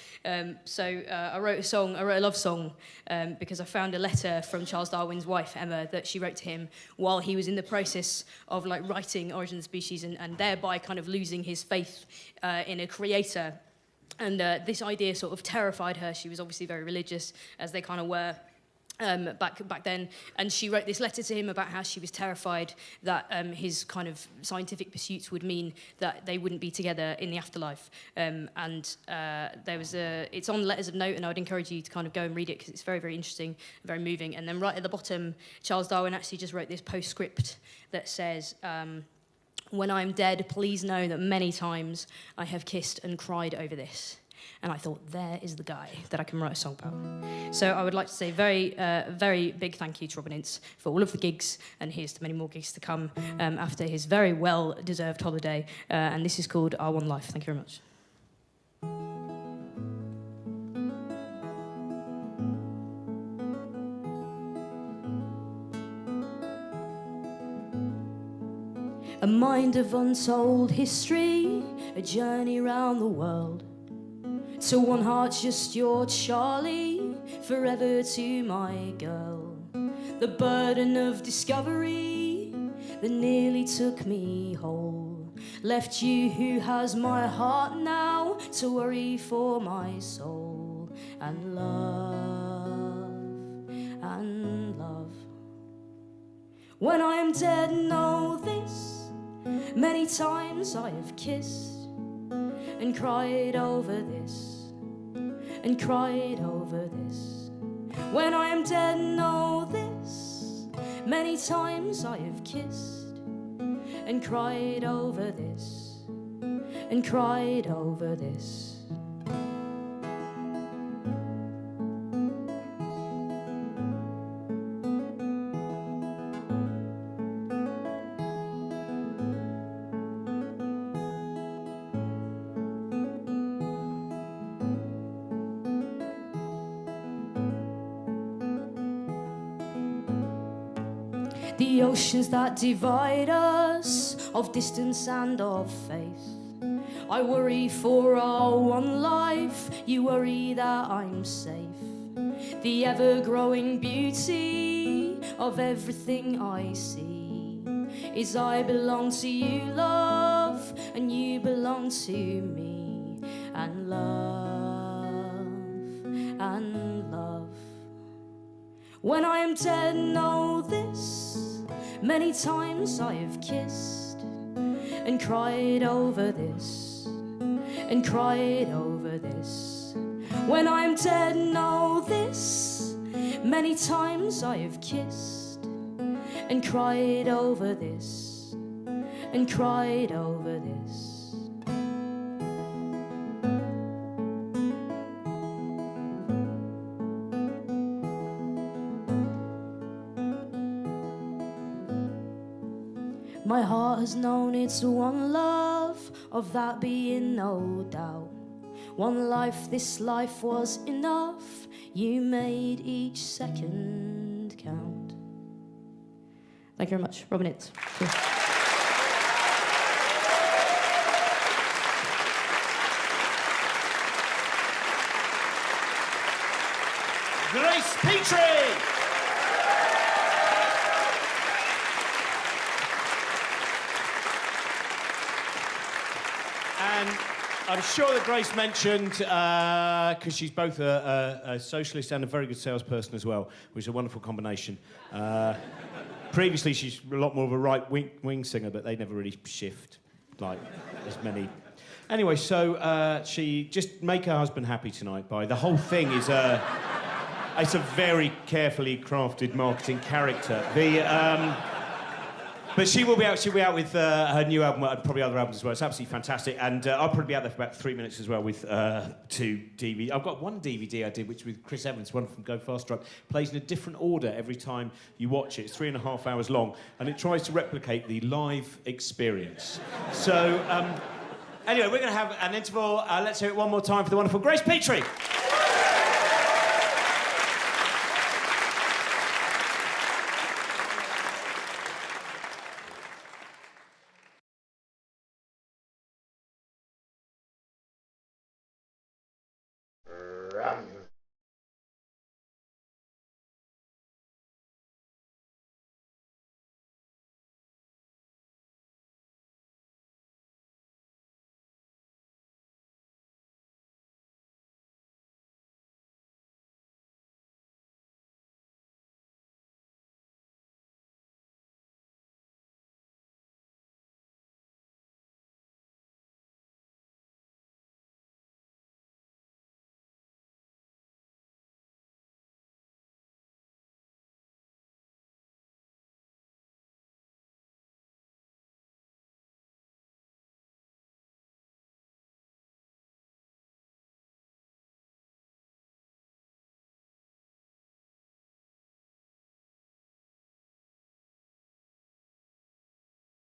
so I wrote a love song, because I found a letter from Charles Darwin's wife, Emma, that she wrote to him while he was in the process of like writing Origin of the Species, and thereby kind of losing his faith in a creator. And this idea sort of terrified her. She was obviously very religious, as they kind of were. Back then, and she wrote this letter to him about how she was terrified that his kind of scientific pursuits would mean that they wouldn't be together in the afterlife. It's on Letters of Note, and I would encourage you to kind of go and read it, because it's very, very interesting, very moving. And then right at the bottom, Charles Darwin actually just wrote this postscript that says, "When I'm dead, please know that many times I have kissed and cried over this." And I thought, there is the guy that I can write a song about. So I would like to say very, very big thank you to Robin Ince for all of the gigs, and here's to many more gigs to come after his very well-deserved holiday. And this is called Our One Life. Thank you very much. A mind of untold history, a journey round the world. To one heart, just your Charlie, forever to my girl. The burden of discovery that nearly took me whole. Left you who has my heart now to worry for my soul. And love, and love. When I am dead, know this, many times I have kissed and cried over this, and cried over this. When I am dead, know this, many times I have kissed and cried over this, and cried over this. the oceans that divide us, of distance and of faith. I worry for our one life, you worry that I'm safe. The ever-growing beauty of everything I see is I belong to you, love, and you belong to me. And love, and love. When I am dead, know this, many times I have kissed and cried over this, and cried over this. When I'm dead, know this, many times I have kissed and cried over this, and cried over this. My heart has known its one love, of that being no doubt. One life, this life was enough. You made each second count. Thank you very much. Robin Ince. Grace Petrie! And I'm sure that Grace mentioned, because she's both a socialist and a very good salesperson as well, which is a wonderful combination. Previously, she's a lot more of a right-wing singer, but they never really shift like as many. Anyway, so she just make her husband happy tonight by the whole thing is it's a very carefully crafted marketing character. But she will be out. She'll be out with her new album and probably other albums as well. It's absolutely fantastic, and I'll probably be out there for about 3 minutes as well with 2 DVD. I've got one DVD I did, which with Chris Evans, one from Go Fast Truck, plays in a different order every time you watch it. It's 3.5 hours long, and it tries to replicate the live experience. So, anyway, we're going to have an interval. Let's hear it one more time for the wonderful Grace Petrie.